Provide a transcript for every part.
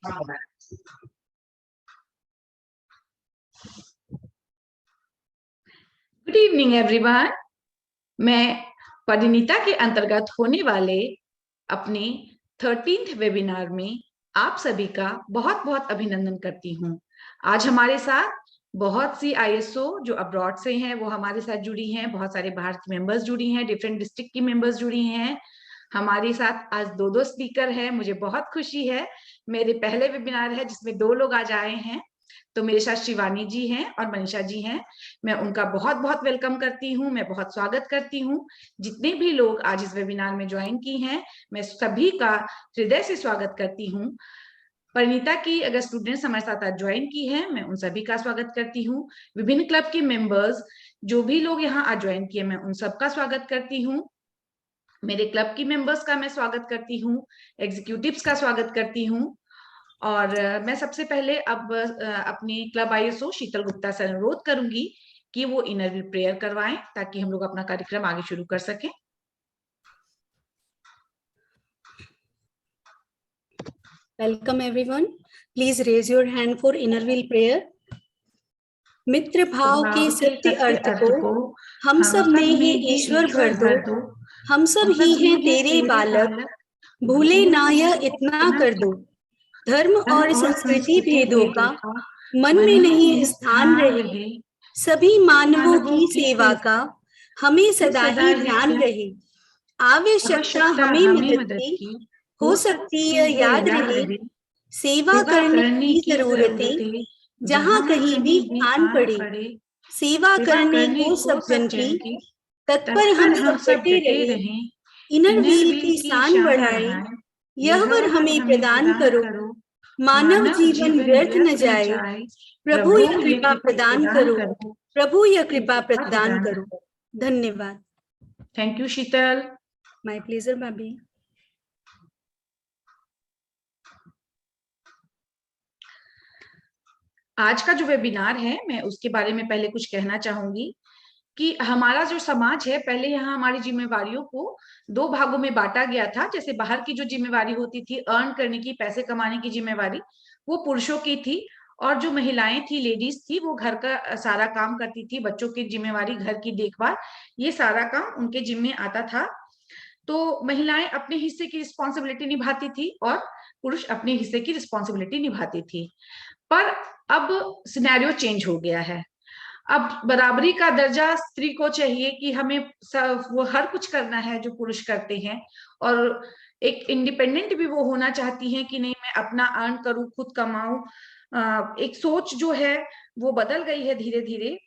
Good evening everyone. मैं परिणीता के अंतर्गत होने वाले अपने 13th वेबिनार में आप सभी का बहुत बहुत अभिनंदन करती हूँ। आज हमारे साथ बहुत सी आईएसओ जो अब्रॉड से हैं वो हमारे साथ जुड़ी हैं, बहुत सारे बाहर की मेंबर्स जुड़ी हैं, डिफरेंट डिस्ट्रिक्ट की मेंबर्स जुड़ी हैं। हमारे साथ आज दो स्पीकर हैं, मुझे बहुत खुशी है। मेरे पहले वेबिनार है जिसमें 2 लोग आज आए हैं। तो मेरे साथ शिवानी जी हैं और मनीषा जी हैं। मैं उनका बहुत बहुत वेलकम करती हूँ, मैं बहुत स्वागत करती हूँ। जितने भी लोग आज इस वेबिनार में ज्वाइन की हैं, मैं सभी का हृदय से स्वागत करती हूँ। परिणीता की अगर स्टूडेंट्स हमारे साथ आज ज्वाइन की हैं, मैं उन सभी का स्वागत करती हूँ। विभिन्न क्लब के मेंबर्स जो भी लोग यहाँ आज ज्वाइन किए, मैं उन सबका स्वागत करती हूँ। मेरे क्लब की मेंबर्स का मैं स्वागत करती हूँ, एग्जीक्यूटिव्स का स्वागत करती हूँ। और मैं सबसे पहले अब अपनी क्लब आईएसओ शीतल गुप्ता से अनुरोध करूंगी कि वो इनर व्हील प्रेयर करवाएं ताकि हम लोग अपना कार्यक्रम आगे शुरू कर सकें। Welcome everyone. Please raise your hand for inner wheel prayer. मित्र भाव के सत्य अर्थ को हम सब में ही ईश्वर भर दो। हम सब ही हैं तेरे बालक, भूले ना यह इतना कर दो। धर्म और संस्कृति भेदों का मन में नहीं स्थान रहे। सभी मानवों की सेवा का हमें सदा ही ध्यान रहे। आवश्यकता हमें मदद की हो सकती है याद रहे। सेवा करने की जरूरतें जहाँ कहीं भी आन पड़े। सेवा करने को सब जन की तत्पर हम सब डटे रहे। इनर व्हील की शान बढ़ाए, यह वर हमें प्रदान करो। मानव जीवन व्यर्थ न जाए, प्रभु यह कृपा प्रदान करो। प्रभु यह कृपा प्रदान करो। धन्यवाद। Thank you Sheetal. My pleasure भाभी। आज का जो वेबिनार है मैं उसके बारे में पहले कुछ कहना चाहूंगी कि हमारा जो समाज है, पहले यहाँ हमारी जिम्मेवारियों को 2 भागों में बांटा गया था। जैसे बाहर की जो जिम्मेवारी होती थी, अर्न करने की, पैसे कमाने की जिम्मेवारी, वो पुरुषों की थी। और जो महिलाएं थी, लेडीज थी, वो घर का सारा काम करती थी। बच्चों की जिम्मेवारी, घर की देखभाल, ये सारा काम उनके जिम्मे आता था। तो महिलाएं अपने हिस्से की रिस्पॉन्सिबिलिटी निभाती थी और पुरुष अपने हिस्से की रिस्पॉन्सिबिलिटी निभाती थी। पर अब सिनेरियो चेंज हो गया है। अब बराबरी का दर्जा स्त्री को चाहिए कि हमें वो हर कुछ करना है जो पुरुष करते हैं, और एक इंडिपेंडेंट भी वो होना चाहती हैं कि नहीं, मैं अपना अर्न करूं, खुद कमाऊं। एक सोच जो है वो बदल गई है धीरे धीरे।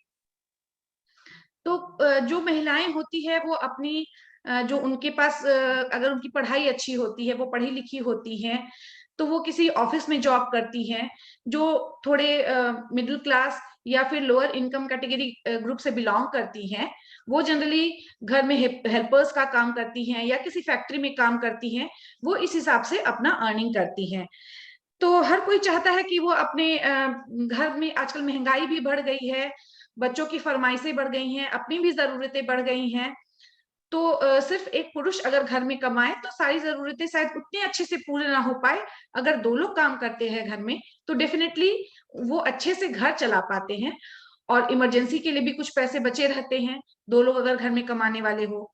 तो जो महिलाएं होती है वो अपनी जो उनके पास अगर उनकी पढ़ाई अच्छी होती है, वो पढ़ी लिखी होती हैं, तो वो किसी ऑफिस में जॉब करती हैं। जो थोड़े मिडिल क्लास या फिर लोअर इनकम कैटेगरी ग्रुप से बिलोंग करती हैं, वो जनरली घर में हेल्पर्स का काम करती हैं या किसी फैक्ट्री में काम करती हैं। वो इस हिसाब से अपना अर्निंग करती हैं। तो हर कोई चाहता है कि वो अपने घर में, आजकल महंगाई भी बढ़ गई है, बच्चों की फरमाइशें बढ़ गई हैं, अपनी भी जरूरतें बढ़ गई हैं। तो सिर्फ एक पुरुष अगर घर में कमाए तो सारी जरूरतें शायद उतने अच्छे से पूरे ना हो पाए। अगर 2 लोग काम करते हैं घर में तो डेफिनेटली वो अच्छे से घर चला पाते हैं, और इमरजेंसी के लिए भी कुछ पैसे बचे रहते हैं, 2 लोग अगर घर में कमाने वाले हो।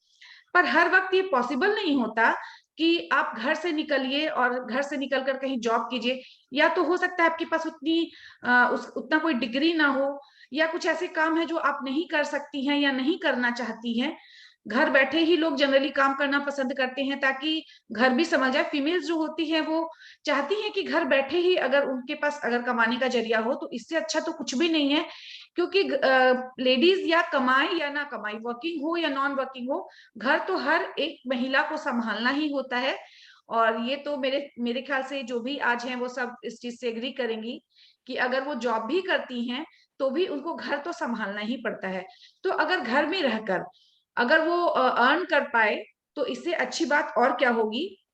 पर हर वक्त ये पॉसिबल नहीं होता कि आप घर से निकलिए और घर से निकलकर कहीं जॉब कीजिए। या तो हो सकता है आपके पास उतना कोई डिग्री ना हो, या कुछ ऐसे काम है जो आप नहीं कर सकती हैं या नहीं करना चाहती हैं। घर बैठे ही लोग जनरली काम करना पसंद करते हैं ताकि घर भी समझ जाए। फीमेल्स जो होती है वो चाहती हैं कि घर बैठे ही अगर उनके पास अगर कमाने का जरिया हो तो इससे अच्छा तो कुछ भी नहीं है। क्योंकि लेडीज या कमाए या ना कमाए, वर्किंग हो या नॉन वर्किंग हो, घर तो हर एक महिला को संभालना ही होता है। और ये तो मेरे ख्याल से जो भी आज हैं वो सब इस चीज से एग्री करेंगी कि अगर वो जॉब भी करती हैं तो भी उनको घर तो संभालना ही पड़ता है। तो अगर घर में रहकर अगर वो अर्न कर पाए तो इससे अच्छी बात और क्या होगी।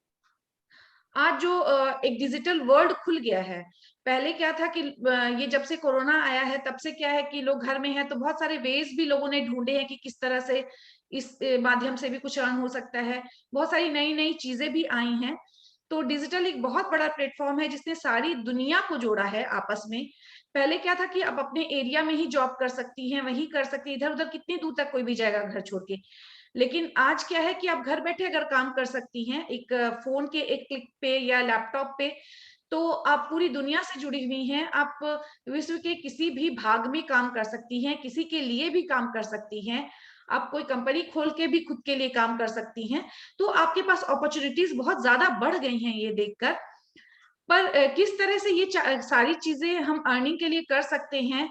आज जो एक डिजिटल वर्ल्ड खुल गया है, पहले क्या था कि ये जब से कोरोना आया है तब से क्या है कि लोग घर में हैं, तो बहुत सारे वेज भी लोगों ने ढूंढे हैं कि किस तरह से इस माध्यम से भी कुछ अर्न हो सकता है। बहुत सारी नई नई चीजें भी आई हैं। तो डिजिटल एक बहुत बड़ा प्लेटफॉर्म है जिसने सारी दुनिया को जोड़ा है आपस में। पहले क्या था कि अब अपने एरिया में ही जॉब कर सकती हैं, वही कर सकती है, इधर उधर कितनी दूर तक कोई भी जाएगा घर छोड़ के। लेकिन आज क्या है कि आप घर बैठे अगर काम कर सकती हैं एक फोन के एक क्लिक पे या लैपटॉप पे, तो आप पूरी दुनिया से जुड़ी हुई हैं। आप विश्व के किसी भी भाग में काम कर सकती हैं, किसी के लिए भी काम कर सकती हैं, आप कोई कंपनी खोल के भी खुद के लिए काम कर सकती हैं। तो आपके पास अपॉर्चुनिटीज बहुत ज्यादा बढ़ गई हैं ये देखकर। पर किस तरह से ये सारी चीजें हम अर्निंग के लिए कर सकते हैं,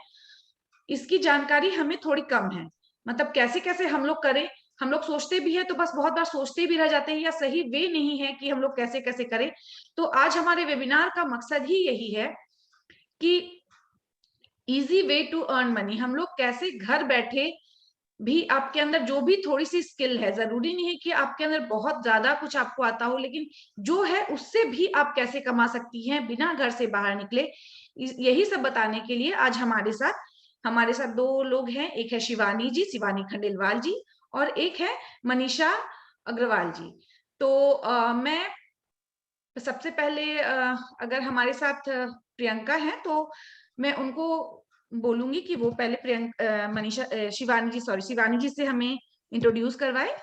इसकी जानकारी हमें थोड़ी कम है। मतलब कैसे कैसे हम लोग करें, हम लोग सोचते भी है तो बस बहुत बार सोचते भी रह जाते हैं, या सही वे नहीं है कि हम लोग कैसे कैसे करें। तो आज हमारे वेबिनार का मकसद ही यही है कि easy way to earn money, हम लोग कैसे घर बैठे भी, आपके अंदर जो भी थोड़ी सी स्किल है, जरूरी नहीं है कि आपके अंदर बहुत ज्यादा कुछ आपको आता हो, लेकिन जो है उससे भी आप कैसे कमा सकती हैं बिना घर से बाहर निकले। यही सब बताने के लिए आज हमारे साथ दो लोग हैं। एक है शिवानी जी, शिवानी खंडेलवाल जी, और एक है मनीषा अग्रवाल जी। तो मैं सबसे पहले अगर हमारे साथ प्रियंका है तो मैं उनको बोलूंगी कि वो पहले शिवानी जी से हमें इंट्रोड्यूस करवाए।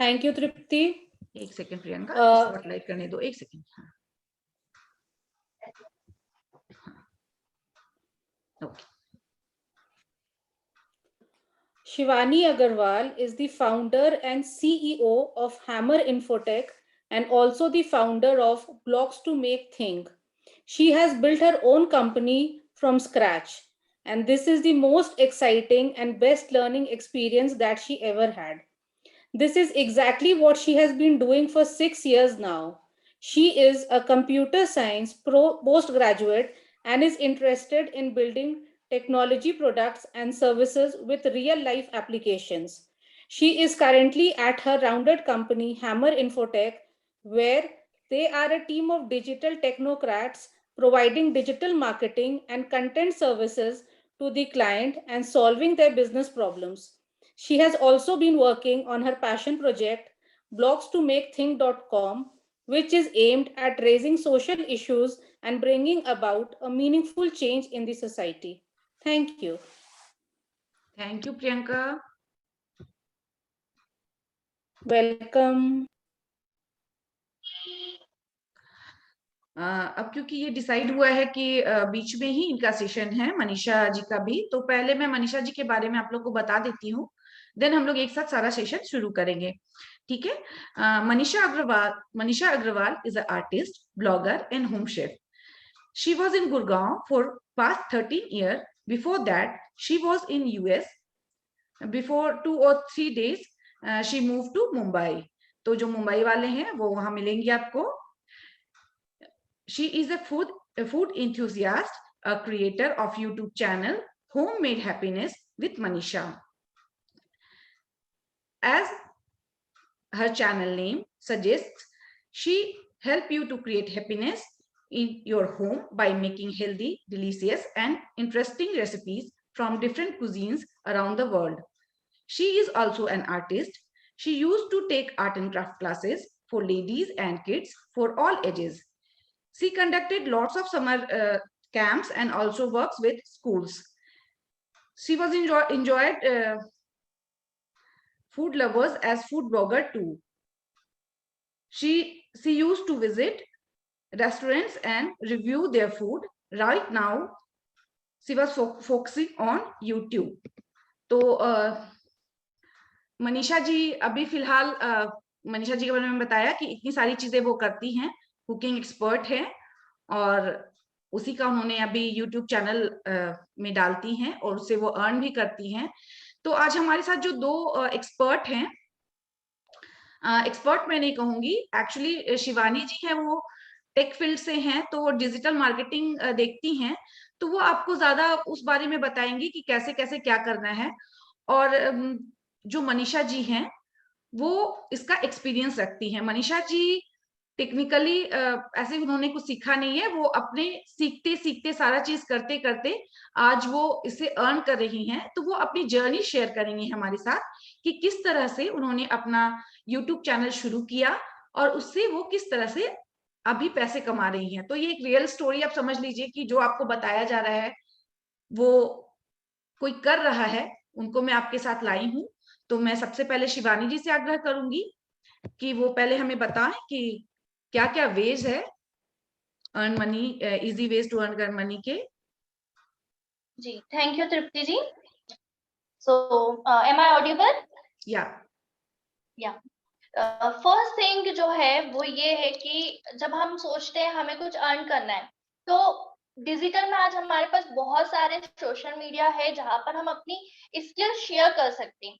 थैंक यू तृप्ति। एक सेकंड प्रियंका, स्पॉटलाइट करने दो, एक सेकंड। हाँ, okay. Shivani Agarwal is the founder and CEO of Hammer Infotech and also the founder of Blocks to Make Think. She has built her own company from scratch, and this is the most exciting and best learning experience that she ever had. This is exactly what she has been doing for 6 years now. She is a computer science postgraduate and is interested in building technology products and services with real life applications. She is currently at her rounded company, Hammer Infotech, where they are a team of digital technocrats providing digital marketing and content services to the client and solving their business problems. She has also been working on her passion project, blogs2makethink.com, which is aimed at raising social issues and bringing about a meaningful change in the society. Thank you. Thank you, Priyanka. Welcome. अब क्योंकि ये decide हुआ है कि बीच में ही इनका session है, मनीषा जी का भी, तो पहले मैं मनीषा जी के बारे में आप लोग को बता देती हूँ, देन हम लोग एक साथ सारा सेशन शुरू करेंगे, ठीक है। Manisha Agarwal is a artist, blogger and home chef. She was in Gurgaon for past 13 years. Before that, she was in US. Before 2 or 3 days, she moved to Mumbai. तो जो मुंबई वाले हैं वो वहां मिलेंगे आपको. She is a food enthusiast, a creator of YouTube channel Homemade Happiness with Manisha. As her channel name suggests, she help you to create happiness in your home by making healthy, delicious, and interesting recipes from different cuisines around the world. She is also an artist. She used to take art and craft classes for ladies and kids for all ages. She conducted lots of summer camps and also works with schools. She was enjoyed food lovers as food blogger too. She used to visit restaurants and review their food. Right now, she was focusing on YouTube. तो मनीषा जी अभी फिलहाल मनीषा जी के बारे में बताया कि इतनी सारी चीजें वो करती हैं, कुकिंग एक्सपर्ट है, और उसी का उन्होंने अभी YouTube चैनल में डालती हैं और उससे वो अर्न भी करती हैं. तो आज हमारे साथ जो दो एक्सपर्ट हैं, एक्सपर्ट मैं नहीं कहूंगी, एक्चुअली शिवानी जी हैं, वो टेक फील्ड से हैं, तो वो डिजिटल मार्केटिंग देखती हैं, तो वो आपको ज्यादा उस बारे में बताएंगी कि कैसे कैसे क्या करना है. और जो मनीषा जी हैं वो इसका एक्सपीरियंस रखती हैं. मनीषा जी टेक्निकली ऐसे उन्होंने कुछ सीखा नहीं है, वो अपने सीखते सीखते सारा चीज करते करते आज वो इसे अर्न कर रही हैं. तो वो अपनी जर्नी शेयर करेंगी हमारे साथ कि किस तरह से उन्होंने अपना YouTube चैनल शुरू किया और उससे वो किस तरह से अभी पैसे कमा रही हैं। तो ये एक रियल स्टोरी आप समझ लीजिए कि जो आपको बताया जा रहा है वो कोई कर रहा है, उनको मैं आपके साथ लाई हूँ। तो मैं सबसे पहले शिवानी जी से आग्रह करूंगी कि वो पहले हमें बताएं कि क्या क्या वेज है earn money, easy ways to earn money के। जी, thank you Tripti ji. So am I audible? या फर्स्ट थिंग जो है वो ये है कि जब हम सोचते हैं हमें कुछ अर्न करना है, तो डिजिटल में आज हमारे पास बहुत सारे सोशल मीडिया है जहां पर हम अपनी स्किल शेयर कर सकते हैं।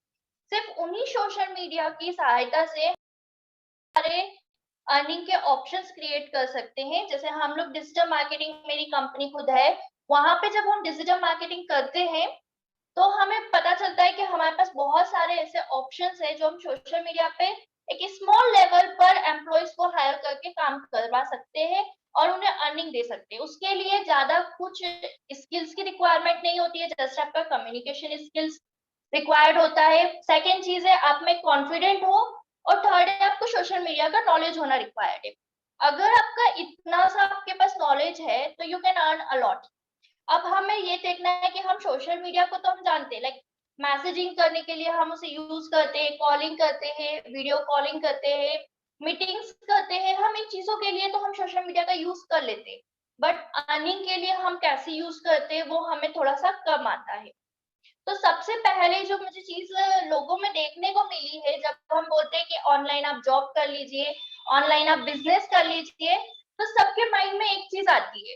सिर्फ उन्हीं सोशल मीडिया की सहायता से सारे अर्निंग के ऑप्शंस क्रिएट कर सकते हैं। जैसे हम लोग डिजिटल मार्केटिंग, मेरी कंपनी खुद है, वहां पे जब हम डिजिटल मार्केटिंग करते हैं तो हमें पता चलता है कि हमारे पास बहुत सारे ऐसे ऑप्शंस है जो हम सोशल मीडिया पे एक स्मॉल लेवल पर एम्प्लॉयज को हायर करके काम करवा सकते हैं और उन्हें अर्निंग दे सकते हैं। उसके लिए ज्यादा कुछ स्किल्स की रिक्वायरमेंट नहीं होती है, जस्ट आपका कम्युनिकेशन स्किल्स रिक्वायर्ड होता है। सेकेंड चीज है आप में कॉन्फिडेंट हो, और थर्ड है आपको सोशल मीडिया का नॉलेज होना रिक्वायर्ड है। अगर आपका इतना सा आपके पास नॉलेज है तो यू कैन अर्न अलॉट। अब हमें ये देखना है कि हम सोशल मीडिया को तो हम जानते हैं, लाइक मैसेजिंग करने के लिए हम उसे यूज करते हैं, कॉलिंग करते हैं, वीडियो कॉलिंग करते हैं, मीटिंग्स करते हैं, हम इन चीजों के लिए तो हम सोशल मीडिया का यूज कर लेते हैं। बट अर्निंग के लिए हम कैसे यूज करते हैं वो हमें थोड़ा सा कम आता है। तो सबसे पहले जो मुझे चीज लोगों में देखने को मिली है, जब हम बोलते हैं कि ऑनलाइन आप जॉब कर लीजिए, ऑनलाइन आप बिजनेस कर लीजिए, तो सबके माइंड में एक चीज आती है,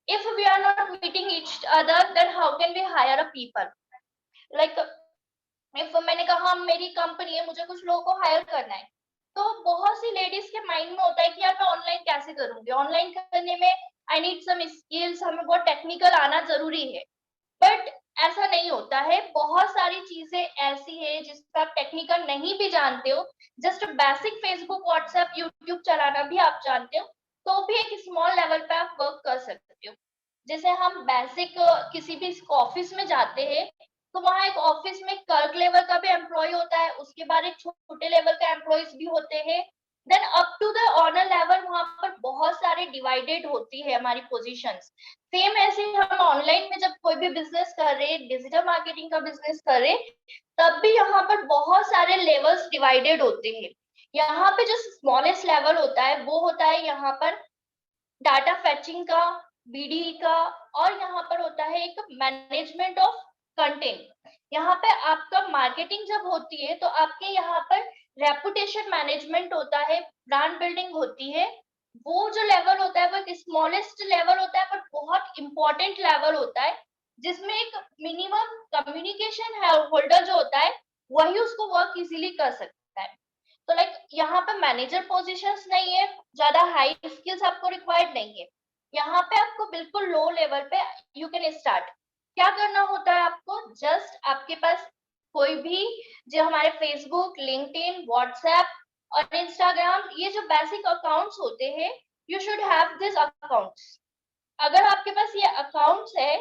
if we are not meeting each other then how can we hire a people, like if मैंने कहा मेरी कंपनी है, मुझे कुछ लोगों को हायर करना है, तो बहुत सी लेडीज के माइंड में होता है कि यार मैं ऑनलाइन कैसे करूंगी, ऑनलाइन करने में आई नीड सम स्किल्स, हमें बहुत टेक्निकल आना जरूरी है। बट ऐसा नहीं होता है, बहुत सारी चीजें ऐसी है जिसका आप टेक्निकल नहीं भी जानते हो, just basic Facebook WhatsApp YouTube चलाना भी आप जानते हो, तो भी एक स्मॉल लेवल पे आप वर्क कर सकते हो। जैसे हम बेसिक किसी भी ऑफिस में जाते हैं तो वहां एक ऑफिस में क्लर्क लेवल का भी एम्प्लॉय होता है, उसके बाद एक छोटे लेवल का एम्प्लॉयज भी होते हैं, then up to the owner level वहां पर बहुत सारे डिवाइडेड होती है हमारी पोजीशंस। सेम ऐसे हम ऑनलाइन में जब कोई भी बिजनेस कर रहे, डिजिटल मार्केटिंग का बिजनेस कर रहे, तब भी यहाँ पर बहुत सारे लेवल्स डिवाइडेड होते हैं। यहाँ पे जो स्मॉलेस्ट लेवल होता है वो होता है यहाँ पर डाटा फैचिंग का, बीडी का, और यहाँ पर होता है एक मैनेजमेंट ऑफ कंटेंट। यहाँ पे आपका मार्केटिंग जब होती है तो आपके यहाँ पर रेपुटेशन मैनेजमेंट होता है, ब्रांड बिल्डिंग होती है। वो जो लेवल होता है वो एक स्मॉलेस्ट लेवल होता है पर बहुत इंपॉर्टेंट लेवल होता है, जिसमें एक मिनिमम कम्युनिकेशन होल्डर जो होता है वही उसको वर्क इजीली कर सकता है। तो लाइक यहाँ पे मैनेजर पोजीशंस नहीं है, ज्यादा हाई स्किल्स आपको रिक्वायर्ड नहीं है। यहाँ पे आपको बिल्कुल लो लेवल पे यू कैन स्टार्ट। क्या करना होता है आपको, जस्ट आपके पास कोई भी जो हमारे फेसबुक, लिंक्डइन, व्हाट्सएप और इंस्टाग्राम, ये जो बेसिक अकाउंट्स होते हैं, you should have this accounts. अगर आपके पास ये अकाउंट्स है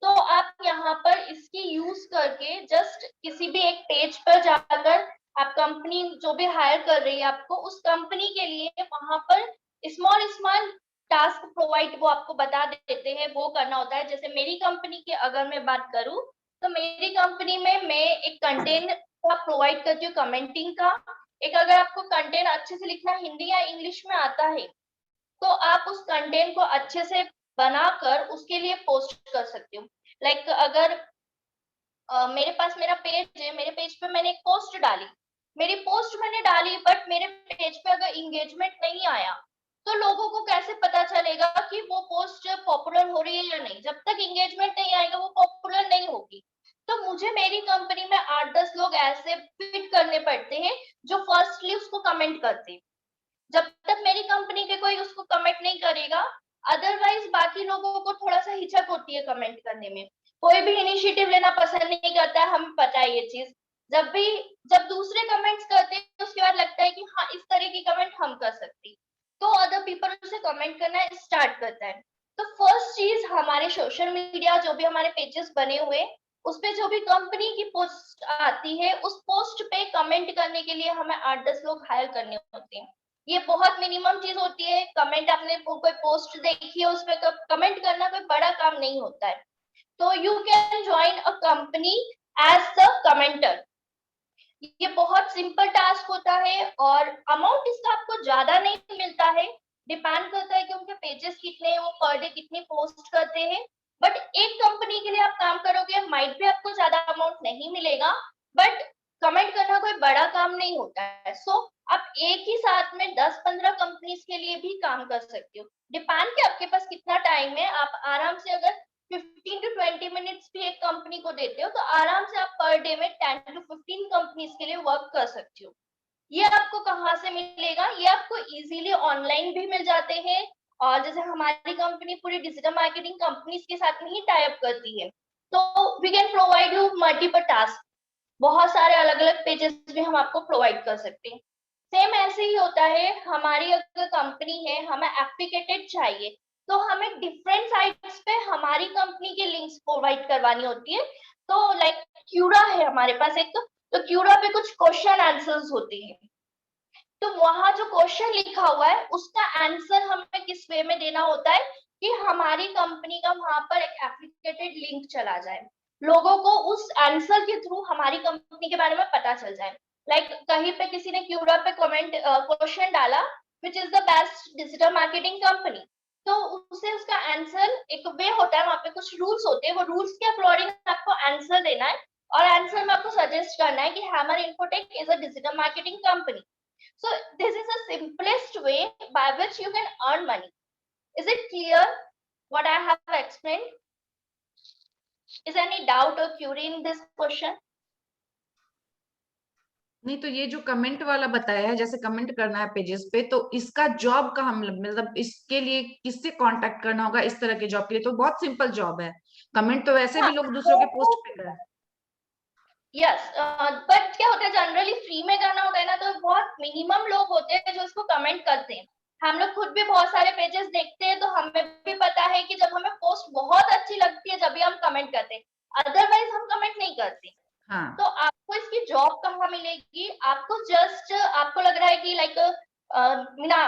तो आप यहाँ पर इसकी यूज करके जस्ट किसी भी एक पेज पर जाकर आप कंपनी जो भी हायर कर रही है आपको, उस कंपनी के लिए वहां पर स्मॉल स्मॉल टास्क प्रोवाइड वो आपको बता देते हैं, वो करना होता है। जैसे मेरी कंपनी की अगर मैं बात करूं तो मेरी कंपनी में मैं एक कंटेंट का प्रोवाइड करती हूँ, कमेंटिंग का। एक अगर आपको कंटेंट अच्छे से लिखना हिंदी या इंग्लिश में आता है तो आप उस कंटेंट को अच्छे से बनाकर उसके लिए पोस्ट कर सकते हो। लाइक अगर मेरे पास मेरा पेज है, मेरे पेज पे मैंने एक पोस्ट डाली, मेरी पोस्ट मैंने डाली बट मेरे पेज पे अगर इंगेजमेंट नहीं आया तो लोगों को कैसे पता चलेगा कि वो पोस्ट पॉपुलर हो रही है या नहीं। जब तक इंगेजमेंट नहीं आएगा वो पॉपुलर नहीं होगी। तो मुझे मेरी कंपनी में 8-10 लोग ऐसे फिट करने पड़ते हैं जो फर्स्टली उसको कमेंट करते हैं। जब तक मेरी कंपनी के कोई उसको कमेंट नहीं करेगा, अदरवाइज बाकी लोगों को थोड़ा सा हिचक होती है कमेंट करने में, कोई भी इनिशिएटिव लेना पसंद नहीं करता है, हमें पता है ये चीज। जब दूसरे कमेंट्स करते हैं उसके बाद लगता है कि हाँ इस तरह की कमेंट हम कर सकते, तो अदर पीपल उसे कमेंट करना स्टार्ट करता है। तो फर्स्ट चीज, हमारे सोशल मीडिया जो भी हमारे पेजेस बने हुए उस पे जो भी कंपनी की पोस्ट आती है उस पोस्ट पे कमेंट करने के लिए हमें 8-10 लोग हायर करने होते हैं। ये बहुत मिनिमम चीज होती है। कमेंट, आपने कोई पोस्ट देखी है उस पर कमेंट करना कोई बड़ा काम नहीं होता है। तो you can join a company as the commenter. ये बहुत सिंपल टास्क होता है और अमाउंट इसका आपको ज्यादा नहीं मिलता है। डिपेंड करता है कि उनके पेजेस कितने हैं, वो पर डे कितनी पोस्ट करते हैं। बट एक कंपनी के लिए आप काम करोगे, माइट भी आपको ज्यादा अमाउंट नहीं मिलेगा, बट कमेंट करना कोई बड़ा काम नहीं होता है। सो आप एक ही साथ में 10-15 कंपनीज के लिए भी काम कर सकते हो। डिपेंड कि आपके पास कितना टाइम है। आप आराम से अगर 15 to 20 मिनट्स भी एक कंपनी को देते हो तो आराम से आप पर डे में 10 to 15 कंपनीज के लिए वर्क कर सकते हो। ये आपको कहाँ से मिलेगा? ये आपको इजीली ऑनलाइन भी मिल जाते हैं। और जैसे हमारी कंपनी पूरी डिजिटल मार्केटिंग कंपनीज के साथ में ही टाई अप करती है, तो we can provide you multiple task. बहुत सारे अलग अलग पेजेस भी हम आपको प्रोवाइड कर सकते हैं। सेम ऐसे ही होता है, हमारी अगर कंपनी है, हमें एप्लीकेटेड चाहिए, तो हमें डिफरेंट साइट्स पे हमारी कंपनी के लिंक्स प्रोवाइड करवानी होती है। तो लाइक क्यूरा है हमारे पास एक, तो क्यूरा पे कुछ क्वेश्चन आंसर्स होते हैं। तो वहां जो क्वेश्चन लिखा हुआ है उसका आंसर हमें किस वे में देना होता है कि हमारी कंपनी का वहां पर एक एप्लीकेटेड लिंक चला जाए, लोगों को उस आंसर के थ्रू हमारी कंपनी के बारे में पता चल जाए। लाइक कहीं पे किसी ने क्यूरा पे कमेंट क्वेश्चन डाला, which is the best digital marketing company, तो उससे उसका आंसर एक वे होता है, वहां पे कुछ रूल्स होते हैं, वो रूल्स के अकॉर्डिंग आपको आंसर देना है। और आंसर में आपको सजेस्ट करना है कि hammer infotech is a digital marketing company. So this is the simplest way by which you can earn money. Is it clear what I have explained? Is there any doubt or query in this question? नहीं, तो ये जो comment वाला बताया है, जैसे comment करना है पेजेस पे, तो इसका जॉब का हम मतलब इसके लिए किससे कांटेक्ट करना होगा? इस तरह के जॉब के लिए तो बहुत सिंपल जॉब है। कमेंट तो वैसे भी लोग दूसरों के पोस्ट पे कर। यस, बट क्या होता है, जनरली फ्री में करना होता है ना, तो बहुत मिनिमम लोग होते हैं जो इसको कमेंट करते हैं। हम लोग खुद भी बहुत सारे पेजेस देखते हैं, तो हमें भी पता है कि जब हमें पोस्ट बहुत अच्छी लगती है जब भी हम कमेंट करते हैं, अदरवाइज हम कमेंट नहीं करते। हाँ, तो आपको इसकी जॉब कहाँ मिलेगी? आपको जस्ट आपको लग रहा है कि लाइक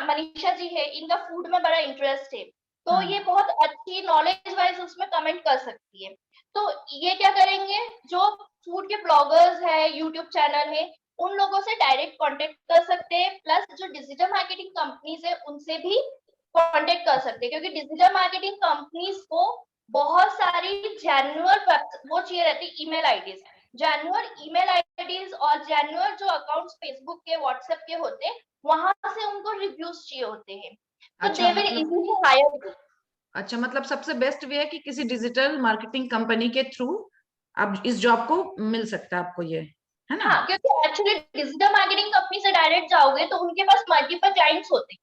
मनीषा जी है, इनका फूड में बड़ा इंटरेस्ट है, तो हाँ। ये बहुत अच्छी नॉलेज वाइज उसमें कमेंट कर सकती है। तो ये क्या करेंगे, जो फूड के ब्लॉगर्स है, यूट्यूब चैनल है, उन लोगों से डायरेक्ट कांटेक्ट कर सकते हैं, प्लस जो डिजिटल मार्केटिंग कंपनीज है उनसे भी कांटेक्ट कर सकते हैं, क्योंकि डिजिटल मार्केटिंग कंपनीज को बहुत सारी जेन्युइन वो चाहिए रहती email IDs, genuine email IDs और जेन्युइन जो अकाउंट्स फेसबुक के, व्हाट्सएप के होते हैं, वहां से उनको रिव्यूज चाहिए होते हैं, तो अच्छा दे विल मतलब इजीली हायर। अच्छा मतलब सबसे बेस्ट वे है कि किसी डिजिटल मार्केटिंग कंपनी के थ्रू आप इस जॉब को मिल सकता है आपको, ये है ना? हाँ, क्योंकि एक्चुअली डिजिटल मार्केटिंग कंपनी से डायरेक्ट जाओगे तो उनके पास मल्टीपल क्लाइंट्स होते हैं।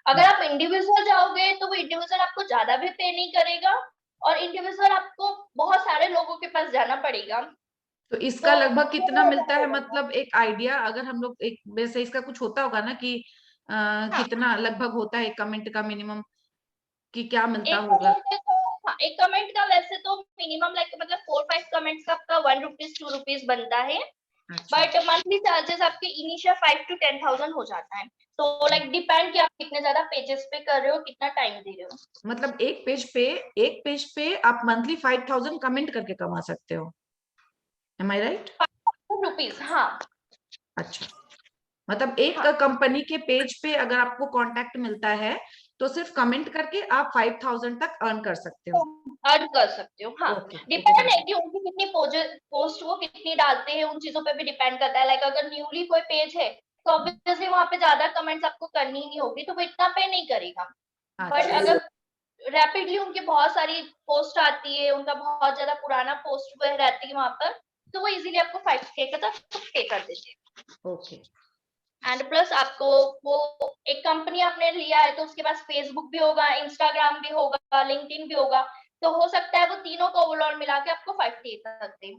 अगर आप इंडिविजुअल जाओगे तो वो इंडिविजुअल आपको ज्यादा भी पे नहीं करेगा, और इंडिविजुअल आपको बहुत सारे लोगों के पास जाना पड़ेगा। तो तो इसका लगभग वो कितना बहुत मिलता ज्यादा हो है? जाएगा। मतलब एक आइडिया, अगर हम लोग एक वैसे इसका कुछ होता होगा ना कि हाँ, कितना लगभग होता है कमेंट का मिनिमम, कि क्या मिलता एक होगा? कमेंट का तो, हाँ, एक कमेंट का वैसे तो मिनिमम लाइक मतलब 4-5 कमेंट्स का आपका 1 रुपीज 2 रुपीज बनता है। अच्छा। बट मंथली चार्जेस आपके इनिशियल 5 to 10,000 हो जाता है। तो लाइक डिपेंड कि आप कितने ज्यादा पेजेस पे कर रहे हो, कितना टाइम दे रहे हो। मतलब एक पेज पे आप मंथली 5,000 कमेंट करके कमा सकते हो। एम आई राइट? 5 रुपीज, हाँ। अच्छा, मतलब एक हाँ, कंपनी के पेज पे अगर आपको कांटेक्ट मिलता है तो सिर्फ कमेंट करके आप 5,000 तक अर्न कर सकते हो। अर्न कर सकते हो, हाँ। ओके ओके, डिपेंड है गॉट इट। कि उनकी कितनी पोस्ट वो कितनी डालते हैं, उन चीजों पे भी डिपेंड करता है। लाइक अगर न्यूली कोई पेज है तो ऑब्वियसली वहां पे ज्यादा कमेंट्स आपको करनी ही नहीं होगी, तो वो इतना पे नहीं करेगा। बट अच्छा अगर रैपिडली उनकी बहुत सारी पोस्ट आती है, उनका बहुत ज्यादा पुराना पोस्ट वो रहती है वहां पर, तो वो इजीली आपको 5K का तक पे कर देते हैं। ओके। एंड प्लस आपको वो एक कंपनी आपने लिया है तो उसके पास फेसबुक भी होगा, इंस्टाग्राम भी होगा, लिंक्डइन भी होगा, तो हो सकता है वो तीनों को ओवरऑल मिला के आपको 5K तक दे।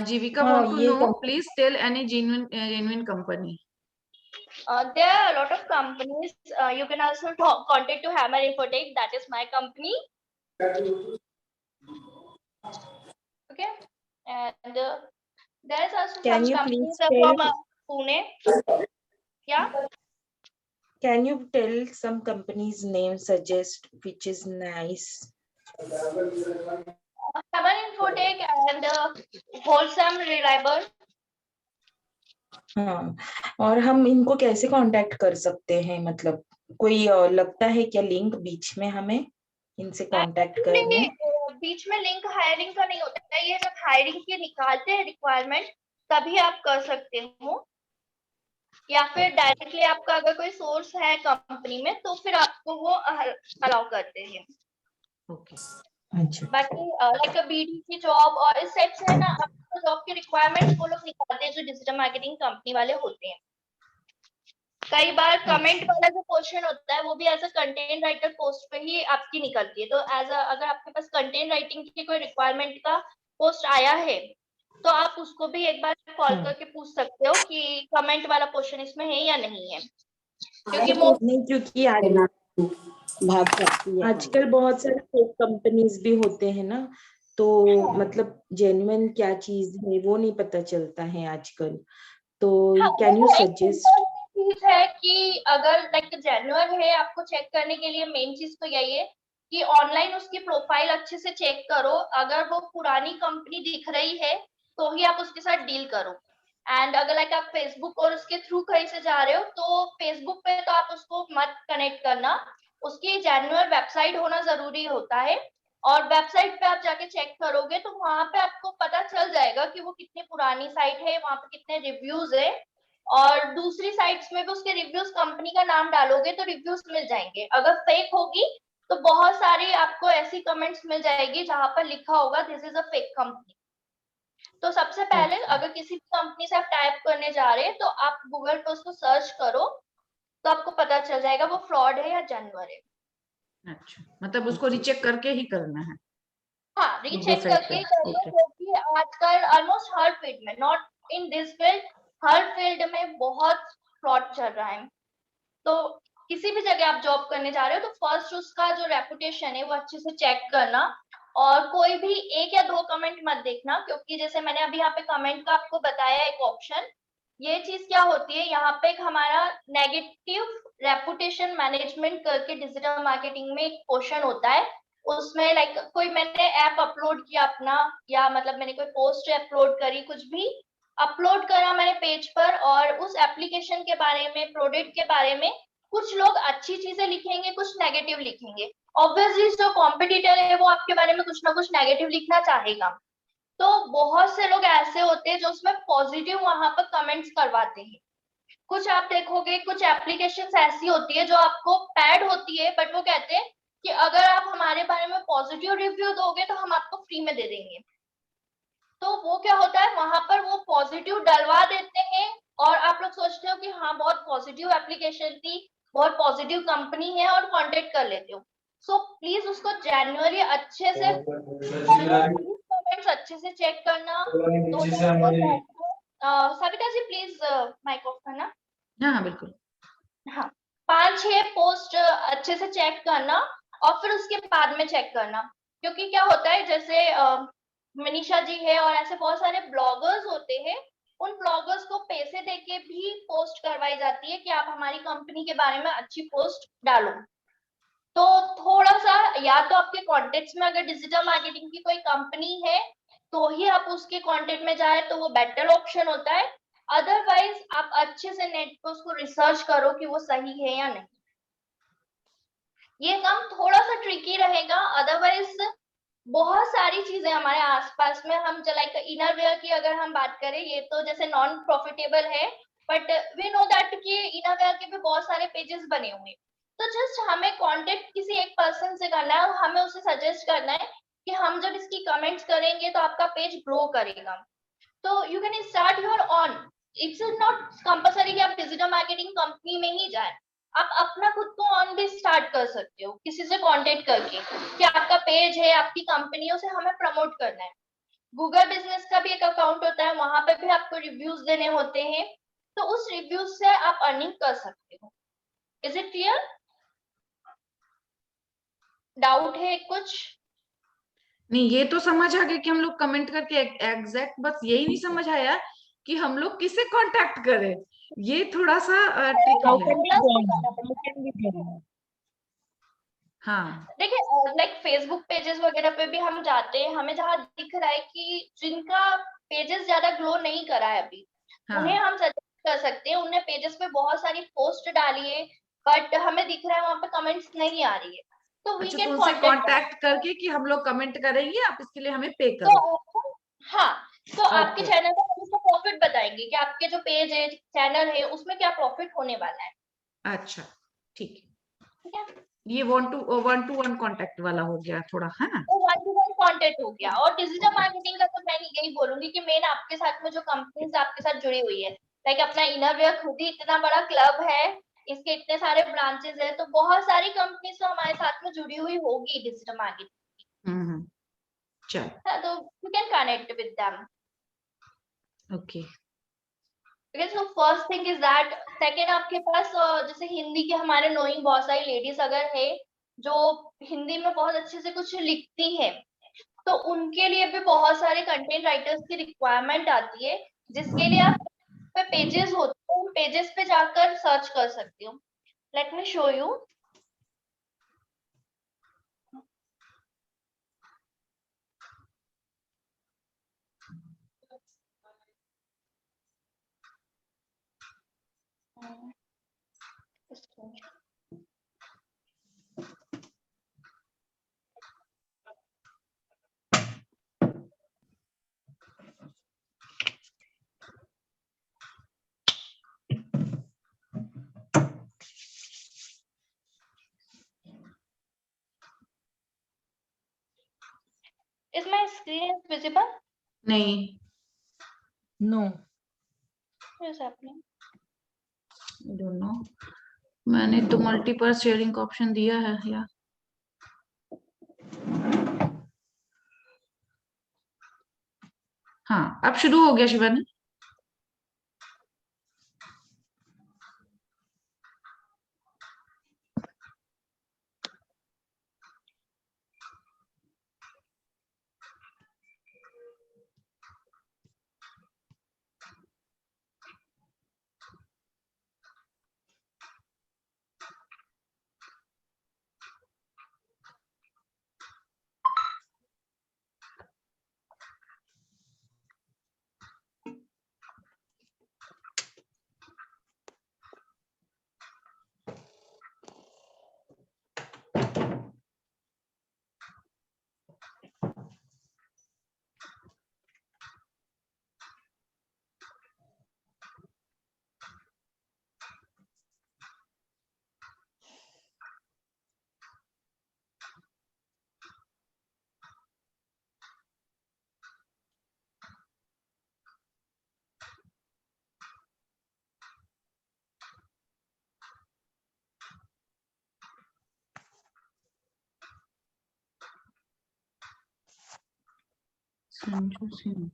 जीविका हाँ वांट टू ये know, please tell any genuine company. There are a lot of companies. You can also contact to Hammer Infotech. That is my company. Okay, and there is also can some you companies please tell from Pune. Yeah. can you tell some companies name, suggest which is nice? Heaven Infotech and Wholesome Reliable. हाँ, और हम इनको कैसे contact कर सकते हैं? मतलब कोई लगता है क्या लिंक बीच में हमें इनसे कांटेक्ट करने? बीच में लिंक हायरिंग का नहीं होता है, ये जब हायरिंग के निकालते हैं रिक्वायरमेंट तभी आप कर सकते हो, या फिर डायरेक्टली आपका अगर कोई सोर्स है कंपनी में तो फिर आपको वो अलाउ करते हैं। ओके, अच्छा। बाकी लाइक बीडी की जॉब और इस टाइप से है ना, आपको जॉब की रिक्वायरमेंट वो लोग निकालते हैं जो डिजिटल मार्केटिंग कंपनी वाले होते हैं। कई बार कमेंट वाला जो पोर्शन होता है वो भी as a content writer post पे ही आपकी निकलती है। तो अगर आपके पास कंटेंट राइटिंग की कोई रिक्वायरमेंट का पोस्ट आया है तो आप उसको भी एक बार कॉल करके पूछ सकते हो कि कमेंट वाला पोर्शन इसमें है या नहीं है, क्योंकि आजकल बहुत सारे फेक कंपनीज भी होते हैं ना, तो मतलब जेन्युइन क्या चीज है वो नहीं पता चलता है आजकल। तो कैन यू सजेस्ट? चीज है कि अगर लाइक जेन्युइन है, आपको चेक करने के लिए मेन चीज तो यही है कि ऑनलाइन उसकी प्रोफाइल अच्छे से चेक करो। अगर वो पुरानी कंपनी दिख रही है तो ही आप उसके साथ डील करो। एंड अगर लाइक आप फेसबुक और उसके थ्रू कहीं से जा रहे हो तो फेसबुक पे तो आप उसको मत कनेक्ट करना, उसकी जेन्युइन वेबसाइट होना जरूरी होता है। और वेबसाइट पे आप जाके चेक करोगे तो वहां पे आपको पता चल जाएगा कि वो कितनी पुरानी साइट है, वहां पे कितने रिव्यूज है। और दूसरी साइट्स में भी उसके रिव्यूज, कंपनी का नाम डालोगे तो रिव्यूज मिल जाएंगे। अगर फेक होगी तो बहुत सारी आपको ऐसी कमेंट्स मिल जाएगी जहां पर लिखा होगा this is a fake company. तो सबसे पहले अगर किसी भी कंपनी से आप टाइप करने जा रहे हैं तो आप गूगल पे उसको सर्च करो तो आपको पता चल जाएगा वो फ्रॉड है या जेन्युइन है। अच्छा, मतलब उसको रीचेक करके ही करना है। हाँ, रीचेक करके करना, क्योंकि आजकल ऑलमोस्ट हर फील्ड में, not in this field, her field में बहुत फ्रॉड चल रहा है। तो किसी भी जगह आप जॉब करने जा रहे हो तो फर्स्ट उसका जो रेपुटेशन है वो अच्छे से चेक करना। और कोई भी एक या दो कमेंट मत देखना, क्योंकि जैसे मैंने अभी यहाँ पे कमेंट का आपको बताया एक ऑप्शन, ये चीज क्या होती है, यहाँ पे एक हमारा नेगेटिव रेपुटेशन मैनेजमेंट करके डिजिटल मार्केटिंग में एक पोर्शन होता है। उसमें लाइक कोई मैंने ऐप अपलोड किया अपना, या मतलब मैंने कोई पोस्ट अपलोड करी, कुछ भी अपलोड करा मैंने पेज पर, और उस एप्लीकेशन के बारे में, प्रोडक्ट के बारे में कुछ लोग अच्छी चीजें लिखेंगे, कुछ नेगेटिव लिखेंगे। ऑब्वियसली जो कॉम्पिटिटर है वो आपके बारे में कुछ ना कुछ नेगेटिव लिखना चाहेगा। तो बहुत से लोग ऐसे होते हैं जो उसमें पॉजिटिव वहां पर कमेंट्स करवाते हैं। कुछ आप देखोगे, कुछ एप्लीकेशंस ऐसी होती है जो आपको पैड होती है, बट वो कहते हैं कि अगर आप हमारे बारे में पॉजिटिव रिव्यू दोगे तो हम आपको फ्री में दे देंगे। तो वो क्या होता है, वहां पर वो पॉजिटिव डलवा देते हैं और आप लोग सोचते हो कि हाँ बहुत पॉजिटिव एप्लीकेशन थी, बहुत पॉजिटिव कंपनी है, और कांटेक्ट कर लेते हो। सो प्लीज उसको जेन्युइनली अच्छे से कमेंट्स अच्छे से चेक करना। Savita ji please mic off करना। हाँ बिल्कुल। हाँ, 5-6 पोस्ट अच्छे से चेक करना और फिर उसके बाद में चेक करना। क्योंकि क्या होता है, जैसे मनीषा जी है और ऐसे बहुत सारे ब्लॉगर्स होते हैं, उन ब्लॉगर्स को पैसे देके भी पोस्ट करवाई जाती है कि आप हमारी कंपनी के बारे में अच्छी पोस्ट डालो। तो थोड़ा सा, या तो आपके कॉन्टेक्ट्स में अगर डिजिटल मार्केटिंग की कोई कंपनी है तो ही आप उसके कॉन्टेक्ट में जाए तो वो बेटर ऑप्शन होता है। अदरवाइज आप अच्छे से नेट पे उसको रिसर्च करो कि वो सही है या नहीं। ये काम थोड़ा सा ट्रिकी रहेगा, अदरवाइज बहुत सारी चीजें हमारे आसपास में, हम लाइक इनर वेयर की अगर हम बात करें, ये तो जैसे नॉन प्रॉफिटेबल है, बट वी नो दैट कि इनर वेयर के भी बहुत सारे पेजेस बने हुए हैं। तो जस्ट हमें कांटेक्ट किसी एक पर्सन से करना है और हमें उसे सजेस्ट करना है कि हम जब इसकी कमेंट्स करेंगे तो आपका पेज ग्रो करेगा। तो you can start your on, it's not compulsory कि आप डिजिटल मार्केटिंग कंपनी में ही जाए, आप अपना खुद को ऑन भी स्टार्ट कर सकते हो किसी से कांटेक्ट करके कि आपका पेज है, आपकी कंपनी है, उसे हमें प्रमोट करना है। गूगल बिजनेस का भी एक अकाउंट होता है, वहां पे भी आपको रिव्यूज देने होते हैं, तो उस रिव्यूज से आप अर्निंग कर सकते हो। Is it clear? डाउट है कुछ? नहीं, ये तो समझ आ गया कि हम लोग कमेंट करके एग्जैक्ट, बस यही नहीं समझ आया कि हम लोग किसे कांटेक्ट करें। ये थोड़ा सा ट्रिकी है। हाँ देखिए लाइक फेसबुक पेजेस वगैरह पे भी हम जाते हैं, हमें जहाँ दिख रहा है कि जिनका पेजेस ज्यादा ग्लो नहीं करा है अभी, उन्हें हम सजेस्ट कर सकते हैं। उन्हें पेजेस पे बहुत सारी पोस्ट डाली है, बट हमें दिख रहा है वहां पे कमेंट्स नहीं आ रही है, तो वी अच्छा, कैन तो उनसे कॉन्टेक्ट कांटेक्ट करके कि हम लोग कमेंट करेंगे, आप इसके लिए हमें पे तो करो। हाँ, तो आपके ओके, चैनल पर हम उसको प्रॉफिट बताएंगे कि आपके जो पेज है, चैनल है, उसमें क्या प्रॉफिट होने वाला है। अच्छा ठीक है। ठीक है, ये वन टू वन कांटेक्ट वाला हो गया थोड़ा, है ना? तो 1-to-1 कंटेंट हो गया। और डिजिटल मार्केटिंग का तो मैं यही बोलूंगी कि मेन आपके साथ में जो कंपनीज आपके साथ जुड़ी हुई है, लाइक अपना इनरवेयर खुद ही इतना बड़ा क्लब है, इसके इतने सारे ब्रांचेस है, तो बहुत सारी कंपनीज तो हमारे साथ में जुड़ी हुई होगी डिजिटल मार्केटिंग, चल तो you can connect with them. Okay. Okay, so first thing is that second, आपके पास जैसे हिंदी के हमारे नोइंग बहुत सारी लेडीज अगर है जो हिंदी में बहुत अच्छे से कुछ लिखती है, तो उनके लिए भी बहुत सारे कंटेंट राइटर्स की रिक्वायरमेंट आती है, जिसके लिए आप पे पेजेस होते हैं, उन पेजेस पे जाकर सर्च कर सकती हो। Let me show you. Is my screen visible? नहीं, No. What is happening? I don't know. मैंने तो मल्टीपल शेयरिंग का ऑप्शन दिया है या हाँ, अब शुरू हो गया शिवानी। संजू सिंह,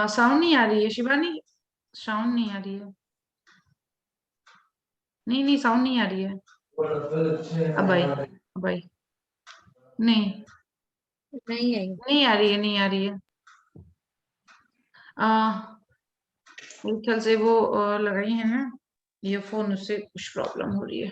साउंड नहीं आ रही है शिवानी, साउंड नहीं आ रही है। नहीं नहीं, साउंड नहीं आ रही है। अब आई, अब आई। नहीं नहीं आई। नहीं आ रही है, नहीं आ रही है। मेरे ख्याल से वो लगाई है ना ईयरफोन, उससे कुछ प्रॉब्लम हो रही है।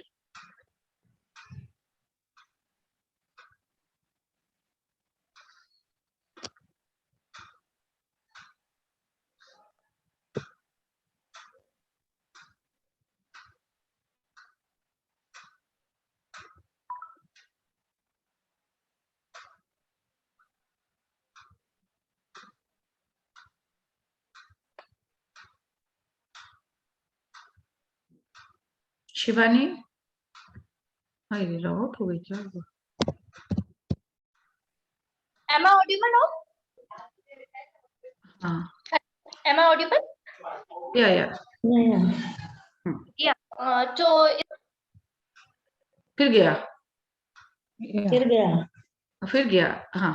शिवानी, अरे आउट हो गई क्या? Am I audible now? हाँ, Am I audible? या Yeah. तो फिर गया, फिर गया, फिर गया। हाँ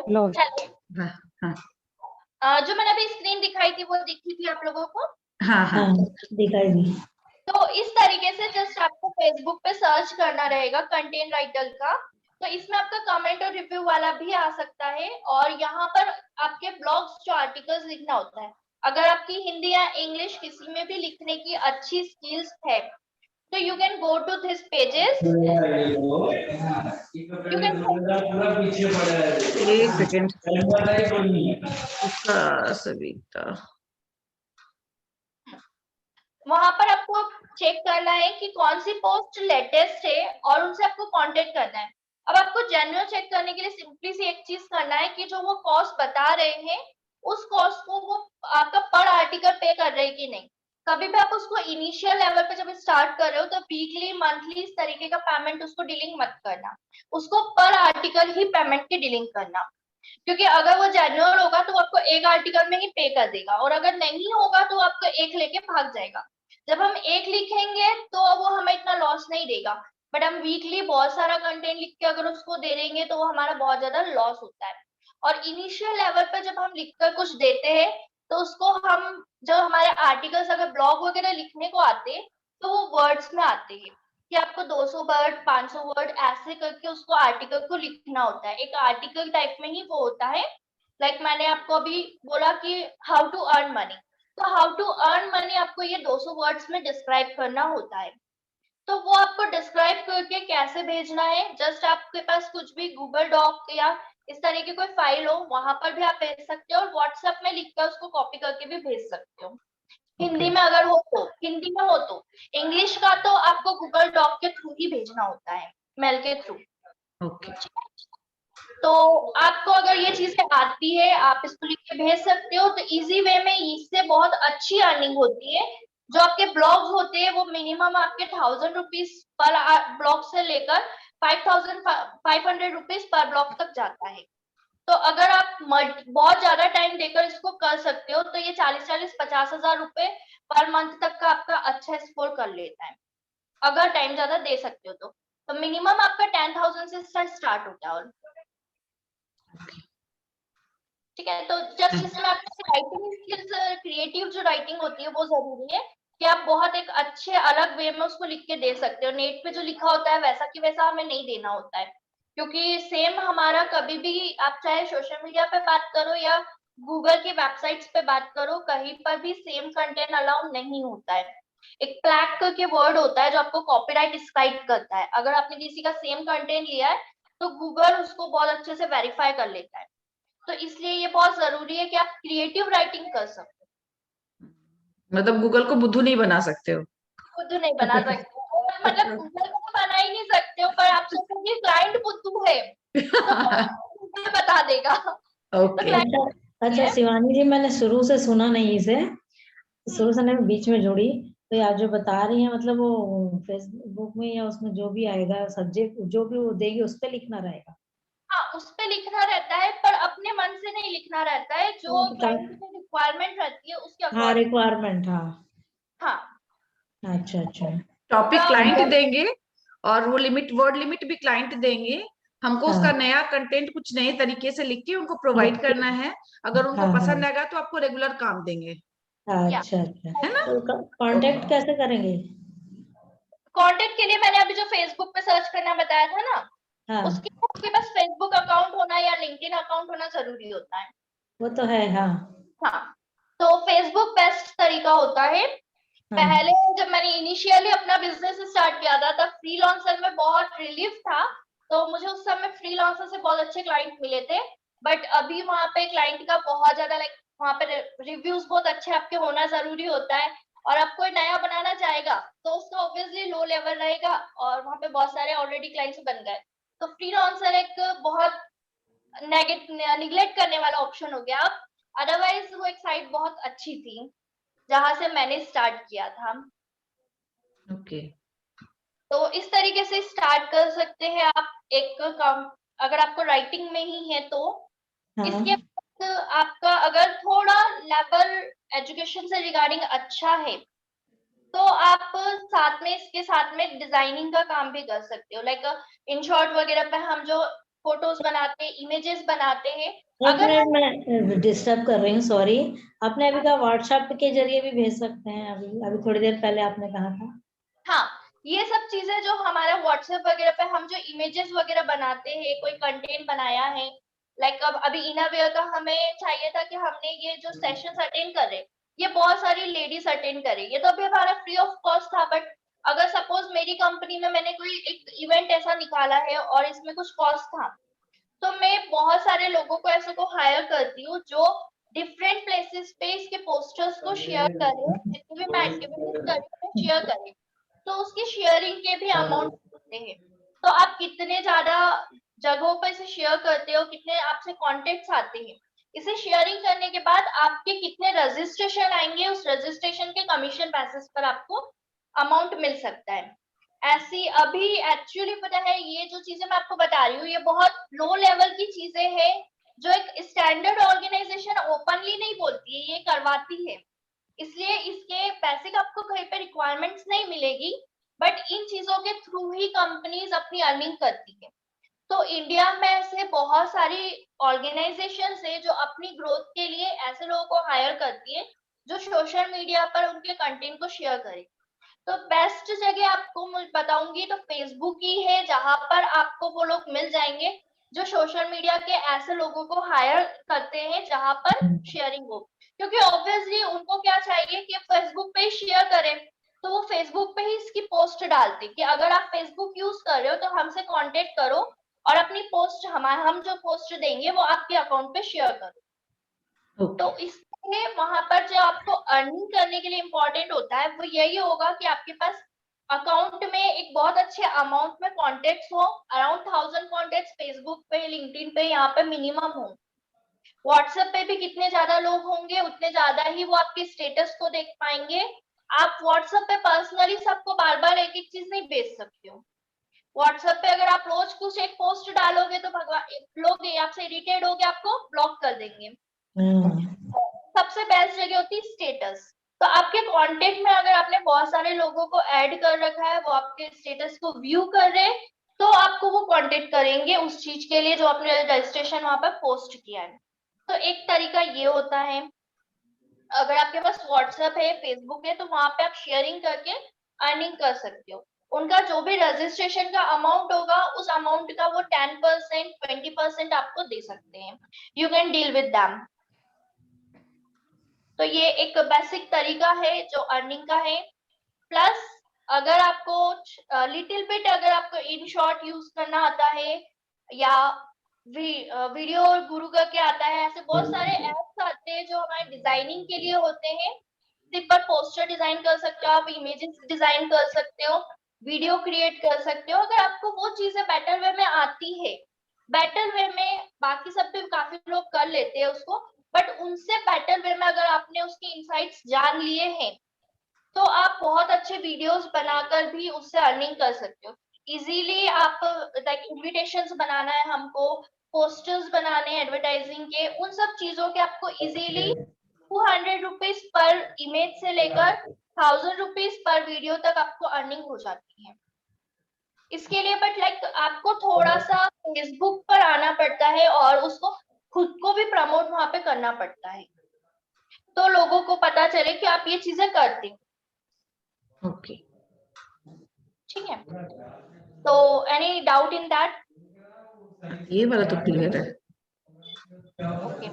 लॉस। हाँ हाँ जो मैंने अभी स्क्रीन दिखाई थी वो दिखी थी आप लोगों को? हाँ हाँ दिखाई दी। तो इस तरीके से जस्ट आपको फेसबुक पे सर्च करना रहेगा कंटेंट राइटर का। तो इसमें आपका कमेंट और रिव्यू वाला भी आ सकता है, और यहाँ पर आपके ब्लॉग्स जो आर्टिकल्स लिखना होता है। अगर आपकी हिंदी या इंग्लिश किसी में भी लिखने की अच्छी स्किल्स है तो you can go to this pages, you can. एक सेकेंड, उसका सविता, वहां पर आपको चेक करना है कि कौन सी पोस्ट लेटेस्ट है और उनसे आपको कांटेक्ट करना है। अब आपको जेन्युइन चेक करने के लिए सिंपली सी एक चीज करना है कि जो वो कॉस्ट बता रहे हैं उस कॉस्ट को वो आपका पर आर्टिकल पे कर रहे हैं कि नहीं। कभी भी आप उसको इनिशियल लेवल पे जब स्टार्ट कर रहे हो तो वीकली मंथली इस तरीके का पेमेंट उसको डीलिंग मत करना, उसको पर आर्टिकल ही पेमेंट की डीलिंग करना। क्योंकि अगर वो जेन्युइन होगा तो वो आपको एक आर्टिकल में ही पे कर देगा, और अगर नहीं होगा तो आपको एक लेके भाग जाएगा। जब हम एक लिखेंगे तो वो हमें इतना लॉस नहीं देगा, बट हम वीकली बहुत सारा कंटेंट लिख के अगर उसको दे देंगे तो वो हमारा बहुत ज्यादा लॉस होता है। और इनिशियल लेवल पर जब हम लिखकर कुछ देते हैं तो उसको हम जो हमारे आर्टिकल्स अगर ब्लॉग वगैरह लिखने को आते हैं तो वो वर्ड्स में आते हैं कि आपको 200 वर्ड 500 वर्ड ऐसे करके उसको आर्टिकल को लिखना होता है। एक आर्टिकल टाइप में ही वो होता है। लाइक मैंने आपको अभी बोला कि हाउ टू अर्न मनी, तो हाउ टू अर्न मनी आपको ये 200 वर्ड्स में डिस्क्राइब करना होता है। तो वो आपको डिस्क्राइब करके कैसे भेजना है, जस्ट आपके पास कुछ भी गूगल डॉक या इस तरह की कोई फाइल हो वहां पर भी आप भेज सकते हो, और व्हाट्सएप में लिखकर उसको कॉपी करके भी भेज सकते हो। हिंदी में अगर हो तो हिंदी में हो तो, इंग्लिश का तो आपको गूगल डॉक के थ्रू ही भेजना होता है, मेल के थ्रू। ओके। तो आपको अगर ये चीजें आती है आप इसको लिख के भेज सकते हो, तो इजी वे में इससे बहुत अच्छी अर्निंग होती है। जो आपके ब्लॉग्स होते हैं वो मिनिमम आपके 1000 रुपीज पर ब्लॉग से लेकर 5500 रुपीज पर ब्लॉग तक जाता है। तो अगर आप बहुत ज्यादा टाइम देकर इसको कर सकते हो तो ये 40-50 हजार रुपए पर मंथ तक का आपका अच्छा स्कोर कर लेता है, अगर टाइम ज्यादा दे सकते हो तो मिनिमम आपका 10,000 से स्टार्ट होता है। ठीक है, तो जस्ट इसमें आपकी राइटिंग स्किल्स, क्रिएटिव जो राइटिंग होती है वो जरूरी है कि आप बहुत एक अच्छे अलग वे में उसको लिख के दे सकते हो। नेट पे जो लिखा होता है वैसा की वैसा हमें नहीं देना होता है, क्योंकि सेम हमारा कभी भी आप चाहे सोशल मीडिया पे बात करो या गूगल की वेबसाइट्स पे बात करो, कहीं पर भी सेम कंटेंट अलाउ नहीं होता है। एक फ्लैग करके वर्ड होता है जो आपको कॉपीराइट स्ट्राइक करता है। अगर आपने किसी का सेम कंटेंट लिया है तो गूगल उसको बहुत अच्छे से वेरीफाई कर लेता है। तो इसलिए ये बहुत जरूरी है कि आप क्रिएटिव राइटिंग कर सको। मतलब गूगल को बुद्धू नहीं बना सकते हो। खुद नहीं बना सकते हो, मतलब गूगल को तो बना ही नहीं सकते हो, पर आप सोचो कि क्लाइंट बुद्धू है तो बता देगा। तो ओके। client अच्छा शिवानी जी, मैंने शुरू से सुना नहीं इसे, शुरू से नहीं, बीच में जुड़ी। तो ये आप जो बता रही हैं मतलब वो फेसबुक में या उसमें जो भी आएगा सब्जेक्ट जो भी वो देगी उस पर लिखना रहेगा? हाँ, उस पे लिखना रहता है पर अपने मन से नहीं लिखना रहता है, जो क्लाइंट की रिक्वायरमेंट रहती है उसके हाँ, अकॉर्डिंग। रिक्वायरमेंट, हाँ। हाँ, अच्छा अच्छा। टॉपिक क्लाइंट मतलब देंगे और वो लिमिट, वर्ड लिमिट भी क्लाइंट देंगे। हमको उसका हाँ, नया कंटेंट कुछ नए तरीके से लिख के उनको प्रोवाइड लिख के, करना है। अगर उनको हाँ हाँ, पसंद आएगा तो आपको रेगुलर काम देंगे, या अच्छा अच्छा। है ना। तो कांटेक्ट कैसे करेंगे? कंटेंट के लिए मैंने अभी जो फेसबुक पे सर्च करना बताया था ना, हाँ, उसके लिए आपके पास फेसबुक अकाउंट होना या लिंक्डइन अकाउंट होना जरूरी होता है। वो तो है, हाँ हाँ, तो फेसबुक बेस्ट तरीका होता है। हाँ। पहले जब मैंने इनिशियली अपना बिजनेस स्टार्ट किया था तब फ्रीलांसर में बहुत रिलीफ था, तो मुझे उस समय फ्रीलांसर से बहुत अच्छे क्लाइंट मिले थे। बट अभी वहां पे क्लाइंट का बहुत ज्यादा लाइक वहां पे रिव्यूज बहुत अच्छे आपके होना जरूरी होता है, और आप कोई नया बनाना चाहेगा तो उसका ऑब्वियसली लो लेवल रहेगा, और वहां पे बहुत सारे ऑलरेडी क्लाइंट्स बन गए। तो फ्रीलांसर एक बहुत निग्लेक्ट करने वाला ऑप्शन हो गया। अदरवाइज वो एक साइट बहुत अच्छी थी जहां से मैंने स्टार्ट किया था। ओके। तो इस तरीके से स्टार्ट कर सकते हैं आप एक काम, अगर आपको राइटिंग में ही है तो। हाँ इसके आपका अगर थोड़ा लेवल एजुकेशन से रिगार्डिंग अच्छा है तो आप साथ में इसके साथ में डिजाइनिंग का काम भी कर सकते हो। लाइक इन शॉर्ट वगैरह पे हम जो फोटोज बनाते हैं, इमेजेस बनाते हैं, एक अगर मिनट मैं डिस्टर्ब कर रही हूँ, सॉरी। आपने अभी कहा व्हाट्सएप के जरिए भी भेज सकते हैं, अभी अभी थोड़ी देर पहले आपने कहा था। हाँ, ये सब चीजें जो हमारा व्हाट्सएप वगैरह पे हम जो इमेजेस वगैरह बनाते हैं, कोई कंटेंट बनाया है, लाइक अब अभी इनरवियर का हमें चाहिए था कि हमने ये जो सेशंस अटेंड कर रहे, ये बहुत सारी लेडीज अटेंड करे, ये तो अभी हमारा फ्री ऑफ कॉस्ट था। बट अगर सपोज मेरी कंपनी में मैंने कोई एक इवेंट ऐसा निकाला है और इसमें कुछ कॉस्ट था, तो मैं बहुत सारे लोगों को ऐसे को हायर करती हूँ जो डिफरेंट प्लेसेस पे इसके पोस्टर्स को शेयर करें, जितनी भी मैं एक्टिविटीज कर रही हूँ शेयर करें, तो उसकी शेयरिंग के भी अमाउंट होते हैं। तो आप कितने ज्यादा जगहों पर इसे शेयर करते हो, कितने आपसे कॉन्टेक्ट्स आते हैं, इसे शेयरिंग करने के बाद आपके कितने रजिस्ट्रेशन आएंगे, उस रजिस्ट्रेशन के कमीशन बेसिस पर आपको अमाउंट मिल सकता है। ऐसी अभी एक्चुअली पता है, ये जो चीजें मैं आपको बता रही हूँ ये बहुत लो लेवल की चीजें हैं जो एक स्टैंडर्ड ऑर्गेनाइजेशन ओपनली नहीं बोलती है, ये करवाती है। इसलिए इसके पैसे का आपको कहीं पे रिक्वायरमेंट्स नहीं मिलेगी, बट इन चीजों के थ्रू ही कंपनीज अपनी अर्निंग करती है। तो इंडिया में ऐसे बहुत सारी ऑर्गेनाइजेशन है जो अपनी ग्रोथ के लिए ऐसे लोगों को हायर करती है जो सोशल मीडिया पर उनके कंटेंट को शेयर करे। तो बेस्ट जगह आपको मैं बताऊंगी तो फेसबुक ही है, जहां पर आपको वो लोग मिल जाएंगे जो सोशल मीडिया के ऐसे लोगों को हायर करते हैं जहां पर शेयरिंग हो। क्योंकि ऑब्वियसली उनको क्या चाहिए कि फेसबुक पे ही शेयर करें, तो वो फेसबुक पे ही इसकी पोस्ट डालते कि अगर आप फेसबुक यूज कर रहे हो तो हमसे कांटेक्ट करो और अपनी पोस्ट हम जो पोस्ट देंगे वो आपके अकाउंट पे शेयर करो। तो इसलिए वहां पर जो आपको अर्निंग करने के लिए इम्पोर्टेंट होता है वो यही होगा कि आपके पास अकाउंट में एक बहुत अच्छे अमाउंट में कॉन्टेक्ट्स हो, अराउंड 1000 कॉन्टेक्ट्स फेसबुक पे, लिंक्डइन पे यहाँ पे मिनिमम हो। व्हाट्सएप पे भी कितने ज्यादा लोग होंगे उतने ज्यादा ही वो आपके स्टेटस को देख पाएंगे। आप व्हाट्सएप पे पर्सनली सबको बार बार एक एक चीज नहीं भेज सकते हो। व्हाट्सएप पे अगर आप रोज कुछ एक पोस्ट डालोगे तो भगवान लोग आपसे इरिटेट होके आपको ब्लॉक कर देंगे। सबसे बेस्ट जगह होती है स्टेटस। तो आपके कांटेक्ट में अगर आपने बहुत सारे लोगों को ऐड कर रखा है, वो आपके स्टेटस को व्यू कर रहे हैं, तो आपको वो कांटेक्ट करेंगे उस चीज के लिए जो आपने रजिस्ट्रेशन वहां पर पोस्ट किया है। तो एक तरीका ये होता है। अगर आपके पास व्हाट्सएप है, फेसबुक है, तो वहां पे आप शेयरिंग करके अर्निंग कर सकते हो। उनका जो भी रजिस्ट्रेशन का अमाउंट होगा उस अमाउंट का वो 10% 20% आपको दे सकते हैं। You can deal with them. तो ये एक बेसिक तरीका है जो अर्निंग का है। प्लस अगर आपको लिटिल बिट अगर आपको इन शॉर्ट यूज करना आता है या वीडियो और गुरु करके आता है, ऐसे बहुत सारे एप्स आते हैं जो हमारे डिजाइनिंग के लिए होते हैं। सिर्फ पर पोस्टर डिजाइन कर सकते हो, आप इमेजेस डिजाइन कर सकते हो, वीडियो क्रिएट कर सकते हो। अगर आपको वो चीजें बेटर वे में आती है, बेटर वे में बाकी सब भी काफी लोग कर लेते हैं उसको, बट उनसे बेटर वे में अगर आपने उसके इनसाइट्स जान लिए हैं तो आप बहुत अच्छे वीडियोस बनाकर भी उससे अर्निंग कर सकते हो इजीली। आप लाइक इन्विटेशंस बनाना है हमको, पोस्टर्स बनाने हैं एडवर्टाइजिंग के, उन सब चीजों के आपको इजीली 200 रुपीज पर इमेज से लेकर 1000 रुपीज पर वीडियो तक आपको अर्निंग हो जाती है। इसके लिए बट लाइक आपको थोड़ा सा फेसबुक पर आना पड़ता है और उसको खुद को भी प्रमोट वहां पे करना पड़ता है, तो लोगों को पता चले कि आप ये चीजें करते हो। ओके, ठीक है। तो एनी डाउट इन दैट? ये वाला तो क्लियर है। ओके।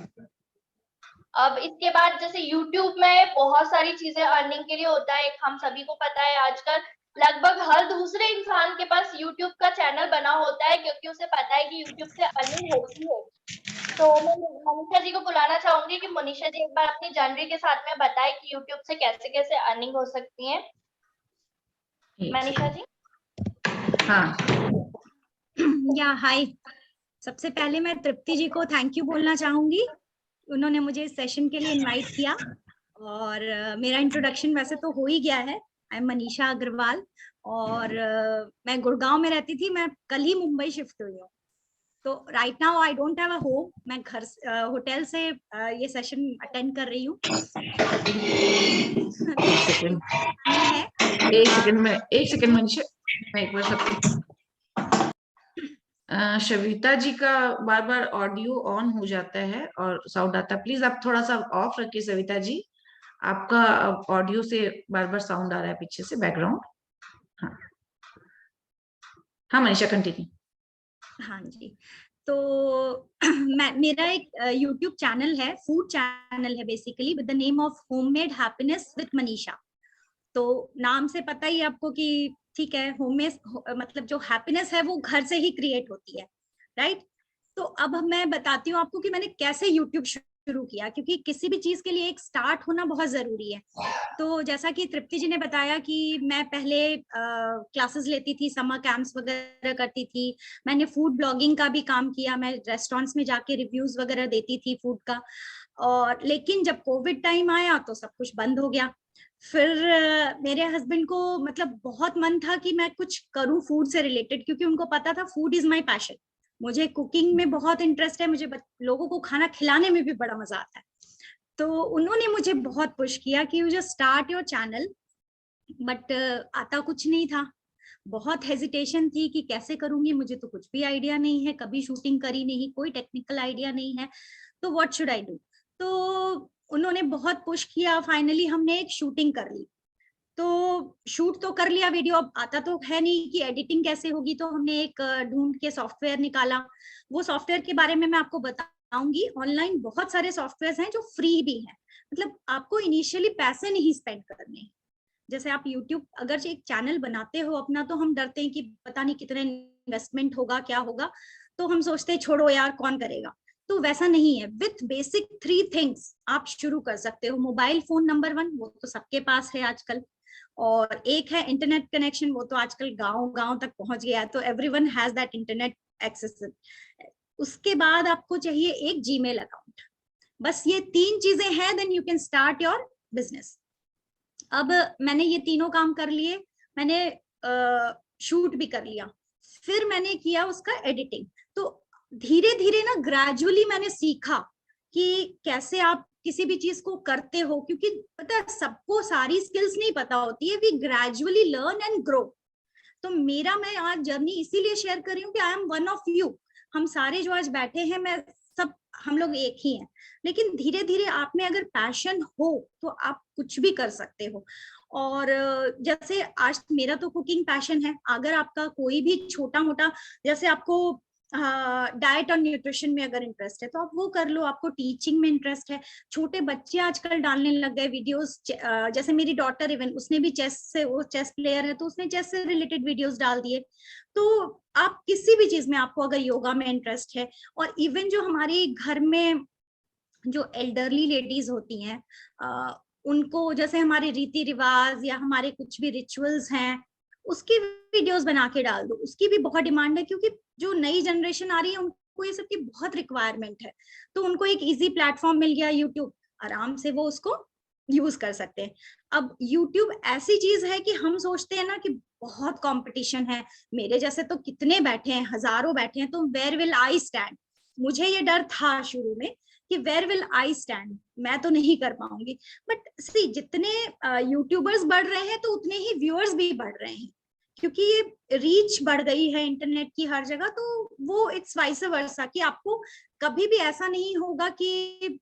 अब इसके बाद जैसे YouTube में बहुत सारी चीजें अर्निंग के लिए होता है। हम सभी को पता है आजकल लगभग हर दूसरे इंसान के पास YouTube का चैनल बना होता है, क्योंकि उसे पता है कि YouTube से अर्निंग होती है। तो मैं मनीषा जी को बुलाना चाहूंगी कि मनीषा जी एक बार अपनी जर्नी के साथ में बताए कि YouTube से कैसे कैसे अर्निंग हो सकती है। मनीषा जी। हाँ, या हाय, सबसे पहले मैं तृप्ति जी को थैंक यू बोलना चाहूंगी। उन्होंने मुझे इस सेशन के लिए इनवाइट किया और मेरा इंट्रोडक्शन वैसे तो हो ही गया है। आई एम मनीषा अग्रवाल और मैं गुड़गांव में रहती थी, मैं कल ही मुंबई शिफ्ट हुई हूँ। तो right now I don't have a home, मैं घर होटल से ये सेशन अटेंड कर रही हूँ। एक सेकंड मनीषा, मैं एक बार सबको शविता जी का बार बार ऑडियो ऑन हो जाता है और साउंड आता है, प्लीज आप थोड़ा सा ऑफ रखिए सविता जी, आपका ऑडियो से बार बार साउंड आ रहा है पीछे से बैकग्राउंड। हाँ हाँ मनीषा कंटिन्यू। हाँ जी, तो मेरा एक YouTube चैनल है, फूड चैनल है basically, with the name of homemade happiness with Manisha. तो नाम से पता ही आपको कि ठीक है, होममेड मतलब जो हैप्पीनेस है वो घर से ही क्रिएट होती है, राइट। तो अब मैं बताती हूँ आपको कि मैंने कैसे YouTube शुरू किया, क्योंकि किसी भी चीज के लिए एक स्टार्ट होना बहुत जरूरी है। तो जैसा कि तृप्ति जी ने बताया कि मैं पहले क्लासेस लेती थी, समर कैंप्स वगैरह करती थी, मैंने फूड ब्लॉगिंग का भी काम किया, मैं रेस्टोरेंट्स में जाके रिव्यूज वगैरह देती थी फूड का। और लेकिन जब कोविड टाइम आया तो सब कुछ बंद हो गया। फिर मेरे हस्बैंड को मतलब बहुत मन था कि मैं कुछ करूं फूड से रिलेटेड, क्योंकि उनको पता था फूड इज माय पैशन, मुझे कुकिंग में बहुत इंटरेस्ट है, मुझे लोगों को खाना खिलाने में भी बड़ा मजा आता है। तो उन्होंने मुझे बहुत पुश किया कि you just start your channel, but आता कुछ नहीं था, बहुत हेजिटेशन थी कि कैसे करूंगी, मुझे तो कुछ भी आइडिया नहीं है, कभी शूटिंग करी नहीं, कोई टेक्निकल आइडिया नहीं है, तो व्हाट शुड आई डू। तो उन्होंने बहुत पुश किया, फाइनली हमने एक शूटिंग कर ली। तो शूट तो कर लिया वीडियो, अब आता तो है नहीं कि एडिटिंग कैसे होगी, तो हमने एक ढूंढ के सॉफ्टवेयर निकाला। वो सॉफ्टवेयर के बारे में मैं आपको बताऊंगी, ऑनलाइन बहुत सारे सॉफ्टवेयर हैं जो फ्री भी हैं, मतलब आपको इनिशियली पैसे नहीं स्पेंड करने। जैसे आप YouTube अगर एक चैनल बनाते हो अपना, तो हम डरते हैं कि पता नहीं कितने इन्वेस्टमेंट होगा, क्या होगा, तो हम सोचते हैं छोड़ो यार कौन करेगा। तो वैसा नहीं है, विथ बेसिक 3 थिंग्स आप शुरू कर सकते हो। मोबाइल फोन नंबर 1, वो तो सबके पास है आजकल, और एक है इंटरनेट कनेक्शन, वो तो आजकल गांव गांव तक पहुंच गया है, तो everyone has that internet access. उसके बाद आपको चाहिए एक जीमेल अकाउंट, बस ये 3 चीजें हैं, then you can start your business. अब मैंने ये तीनों काम कर लिए, मैंने शूट भी कर लिया, फिर मैंने किया उसका एडिटिंग। तो धीरे धीरे ना ग्रेजुअली मैंने सीखा कि कैसे आप किसी भी चीज को करते हो, क्योंकि पता है सबको सारी स्किल्स नहीं पता होती है, we gradually learn and grow. तो मेरा मैं आज जर्नी इसीलिए शेयर कर रही हूँ कि I am one of you, हम सारे जो आज बैठे हैं, मैं सब हम लोग एक ही हैं। लेकिन धीरे धीरे आप में अगर पैशन हो तो आप कुछ भी कर सकते हो। और जैसे आज मेरा तो कुकिंग पैशन है, अगर आपका कोई भी छोटा मोटा, जैसे आपको डाइट और न्यूट्रिशन में अगर इंटरेस्ट है तो आप वो कर लो, आपको टीचिंग में इंटरेस्ट है, छोटे बच्चे आजकल डालने लग गए वीडियोस, जैसे मेरी डॉटर इवन उसने भी चेस से, वो चेस प्लेयर है तो उसने चेस से रिलेटेड वीडियोस डाल दिए। तो आप किसी भी चीज में, आपको अगर योगा में इंटरेस्ट है, और इवन जो हमारे घर में जो एल्डरली लेडीज होती हैं, उनको जैसे हमारे रीति रिवाज या हमारे कुछ भी रिचुअल्स हैं, उसकी वीडियोस बना के डाल दो, उसकी भी बहुत डिमांड है, क्योंकि जो नई जनरेशन आ रही है उनको ये सब की बहुत रिक्वायरमेंट है। तो उनको एक इजी प्लेटफॉर्म मिल गया यूट्यूब, आराम से वो उसको यूज कर सकते हैं। अब यूट्यूब ऐसी चीज है कि हम सोचते हैं ना कि बहुत कंपटीशन है, मेरे जैसे तो कितने बैठे हैं, हजारों बैठे हैं, तो वेयर विल आई स्टैंड। मुझे ये डर था शुरू में कि वेयर विल आई स्टैंड, मैं तो नहीं कर पाऊंगी। बट सी, जितने यूट्यूबर्स बढ़ रहे हैं तो उतने ही व्यूअर्स भी बढ़ रहे हैं, क्योंकि ये रीच बढ़ गई है इंटरनेट की हर जगह। तो वो इट्स वाइस वर्सा कि आपको कभी भी ऐसा नहीं होगा कि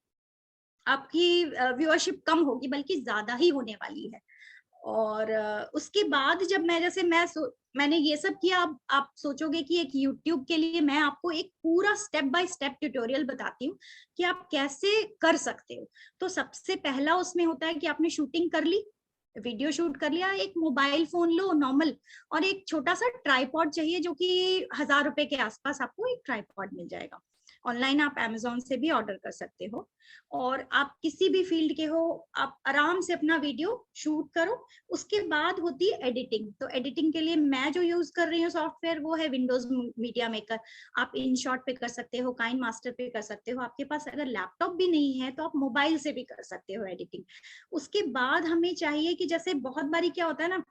आपकी व्यूअरशिप कम होगी, बल्कि ज्यादा ही होने वाली है। और उसके बाद जब मैं जैसे मैंने ये सब किया, अब आप सोचोगे कि एक YouTube के लिए मैं आपको एक पूरा स्टेप बाय स्टेप ट्यूटोरियल बताती हूँ कि आप कैसे कर सकते हो। तो सबसे पहला उसमें होता है कि आपने शूटिंग कर ली, वीडियो शूट कर लिया, एक मोबाइल फोन लो नॉर्मल, और एक छोटा सा ट्राइपॉड चाहिए, जो कि 1000 रुपए के आसपास आपको एक ट्राइपॉड मिल जाएगा। ऑनलाइन आप Amazon से भी ऑर्डर कर सकते हो, और आप किसी भी फील्ड के हो, आप आराम से अपना वीडियो शूट करो। उसके बाद होती है एडिटिंग। तो एडिटिंग के लिए मैं जो यूज कर रही हूँ सॉफ्टवेयर, वो है विंडोज मीडिया मेकर। आप InShot पे कर सकते हो, काइन मास्टर पे कर सकते हो, आपके पास अगर लैपटॉप भी नहीं है तो आप मोबाइल से भी कर सकते हो एडिटिंग। उसके बाद हमें चाहिए कि जैसे बहुत बारी क्या होता है ना,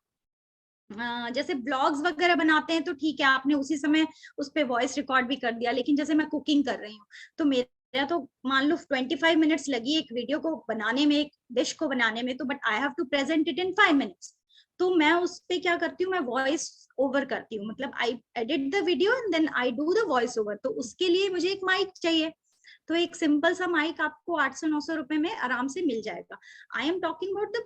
जैसे ब्लॉग्स वगैरह बनाते हैं तो ठीक है, आपने उसी समय उस पे वॉइस रिकॉर्ड भी कर दिया, लेकिन जैसे मैं कुकिंग कर रही हूँ तो मेरा तो मान लो 25 मिनट्स लगी एक वीडियो को बनाने में, एक डिश को बनाने में, तो but I have to present it in 5 minutes. तो मैं उस पे क्या करती हूँ, मैं वॉइस ओवर करती हूँ, मतलब I edit the video and then I do the voice over. तो उसके लिए मुझे एक माइक चाहिए, तो एक सिंपल सा माइक आपको 800-900 रुपए में आराम से मिल जाएगा। I am talking about the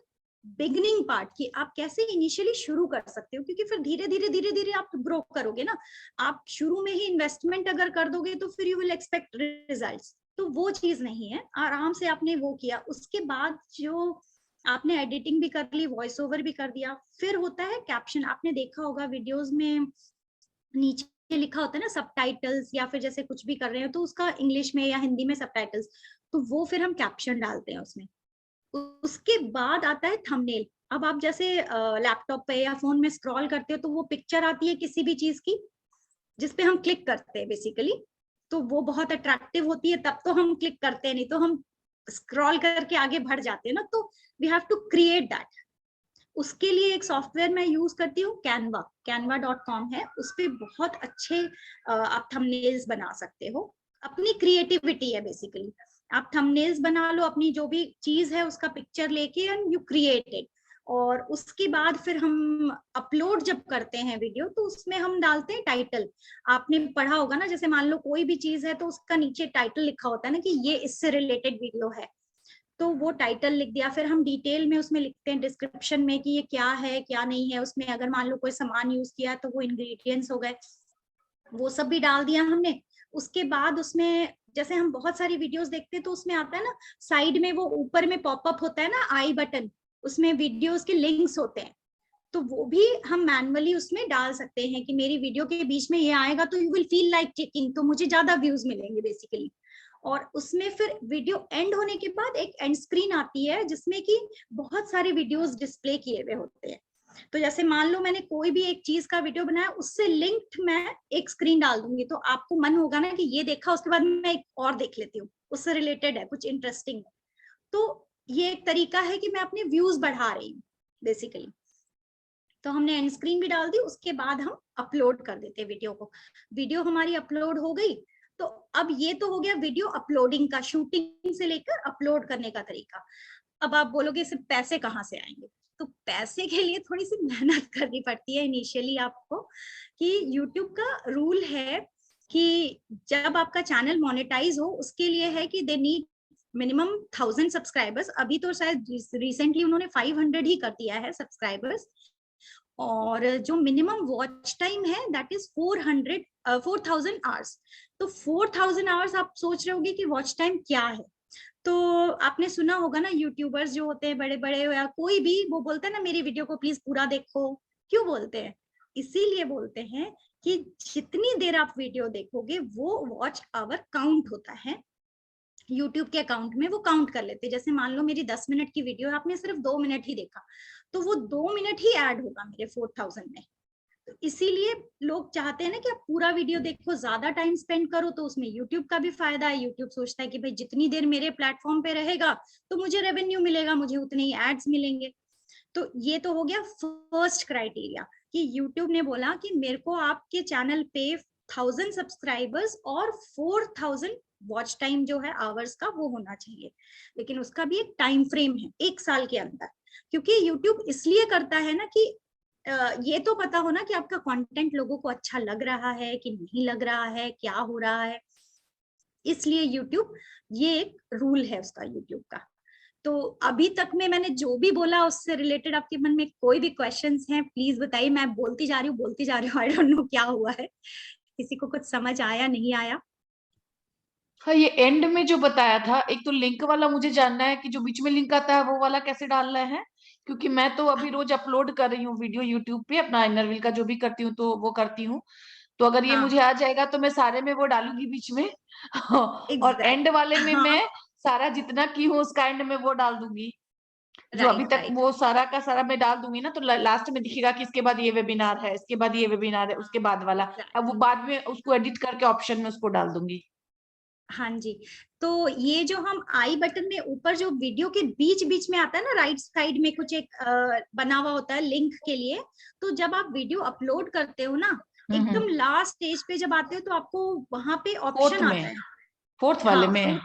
beginning part, कि आप कैसे इनिशियली शुरू कर सकते हो, क्योंकि फिर धीरे धीरे आप ग्रो करोगे ना। आप शुरू में ही इन्वेस्टमेंट अगर कर दोगे तो फिर यू विल एक्सपेक्ट रिजल्ट्स, तो वो चीज नहीं है। आराम से आपने वो किया, उसके बाद जो आपने एडिटिंग भी कर ली, वॉइस ओवर भी कर दिया, फिर होता है कैप्शन। आपने देखा होगा वीडियोस में नीचे लिखा होता है ना सबटाइटल्स, या फिर जैसे कुछ भी कर रहे हो तो उसका इंग्लिश में या हिंदी में सबटाइटल्स, तो वो फिर हम कैप्शन डालते हैं उसमें। उसके बाद आता है थंबनेल। अब आप जैसे लैपटॉप पे या फोन में स्क्रॉल करते हो तो वो पिक्चर आती है किसी भी चीज की, जिसपे हम क्लिक करते हैं बेसिकली, तो वो बहुत अट्रैक्टिव होती है, तब तो हम क्लिक करते हैं, नहीं तो हम स्क्रॉल करके आगे बढ़ जाते हैं ना। तो we have to create that. उसके लिए एक सॉफ्टवेयर मैं यूज करती हूँ, canva.com है, उस पे बहुत अच्छे आप थंबनेल्स बना सकते हो। अपनी क्रिएटिविटी है बेसिकली, आप थंबनेल्स बना लो, अपनी जो भी चीज है उसका पिक्चर लेके एंड यू क्रिएट इट। और उसके बाद फिर हम अपलोड जब करते हैं वीडियो, तो उसमें हम डालते हैं टाइटल। आपने पढ़ा होगा ना, जैसे मान लो कोई भी चीज है तो उसका नीचे टाइटल लिखा होता है ना, कि ये इससे रिलेटेड वीडियो है, तो वो टाइटल लिख दिया। फिर हम डिटेल में उसमें लिखते हैं डिस्क्रिप्शन में कि ये क्या है क्या नहीं है, उसमें अगर मान लो कोई सामान यूज किया है तो वो इंग्रेडिएंट्स हो गए, वो सब भी डाल दिया हमने। उसके बाद उसमें जैसे हम बहुत सारी वीडियोस देखते हैं तो उसमें आता है ना साइड में, वो ऊपर में पॉपअप होता है ना आई बटन, उसमें वीडियोस के लिंक्स होते हैं, तो वो भी हम मैनुअली उसमें डाल सकते हैं कि मेरी वीडियो के बीच में ये आएगा तो you will feel like clicking, तो मुझे ज्यादा व्यूज मिलेंगे बेसिकली। और उसमें फिर वीडियो एंड होने के बाद एक एंड स्क्रीन आती है जिसमें कि बहुत सारे वीडियोस डिस्प्ले किए हुए होते हैं। तो जैसे मान लो मैंने कोई भी एक चीज का वीडियो बनाया, उससे लिंक्ड मैं एक स्क्रीन डाल दूंगी, तो आपको मन होगा ना कि ये देखा, उसके बाद मैं एक और देख लेती हूँ, उससे रिलेटेड है, कुछ इंटरेस्टिंग है। तो ये एक तरीका है कि मैं अपने व्यूज बढ़ा रही हूँ बेसिकली। तो हमने एंड स्क्रीन भी डाल दी, उसके बाद हम अपलोड कर देते हैं वीडियो को। वीडियो हमारी अपलोड हो गई, तो अब ये तो हो गया वीडियो अपलोडिंग का, शूटिंग से लेकर अपलोड करने का तरीका। अब आप बोलोगे सिर्फ पैसे कहाँ से आएंगे, तो पैसे के लिए थोड़ी सी मेहनत करनी पड़ती है इनिशियली आपको, कि YouTube का रूल है कि जब आपका चैनल मोनेटाइज हो, उसके लिए है कि दे नीड मिनिमम 1000 सब्सक्राइबर्स। अभी तो शायद रिसेंटली उन्होंने 500 ही कर दिया है सब्सक्राइबर्स। और जो मिनिमम वॉच टाइम है दैट इज 4000 आवर्स। तो 4000 आवर्स आप सोच रहे होंगे कि वॉच टाइम क्या है। तो आपने सुना होगा ना, यूट्यूबर्स जो होते हैं बड़े बड़े या कोई भी, वो बोलते हैं ना मेरी वीडियो को प्लीज पूरा देखो। क्यों बोलते हैं? इसीलिए बोलते हैं कि जितनी देर आप वीडियो देखोगे वो वॉच आवर काउंट होता है यूट्यूब के अकाउंट में, वो काउंट कर लेते हैं। जैसे मान लो मेरी 10 मिनट की वीडियो है, आपने सिर्फ 2 मिनट ही देखा, तो वो 2 मिनट ही ऐड होगा मेरे 4000 में। तो इसीलिए लोग चाहते हैं ना कि आप पूरा वीडियो देखो, ज्यादा टाइम स्पेंड करो, तो उसमें यूट्यूब का भी फायदा है। यूट्यूब सोचता है कि भाई जितनी देर मेरे प्लेटफॉर्म पे रहेगा तो मुझे रेवेन्यू मिलेगा, मुझे उतने ही एड्स मिलेंगे। तो ये तो हो गया फर्स्ट क्राइटेरिया, कि यूट्यूब ने बोला कि मेरे को आपके चैनल पे 1000 सब्सक्राइबर्स और 4000 वॉच टाइम जो है आवर्स का, वो होना चाहिए। लेकिन उसका भी एक टाइम फ्रेम है, 1 साल के अंदर। क्योंकि यूट्यूब इसलिए करता है ना कि ये तो पता हो ना कि आपका कंटेंट लोगों को अच्छा लग रहा है कि नहीं लग रहा है, क्या हो रहा है। इसलिए यूट्यूब, ये एक रूल है उसका यूट्यूब का। तो अभी तक में मैंने जो भी बोला उससे रिलेटेड आपके मन में कोई भी क्वेश्चंस हैं प्लीज बताइए। मैं बोलती जा रही हूँ, आई डोंट नो क्या हुआ है, किसी को कुछ समझ आया नहीं आया? हाँ, ये एंड में जो बताया था, एक तो लिंक वाला मुझे जानना है कि जो बीच में लिंक आता है वो वाला कैसे डालना है, क्योंकि मैं तो अभी रोज अपलोड कर रही हूँ वीडियो यूट्यूब पे, अपना इनरव्हील का जो भी करती हूँ तो वो करती हूँ। तो अगर ये मुझे आ जाएगा तो मैं सारे में वो डालूंगी बीच में और एंड वाले में मैं सारा जितना की हूँ उसका एंड में वो डाल दूंगी। जो अभी तक वो सारा का सारा मैं डाल दूंगी ना, तो लास्ट में दिखेगा कि इसके बाद ये वेबिनार है, इसके बाद ये वेबिनार है, उसके बाद वाला। अब वो बाद में उसको एडिट करके ऑप्शन में उसको डाल दूंगी। हाँ जी, तो ये जो हम आई बटन में ऊपर जो वीडियो के बीच बीच में आता है ना, राइट साइड में कुछ एक बना हुआ होता है लिंक के लिए, तो जब आप वीडियो अपलोड करते हो ना, एकदम लास्ट स्टेज पे जब आते हो तो आपको वहां पे ऑप्शन आता है। फोर्थ वाले हाँ, में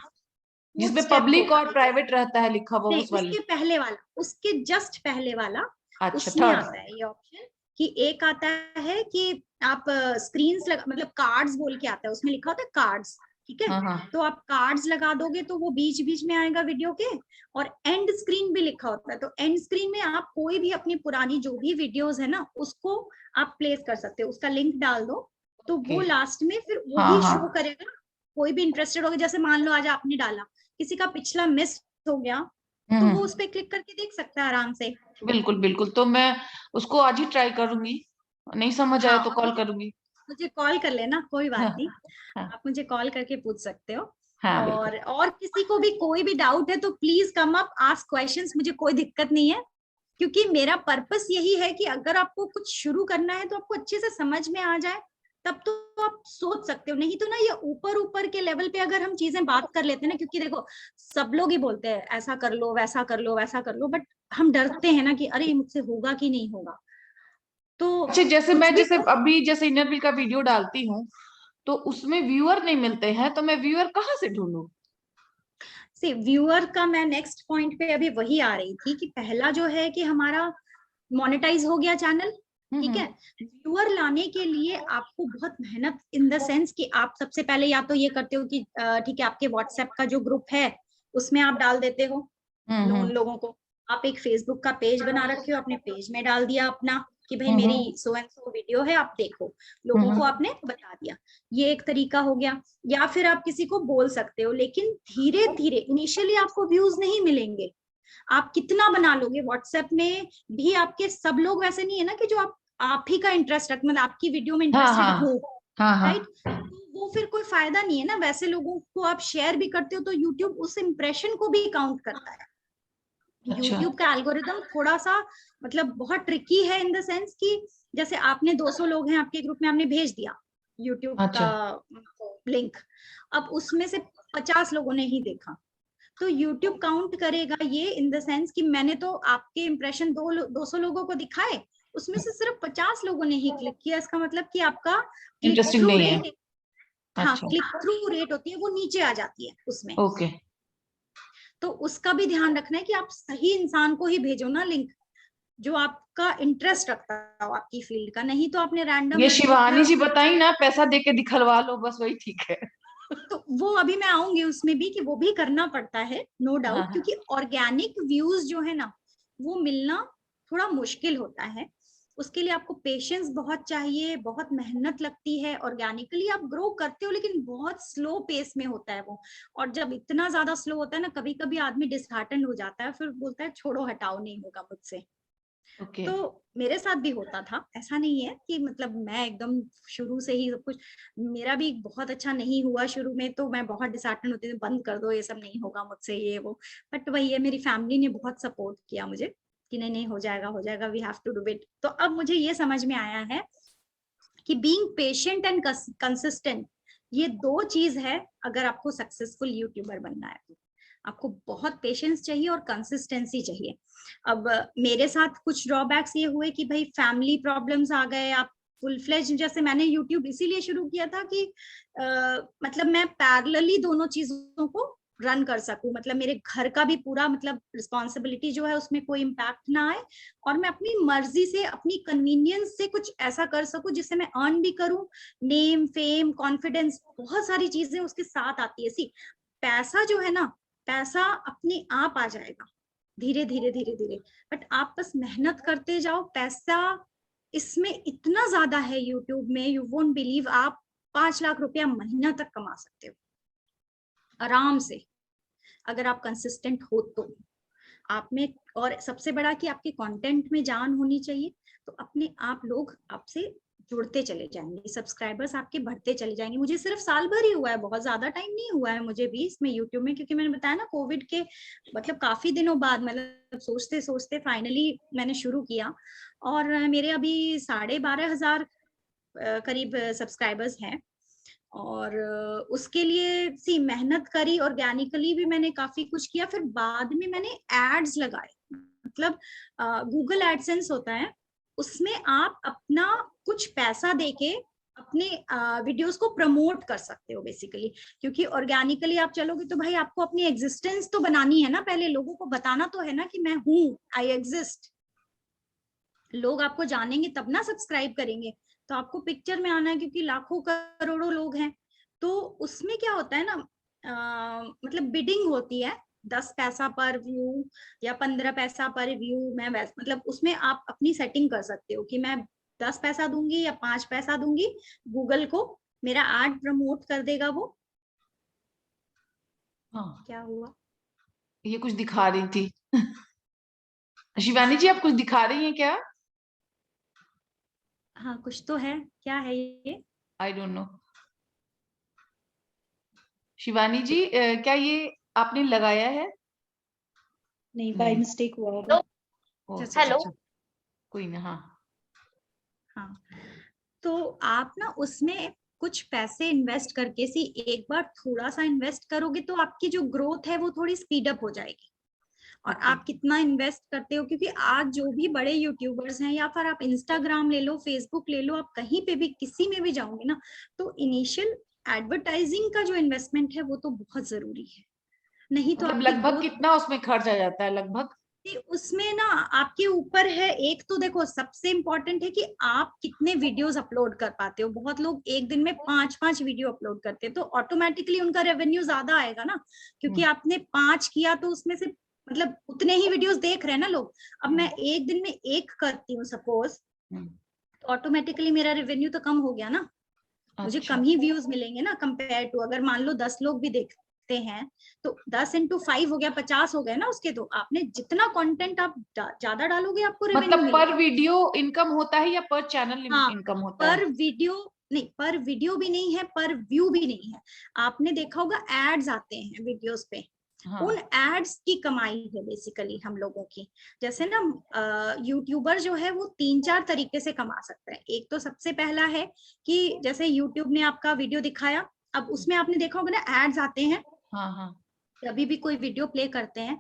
जिसमें स्टेप पब्लिक होगा। और प्राइवेट रहता है लिखा हुआ, नहीं, उस वाले। उसके पहले वाला, उसके जस्ट पहले वाला, अच्छा, उसमें थर्ड। आता है ये ऑप्शन कि एक आता है कि आप स्क्रीन्स मतलब कार्ड्स बोल के आता है, उसमें लिखा होता है कार्ड्स, ठीक है। हाँ हाँ, तो आप कार्ड्स लगा दोगे तो वो बीच बीच में आएगा वीडियो के, और एंड स्क्रीन भी लिखा होता है, तो एंड स्क्रीन में आप कोई भी अपनी पुरानी जो भी वीडियोस है ना, उसको आप प्लेस कर सकते हो, उसका लिंक डाल दो, तो वो लास्ट में फिर हाँ वही हाँ, शो करेगा। कोई भी इंटरेस्टेड होगा, जैसे मान लो आज आपने डाला, किसी का पिछला मिस हो गया, तो वो उस पर क्लिक करके देख सकता है आराम से। बिल्कुल बिल्कुल। तो मैं उसको आज ही ट्राई करूंगी, नहीं समझ आया हाँ, तो और कॉल करूंगी। मुझे कॉल कर लेना, कोई हाँ बात नहीं, हाँ आप मुझे कॉल करके पूछ सकते हो। हाँ, बिल्कुल। और किसी को भी कोई भी डाउट है तो please come up, ask questions, मुझे कोई दिक्कत नहीं है, क्योंकि मेरा पर्पस यही है कि अगर आपको कुछ शुरू करना है तो आपको अच्छे से समझ में आ जाए, तब तो आप सोच सकते हो। नहीं तो ना, ये ऊपर ऊपर के लेवल पे अगर हम चीजें बात कर लेते हैं ना, क्योंकि देखो सब लोग ही बोलते हैं ऐसा कर लो, वैसा कर लो, वैसा कर लो, बट हम डरते हैं ना कि अरे ये मुझसे होगा कि नहीं होगा। तो अच्छा, जैसे कुछ मैं भी जैसे अभी जैसे इनरव्हील का वीडियो डालती हूँ, तो उसमें व्यूअर नहीं मिलते हैं, तो मैं व्यूअर कहाँ से ढूंढूं? से व्यूअर का मैं नेक्स्ट पॉइंट पे अभी वही आ रही थी कि पहला जो है कि हमारा मोनेटाइज हो गया चैनल, ठीक है। व्यूअर लाने के लिए आपको बहुत मेहनत, इन द सेंस कि आप सबसे पहले या तो ये करते हो कि ठीक है, आपके व्हाट्सएप का जो ग्रुप है उसमें आप डाल देते हो उन लोगों को, आप एक फेसबुक का पेज बना रखे हो, अपने पेज में डाल दिया अपना कि भाई मेरी सो एंड सो वीडियो है, आप देखो, लोगों को आपने बता दिया, ये एक तरीका हो गया। या फिर आप किसी को बोल सकते हो, लेकिन धीरे धीरे, इनिशियली आपको व्यूज नहीं मिलेंगे, आप कितना बना लोगे, व्हाट्सएप में भी आपके सब लोग वैसे नहीं है ना कि जो आप ही का इंटरेस्ट रख, मतलब आपकी वीडियो में हाँ इंटरेस्टेड हाँ हो, हाँ हाँ, राइट, तो वो फिर कोई फायदा नहीं है ना। वैसे लोगों को आप शेयर भी करते हो तो यूट्यूब उस इंप्रेशन को भी काउंट करता है। अच्छा, यूट्यूब का एल्गोरिदम थोड़ा सा मतलब बहुत ट्रिकी है, इन द सेंस कि जैसे आपने 200 लोग हैं आपके ग्रुप में, आपने भेज दिया यूट्यूब अच्छा, का लिंक, अब उसमें से 50 लोगों ने ही देखा, तो यूट्यूब काउंट करेगा ये, इन द सेंस कि मैंने तो आपके इंप्रेशन 200 लोगों को दिखाए, उसमें से सिर्फ 50 लोगों ने ही क्लिक किया, इसका मतलब कि आपका क्लिक इंटरेस्टिंग थ्रू नहीं है। रेट, हाँ, अच्छा, क्लिक थ्रू रेट होती है वो नीचे आ जाती है उसमें। ओके। तो उसका भी ध्यान रखना है कि आप सही इंसान को ही भेजो ना लिंक, जो आपका इंटरेस्ट रखता हो आपकी फील्ड का, नहीं तो आपने रैंडम ये रख शिवानी दिया। जी बताई ना, पैसा दे के दिखलवा लो, बस वही ठीक है। तो वो अभी मैं आऊंगी उसमें भी कि वो भी करना पड़ता है, नो हाँ डाउट, हाँ, क्योंकि ऑर्गेनिक व्यूज जो है ना, वो मिलना थोड़ा मुश्किल होता है, उसके लिए आपको पेशेंस बहुत चाहिए, बहुत मेहनत लगती है। ऑर्गेनिकली आप ग्रो करते हो लेकिन बहुत स्लो पेस में होता है वो, और जब इतना ज्यादा स्लो होता है ना, कभी कभी आदमी डिसहार्टन हो जाता है, फिर बोलता है छोड़ो हटाओ, नहीं होगा मुझसे। ओके। तो मेरे साथ भी होता था, ऐसा नहीं है कि मतलब मैं एकदम शुरू से ही सब कुछ, मेरा भी बहुत अच्छा नहीं हुआ शुरू में, तो मैं बहुत डिसहार्टन होती थी, बंद कर दो ये सब, नहीं होगा मुझसे ये वो, बट वही है, मेरी फैमिली ने बहुत सपोर्ट किया मुझे कि नहीं नहीं, हो जाएगा हो जाएगा, we have to do it. तो अब मुझे ये समझ में आया है कि बीइंग पेशेंट एंड कंसिस्टेंट, ये दो चीज है अगर आपको सक्सेसफुल यूट्यूबर बनना है तो। आपको बहुत पेशेंस चाहिए और कंसिस्टेंसी चाहिए। अब मेरे साथ कुछ ड्रॉबैक्स ये हुए कि भाई फैमिली प्रॉब्लम्स आ गए, आप फुल फ्लेज, जैसे मैंने यूट्यूब इसीलिए शुरू किया था कि मतलब मैं पैरेलली दोनों चीजों को रन कर सकूं, मतलब मेरे घर का भी पूरा मतलब रिस्पॉन्सिबिलिटी जो है उसमें कोई इम्पैक्ट ना आए, और मैं अपनी मर्जी से, अपनी कन्वीनियंस से कुछ ऐसा कर सकूं जिससे मैं अर्न भी करूं, नेम फेम कॉन्फिडेंस, बहुत सारी चीजें उसके साथ आती है। सी पैसा जो है ना, पैसा अपने आप आ जाएगा धीरे धीरे धीरे धीरे, बट आप बस मेहनत करते जाओ। पैसा इसमें इतना ज्यादा है यूट्यूब में, यू वोंट बिलीव, आप 5 लाख रुपया महीना तक कमा सकते हो आराम से, अगर आप कंसिस्टेंट हो तो। आप में, और सबसे बड़ा कि आपके कंटेंट में जान होनी चाहिए, तो अपने आप लोग आपसे जुड़ते चले जाएंगे, सब्सक्राइबर्स आपके बढ़ते चले जाएंगे। मुझे सिर्फ साल भर ही हुआ है, बहुत ज्यादा टाइम नहीं हुआ है मुझे भी इसमें यूट्यूब में, क्योंकि मैंने बताया ना कोविड के मतलब काफी दिनों बाद, मतलब सोचते सोचते फाइनली मैंने शुरू किया, और मेरे अभी 12,500 करीब सब्सक्राइबर्स हैं। और उसके लिए मेहनत करी, ऑर्गेनिकली भी मैंने काफी कुछ किया, फिर बाद में मैंने एड्स लगाए। मतलब गूगल एडसेंस होता है, उसमें आप अपना कुछ पैसा देके अपने वीडियोस को प्रमोट कर सकते हो बेसिकली। क्योंकि ऑर्गेनिकली आप चलोगे तो भाई आपको अपनी एग्जिस्टेंस तो बनानी है ना, पहले लोगों को बताना तो है ना कि मैं हूँ, आई एग्जिस्ट। लोग आपको जानेंगे तब ना सब्सक्राइब करेंगे, तो आपको पिक्चर में आना है, क्योंकि लाखों करोड़ों लोग हैं। तो उसमें क्या होता है ना, मतलब बिडिंग होती है, 10 पैसा पर व्यू या 15 पैसा पर व्यू। मैं मतलब उसमें आप अपनी सेटिंग कर सकते हो कि मैं 10 पैसा दूंगी या 5 पैसा दूंगी, गूगल को मेरा एड प्रमोट कर देगा वो। हाँ, क्या हुआ? ये कुछ दिखा रही थी। शिवानी जी, आप कुछ दिखा रही हैं क्या? हाँ कुछ तो है, क्या है ये? I don't know. Shivani ji, क्या ये आपने लगाया है? नहीं, बाय नहीं। मिस्टेक हुआ होगा। ओ, अच्छा, हेलो। अच्छा, कोई ना। हाँ, हाँ, तो आप ना उसमें कुछ पैसे इन्वेस्ट करके सी एक बार थोड़ा सा इन्वेस्ट करोगे तो आपकी जो ग्रोथ है वो थोड़ी स्पीड अप हो जाएगी। और ओके। आप कितना इन्वेस्ट करते हो, क्योंकि आज जो भी बड़े यूट्यूबर्स हैं, या फिर आप इंस्टाग्राम ले लो, फेसबुक ले लो, आप कहीं पे भी किसी में भी जाओगे ना, तो इनिशियल एडवर्टाइजिंग का जो इन्वेस्टमेंट है वो तो बहुत जरूरी है, नहीं तो मतलब आपकी लगभग ग्रोथ। कितना उसमें खर्च आ जाता है लगभग? उसमें ना आपके ऊपर है। एक तो देखो सबसे इम्पोर्टेंट है कि आप कितने वीडियोस अपलोड कर पाते हो। बहुत लोग एक दिन में 5-5 वीडियो अपलोड करते हैं, तो ऑटोमेटिकली उनका रेवेन्यू ज्यादा आएगा ना, क्योंकि आपने 5 किया तो उसमें से मतलब उतने ही वीडियोस देख रहे हैं ना लोग। अब मैं एक दिन में एक करती हूँ सपोज, तो ऑटोमेटिकली मेरा रेवेन्यू तो कम हो गया ना, मुझे अच्छा। कम ही व्यूज मिलेंगे ना कंपेयर टू अगर मान लो 10 लोग भी देखते हैं, तो 10 × 5 हो गया, 50 हो गए ना उसके। तो आपने जितना कंटेंट आप ज्यादा डालोगे आपको रेवेन्यू मतलब पर मिलेगा। वीडियो इनकम होता है या पर चैनल हाँ, इनकम होता है? पर वीडियो नहीं, पर वीडियो भी नहीं है, पर व्यू भी नहीं है। आपने देखा होगा एड्स आते हैं वीडियोस पे, हाँ। उन एड्स की कमाई है बेसिकली हम लोगों की। जैसे ना यूट्यूबर जो है वो 3-4 तरीके से कमा सकता है। एक तो सबसे पहला है कि जैसे यूट्यूब ने आपका वीडियो दिखाया, अब उसमें आपने देखा होगा ना एड्स आते हैं, हाँ, हाँ। कभी भी कोई वीडियो प्ले करते हैं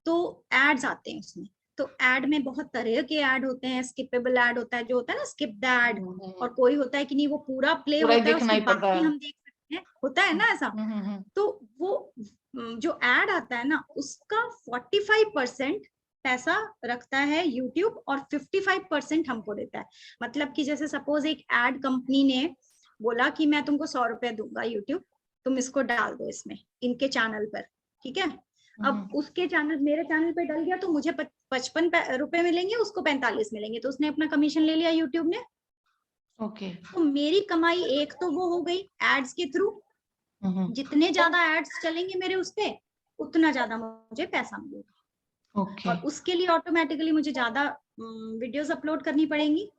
तो एड्स आते हैं उसमें। तो एड में बहुत तरह के ऐड होते हैं, स्किपेबल ऐड होता है, जो होता है ना स्किप द ऐड, और कोई होता है कि नहीं वो पूरा प्ले पूरा ही होता है, देखना उसके ही पड़ता बाकी है। हम देख सकते हैं, होता है ना ऐसा। तो वो जो एड आता है ना उसका 45% पैसा रखता है यूट्यूब और 55% हमको देता है। मतलब कि जैसे सपोज एक एड कंपनी ने बोला कि मैं तुमको 100 रुपए दूंगा यूट्यूब, तुम इसको डाल दो इसमें इनके चैनल पर, ठीक है। अब उसके चैनल मेरे चैनल पे डल गया तो मुझे 55 रुपए मिलेंगे, उसको 45 मिलेंगे, तो उसने अपना कमीशन ले लिया यूट्यूब ने। ओके। तो मेरी कमाई एक तो वो हो गई एड्स के थ्रू, जितने ज्यादा एड्स चलेंगे मेरे उस पे उतना ज्यादा मुझे पैसा मिलेगा। ओके, और उसके लिए ऑटोमेटिकली मुझे ज्यादा वीडियोस अपलोड करनी पड़ेंगी।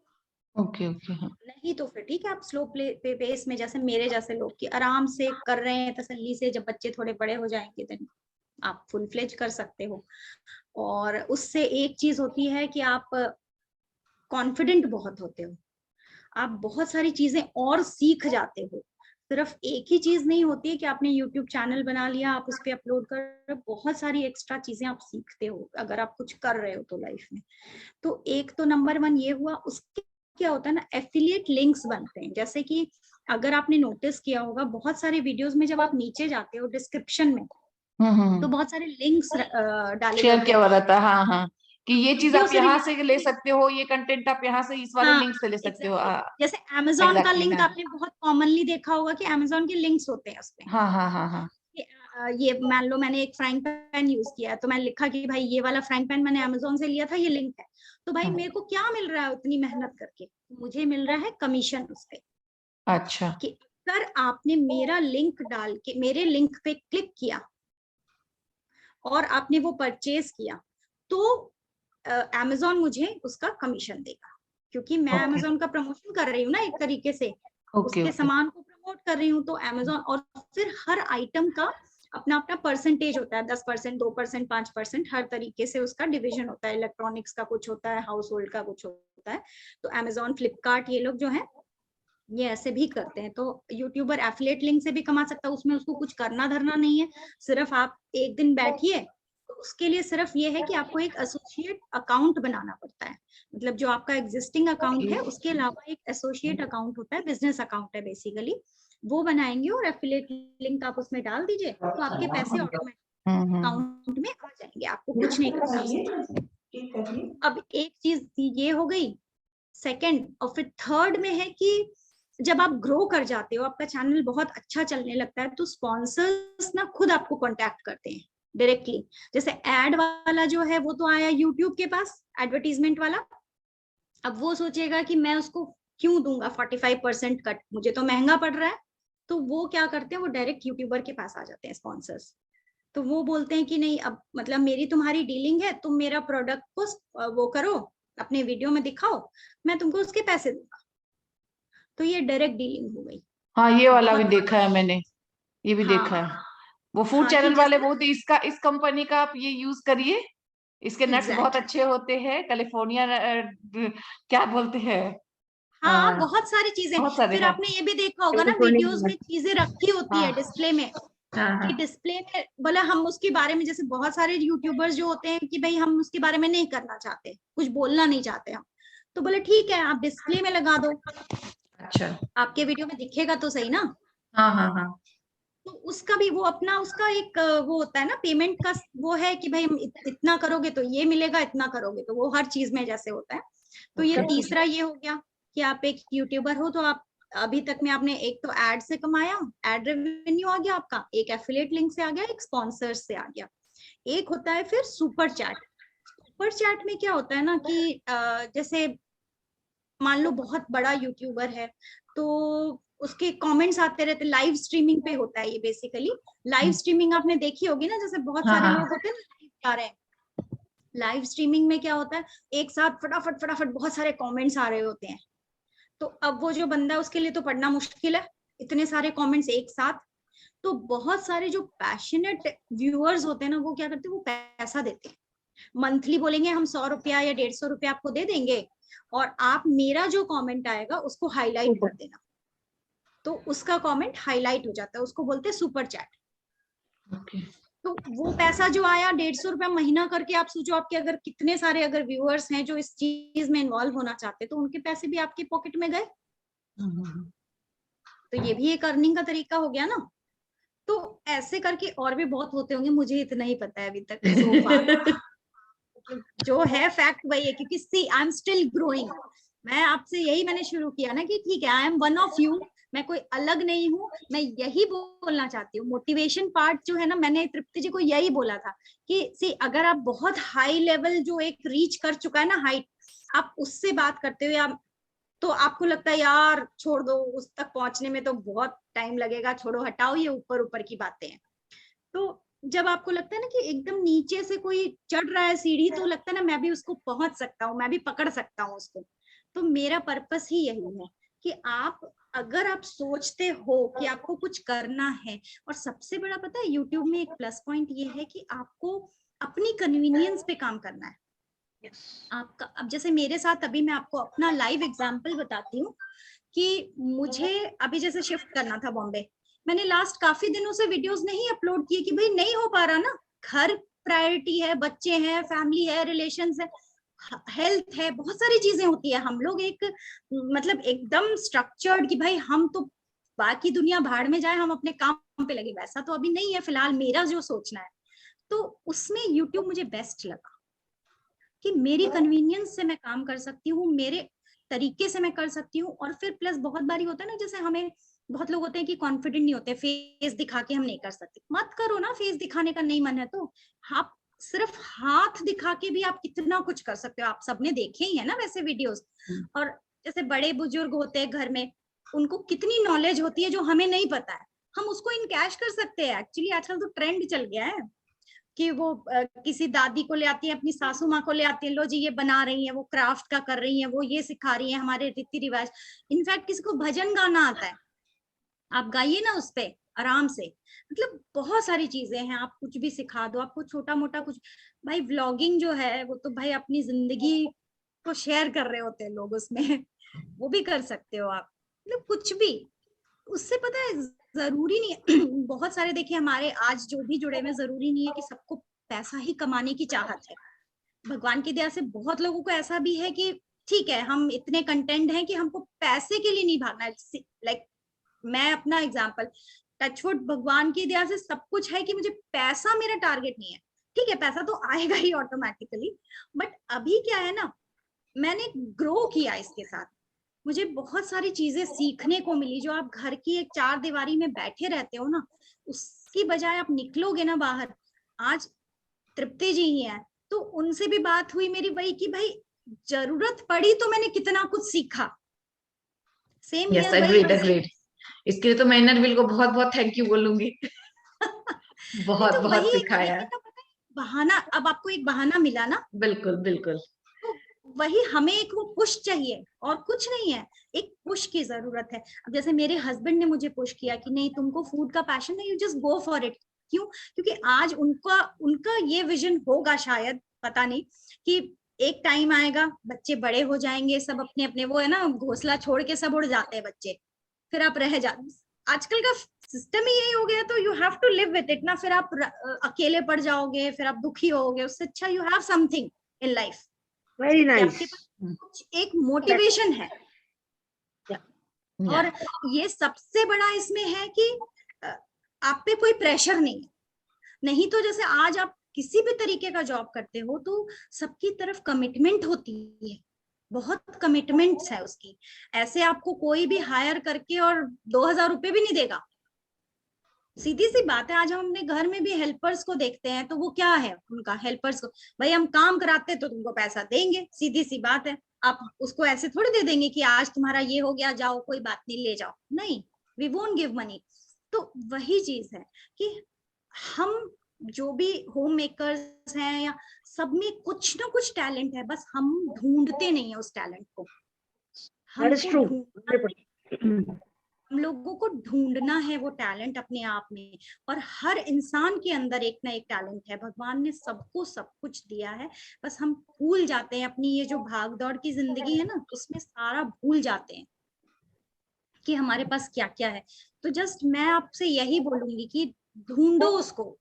Okay, okay. हाँ। नहीं तो फिर ठीक है, आप स्लो पेस में, जैसे मेरे जैसे लोग की आराम से कर रहे हैं तसल्ली से, जब बच्चे थोड़े बड़े हो जाएंगे देन आप फुल फ्लेज कर सकते हो। और उससे एक चीज होती है कि आप कॉन्फिडेंट बहुत होते हो, आप बहुत सारी चीजें और सीख जाते हो। सिर्फ एक ही चीज नहीं होती है कि आपने यूट्यूब चैनल बना लिया आप उस पर अपलोड कर रहे हो, बहुत सारी एक्स्ट्रा चीजें आप सीखते हो अगर आप कुछ कर रहे हो तो लाइफ में। तो एक तो नंबर 1 ये हुआ। उसके क्या होता है ना, एफिलिएट लिंक्स बनते हैं। जैसे कि अगर आपने नोटिस किया होगा बहुत सारे वीडियोस में जब आप नीचे जाते हो डिस्क्रिप्शन में, तो बहुत सारे लिंक्स डाले शेयर होते किया हैं, हुआ रहता है। हाँ, हाँ, कि ये चीज वीडियो आप से यहाँ रिलेटेड। से ले सकते हो, ये कंटेंट आप यहाँ से इस वाले हाँ लिंक से ले सकते हो। एग्जैक्टली, जैसे अमेजोन का एग्जैक्टली। लिंक हाँ, आपने बहुत कॉमनली देखा होगा कि अमेजोन के लिंक्स होते हैं उसपे। हाँ, हाँ, हाँ, हाँ। ये मान लो मैंने एक फ्राइंग पैन यूज किया तो मैंने लिखा कि भाई ये वाला फ्राइंग पैन मैंने अमेजोन से लिया था, ये लिंक है। तो भाई मेरे को क्या मिल रहा है उतनी मेहनत करके, मुझे मिल रहा है कमीशन उस पे। अच्छा। कि अगर आपने मेरा लिंक डाल के मेरे लिंक पे क्लिक किया और आपने वो परचेज किया तो अमेजोन मुझे उसका कमीशन देगा, क्योंकि मैं ओके, अमेजोन का प्रमोशन कर रही हूँ ना एक तरीके से, ओके, उसके ओके। सामान को प्रमोट कर रही हूँ। तो अमेजोन, और फिर हर आइटम का अपना अपना परसेंटेज होता है, 10%, 2%, 5%, हर तरीके से उसका डिवीजन होता है। इलेक्ट्रॉनिक्स का कुछ होता है, हाउस होल्ड का कुछ होता है। तो अमेजोन, फ्लिपकार्ट, ये लोग जो है ये ऐसे भी करते हैं। तो यूट्यूबर एफिलिएट लिंक से भी कमा सकता है, उसमें उसको कुछ करना धरना नहीं है, सिर्फ आप एक दिन बैठिए। तो उसके लिए सिर्फ ये है कि आपको एक एसोसिएट अकाउंट बनाना पड़ता है, मतलब जो आपका एग्जिस्टिंग अकाउंट है उसके अलावा एक एसोसिएट अकाउंट होता है, बिजनेस अकाउंट है बेसिकली, वो बनाएंगे और एफिलिएट लिंक आप उसमें डाल दीजिए तो आपके पैसे ऑटोमेटिक अकाउंट में आ जाएंगे, आपको कुछ नहीं करना। अब एक चीज ये हो गई, सेकंड, और फिर थर्ड में है कि जब आप ग्रो कर जाते हो, आपका चैनल बहुत अच्छा चलने लगता है, तो स्पॉन्सर्स ना खुद आपको कांटेक्ट करते हैं डायरेक्टली। जैसे एड वाला जो है वो तो आया यूट्यूब के पास, एडवर्टीजमेंट वाला, अब वो सोचेगा कि मैं उसको क्यों दूंगा 45% कट, मुझे तो महंगा पड़ रहा है। तो वो क्या करते हैं, वो डायरेक्ट यूट्यूबर के पास आ जाते हैं स्पॉन्सर्स। तो वो बोलते हैं कि नहीं, अब मतलब मेरी तुम्हारी डीलिंग है, तुम मेरा प्रोडक्ट को वो करो, अपने वीडियो में दिखाओ, मैं तुमको उसके पैसे दूंगा। तो ये डायरेक्ट डीलिंग हो गई। हाँ, ये वाला भी बहुत देखा है मैंने, ये भी देखा है। वो फूड हाँ, कि चैनल वाले जैसे बहुत इसका, इस कंपनी का आप ये यूज करिए, इसके नट्स बहुत एग्जैक्ट, अच्छे होते हैं, कैलिफोर्निया क्या बोलते हैं, हाँ बहुत सारी चीजें। बहुत सारे फिर हैं। आपने ये भी देखा होगा ना, वीडियोस में चीजें रखी होती है हाँ डिस्प्ले में, हाँ कि हाँ, डिस्प्ले में बोला हम उसके बारे में, जैसे बहुत सारे यूट्यूबर्स जो होते हैं कि भाई हम उसके बारे में नहीं करना चाहते, कुछ बोलना नहीं चाहते हम, तो बोले ठीक है आप डिस्प्ले में लगा दो, अच्छा, आपके वीडियो में दिखेगा तो सही ना। हाँ हाँ हाँ, तो उसका भी वो अपना उसका एक वो होता है ना पेमेंट का, वो है कि भाई हम इतना करोगे तो ये मिलेगा, इतना करोगे तो वो, हर चीज में जैसे होता है। तो ये ओके, तीसरा ये हो गया कि आप एक यूट्यूबर हो, तो आप अभी तक में आपने एक तो एड से कमाया, एड रेवेन्यू आ गया आपका, एक एफिलिएट लिंक से आ गया, एक स्पॉन्सर से आ गया। एक होता है फिर सुपर चैट। सुपर चैट में क्या होता है ना कि जैसे मान लो बहुत बड़ा यूट्यूबर है, तो उसके कमेंट्स आते रहते, लाइव स्ट्रीमिंग पे होता है ये बेसिकली। लाइव स्ट्रीमिंग आपने देखी होगी ना, जैसे बहुत हाँ सारे हाँ, लोग होते हैं ना लाइव जा रहे हैं, लाइव स्ट्रीमिंग में क्या होता है, एक साथ फटाफट फटाफट बहुत सारे कमेंट्स आ रहे होते हैं। तो अब वो जो बंदा है उसके लिए तो पढ़ना मुश्किल है, इतने सारे कमेंट्स एक साथ। तो बहुत सारे जो पैशनेट व्यूअर्स होते हैं ना, वो क्या करते हैं, वो पैसा देते हैं, मंथली बोलेंगे हम 100 रुपया या 150 रुपया आपको दे देंगे, और आप मेरा जो कमेंट आएगा उसको हाईलाइट कर देना। तो उसका कमेंट हाईलाइट हो जाता है, उसको बोलते हैं सुपर चैट। ओके, तो वो पैसा जो आया 150 रुपया महीना करके, आप सोचो आपके अगर कितने सारे अगर व्यूअर्स हैं जो इस चीज में इन्वॉल्व होना चाहते, तो उनके पैसे भी आपके पॉकेट में गए। तो ये भी एक अर्निंग का तरीका हो गया ना। तो ऐसे करके और भी बहुत होते होंगे, मुझे इतना ही पता है अभी तक सो फार। जो है फैक्ट वही है, क्योंकि सी आई एम स्टिल ग्रोइंग। मैं आपसे यही मैंने शुरू किया ना कि ठीक है, I am one of you, मैं कोई अलग नहीं हूँ। मैं यही बोलना चाहती हूँ, मोटिवेशन पार्ट जो है ना, मैंने तृप्ति जी को यही बोला था कि सी अगर आप बहुत हाई लेवल जो एक रीच कर चुका है ना हाइट, आप उससे बात करते हो, या तो आपको लगता है यार छोड़ दो, उस तक पहुंचने में तो बहुत टाइम लगेगा, छोड़ो हटाओ, ये ऊपर ऊपर की बातें हैं। तो जब आपको लगता है ना कि एकदम नीचे से कोई चढ़ रहा है सीढ़ी, तो लगता है ना मैं भी उसको पहुंच सकता हूँ, मैं भी पकड़ सकता हूँ उसको। तो मेरा पर्पस ही यही है कि आप अगर आप सोचते हो कि आपको कुछ करना है, और सबसे बड़ा पता है यूट्यूब में एक प्लस पॉइंट ये है कि आपको अपनी कन्वीनियंस पे काम करना है। आपका अब जैसे मेरे साथ, अभी मैं आपको अपना लाइव एग्जांपल बताती हूँ कि मुझे अभी जैसे शिफ्ट करना था बॉम्बे, मैंने लास्ट काफी दिनों से वीडियोस नहीं अपलोड किए कि भाई नहीं हो पा रहा ना, घर प्रायोरिटी है, बच्चे हैं, फैमिली है, रिलेशंस है, हेल्थ है, बहुत सारी चीजें होती है। हम लोग एक मतलब एकदम स्ट्रक्चर्ड कि भाई हम तो बाकी दुनिया भाड़ में जाए, हम अपने काम पे लगे, वैसा तो अभी नहीं है फिलहाल मेरा जो सोचना है। तो उसमें यूट्यूब मुझे बेस्ट लगा कि मेरी कन्वीनियंस से मैं काम कर सकती हूँ, मेरे तरीके से मैं कर सकती हूँ। और फिर प्लस बहुत बारी होता है ना, जैसे हमें बहुत लोग होते हैं कि कॉन्फिडेंट नहीं होते, फेस दिखा के हम नहीं कर सकते, मत करो ना, फेस दिखाने का नहीं मन है तो आप सिर्फ हाथ दिखा के भी आप कितना कुछ कर सकते हो। आप सबने देखे ही है ना वैसे वीडियोस। और जैसे बड़े बुजुर्ग होते हैं घर में, उनको कितनी नॉलेज होती है जो हमें नहीं पता है, हम उसको इनकैश कर सकते हैं। एक्चुअली आजकल तो ट्रेंड चल गया है कि वो किसी दादी को ले आती है, अपनी सासू माँ को ले आती है, लो जी ये बना रही है, वो क्राफ्ट का कर रही है, वो ये सिखा रही है हमारे रीति रिवाज। इनफैक्ट किसी को भजन गाना आता है, आप गाइए ना उस पे आराम से। मतलब बहुत सारी चीजें हैं, आप कुछ भी सिखा दो, आपको छोटा मोटा कुछ। भाई व्लॉगिंग जो है वो तो भाई अपनी जिंदगी को शेयर कर रहे होते हैं लोग उसमें वो भी कर सकते हो आप। मतलब कुछ भी उससे पता है जरूरी नहीं है बहुत सारे देखिए हमारे आज जो भी जुड़े हुए जरूरी नहीं है कि सबको पैसा ही कमाने की चाहत है। भगवान की दया से बहुत लोगों को ऐसा भी है कि ठीक है हम इतने कंटेंट हैं कि हमको पैसे के लिए नहीं भागना है। लाइक मैं अपना एग्जांपल टचवुड भगवान की दया से सब कुछ है कि मुझे पैसा मेरा टारगेट नहीं है। ठीक है पैसा तो आएगा ही ऑटोमेटिकली, बट अभी क्या है ना मैंने ग्रो किया इसके साथ, मुझे बहुत सारी चीजें सीखने को मिली। जो आप घर की एक चार दीवारी में बैठे रहते हो ना, उसकी बजाय आप निकलोगे ना बाहर। आज तृप्ति जी ही है तो उनसे भी बात हुई मेरी वही कि भाई जरूरत पड़ी तो मैंने कितना कुछ सीखा। Same yes agreed agreed. इसके लिए तो मैं इनरविल को बहुत बहुत थैंक यू बोलूंगी बहुत तो बहुत वही एक सिखाया। तरीके का पता है बहाना, अब आपको एक बहाना मिला ना, बिल्कुल बिल्कुल। तो वही हमें एक वो पुश चाहिए और कुछ नहीं है, एक पुश की जरूरत है। अब जैसे मेरे हस्बैंड ने मुझे पुश किया कि नहीं तुमको फूड का पैशन है, you just go for it. क्यों? क्योंकि आज उनका उनका ये विजन होगा शायद, पता नहीं, कि एक टाइम आएगा बच्चे बड़े हो जाएंगे सब अपने अपने, वो है ना घोंसला छोड़ के सब उड़ जाते हैं बच्चे, फिर आप रह जा। आजकल का सिस्टम ही यही हो गया, तो you have to live with it ना। फिर आप अकेले पड़ जाओगे, फिर आप दुखी होगे, उससे अच्छा you have something in life. Very आपके नाइस। पास कुछ एक मोटिवेशन है। और ये सबसे बड़ा इसमें है कि आप पे कोई प्रेशर नहीं है। नहीं तो जैसे आज आप किसी भी तरीके का जॉब करते हो तो सबकी तरफ कमिटमेंट होती है, बहुत कमिटमेंट्स है उसकी। ऐसे आपको कोई भी हायर करके और 2000 रुपए भी नहीं देगा। सीधी सी बात है, आज हम अपने घर में भी हेल्पर्स को देखते हैं तो वो क्या है उनका, हेल्पर्स को भाई हम काम कराते तो तुमको पैसा देंगे, सीधी सी बात है। आप उसको ऐसे थोड़ी दे देंगे कि आज तुम्हारा ये हो गया जाओ कोई बात नहीं ले जाओ, नहीं, वी वोंट गिव मनी। तो वही चीज है कि हम जो भी होम मेकर्स हैं या सब में कुछ ना कुछ टैलेंट है, बस हम ढूंढते नहीं है उस टैलेंट को। हम लोगों को ढूंढना है वो टैलेंट अपने आप में। और हर इंसान के अंदर एक ना एक टैलेंट है, भगवान ने सबको सब कुछ दिया है, बस हम भूल जाते हैं अपनी ये जो भाग दौड़ की जिंदगी है ना, उसमें सारा भूल जाते हैं कि हमारे पास क्या क्या है। तो जस्ट मैं आपसे यही बोलूंगी कि ढूंढो उसको,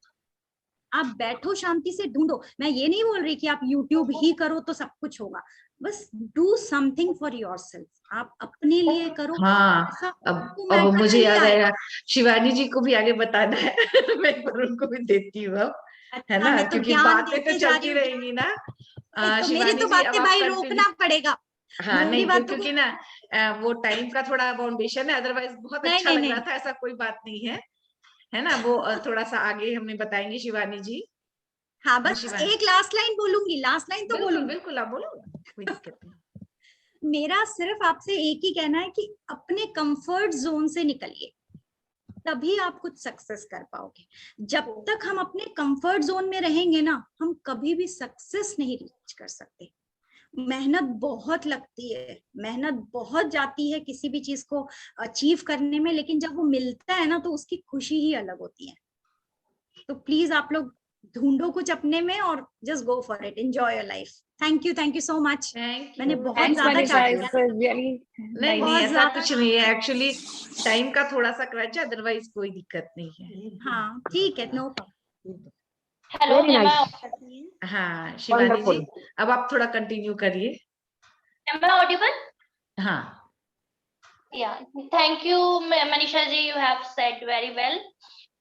आप बैठो शांति से ढूंढो। मैं ये नहीं बोल रही कि आप YouTube ही करो तो सब कुछ होगा, बस डू समथिंग फॉर योरसेल्फ, आप अपने लिए करो। हाँ अब मुझे याद आया शिवानी जी को भी आगे बताना है मैं एक बार उनको भी देती हूँ अब, है ना, मैं तो क्योंकि बातें तो चलती रहेंगी ना। तो मेरी शिवानी तो जी अब बातें आप भाई कंटिन्यू। रोकना पड़ेगा। हाँ मेरी नहीं बातों क्योंकि को ना वो टाइम का थोड़ा बाउंडेशन है, अदरवाइज बहुत नहीं अच्छा नहीं लग नहीं रहा था, ऐसा कोई बात नहीं है, है ना। वो थोड़ा सा आगे हमें बताएंगे शिवानी जी। हाँ हाँ बस शिवानी, एक लास्ट लाइन बोलूंगी, लास्ट लाइन तो बिल्कुल बोलूंगी। बिल्कुल आप बोलो, कोई दिक्कत नहीं। मेरा सिर्फ आपसे एक ही कहना है कि अपने कंफर्ट जोन से निकलिए, तभी आप कुछ सक्सेस कर पाओगे। जब तक हम अपने कंफर्ट जोन में रहेंगे ना, हम कभी भी सक्सेस नहीं रीच कर सकते। मेहनत बहुत लगती है, मेहनत बहुत जाती है किसी भी चीज को अचीव करने में, लेकिन जब वो मिलता है ना तो उसकी खुशी ही अलग होती है। तो प्लीज आप लोग ढूंढो कुछ अपने में और just go for it, enjoy your life. Thank you so much. Thank मैंने यू, बहुत ज्यादा चाट किया। नहीं नहीं ऐसा कुछ नहीं है, एक्चुअली टाइम का थोड़ा सा क्रच है, अदरवाइज कोई दिक्कत नहीं है। हाँ ठीक है, नो प्रॉब्लम। हेलो, हाँ शिवानी जी अब आप थोड़ा कंटिन्यू करिए। am I audible? हाँ Yeah, thank you Manisha ji, you have said very well.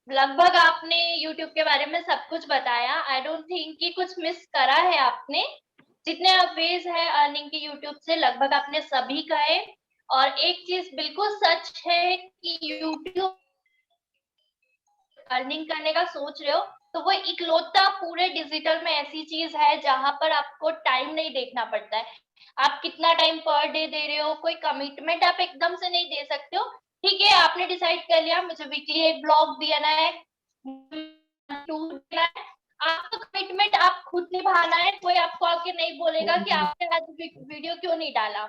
लगभग आपने YouTube के बारे में सब कुछ बताया। आई डोंट थिंक कि कुछ मिस करा है आपने। जितने वेज है अर्निंग के YouTube से लगभग आपने सभी कहे। और एक चीज बिल्कुल सच है कि YouTube अर्निंग करने का सोच रहे हो तो वो इकलौता पूरे डिजिटल में ऐसी चीज है जहां पर आपको टाइम नहीं देखना पड़ता है। आप कितना टाइम पर डे दे रहे हो, कोई कमिटमेंट आप एकदम से नहीं दे सकते हो। ठीक है, आपने डिसाइड कर लिया मुझे वीकली एक ब्लॉग देना है, आपका कमिटमेंट आप खुद निभाना है। कोई आपको आके नहीं बोलेगा कि आपने आज वीडियो क्यों नहीं डाला।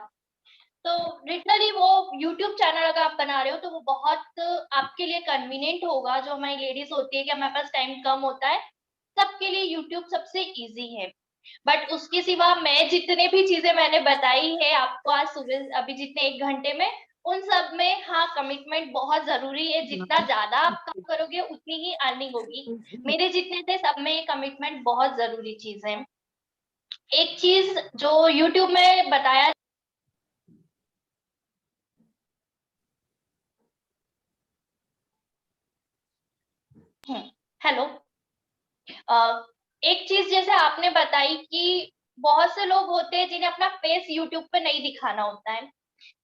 तो लिटरली वो YouTube चैनल अगर आप बना रहे हो तो वो बहुत आपके लिए कन्वीनियंट होगा। जो हमारी लेडीज होती है कि हमारे पास टाइम कम होता है, सबके लिए YouTube सबसे इजी है। बट उसके सिवा मैं जितने भी चीजें मैंने बताई है आपको आज सुबह अभी जितने 1 घंटे में, उन सब में हाँ कमिटमेंट बहुत जरूरी है। जितना ज्यादा आप काम करोगे उतनी ही अर्निंग होगी। मेरे जितने थे सब में कमिटमेंट बहुत जरूरी चीज है। एक चीज जो YouTube में बताया, हेलो, एक चीज जैसे आपने बताई कि बहुत से लोग होते हैं जिन्हें अपना फेस YouTube पे नहीं दिखाना होता है।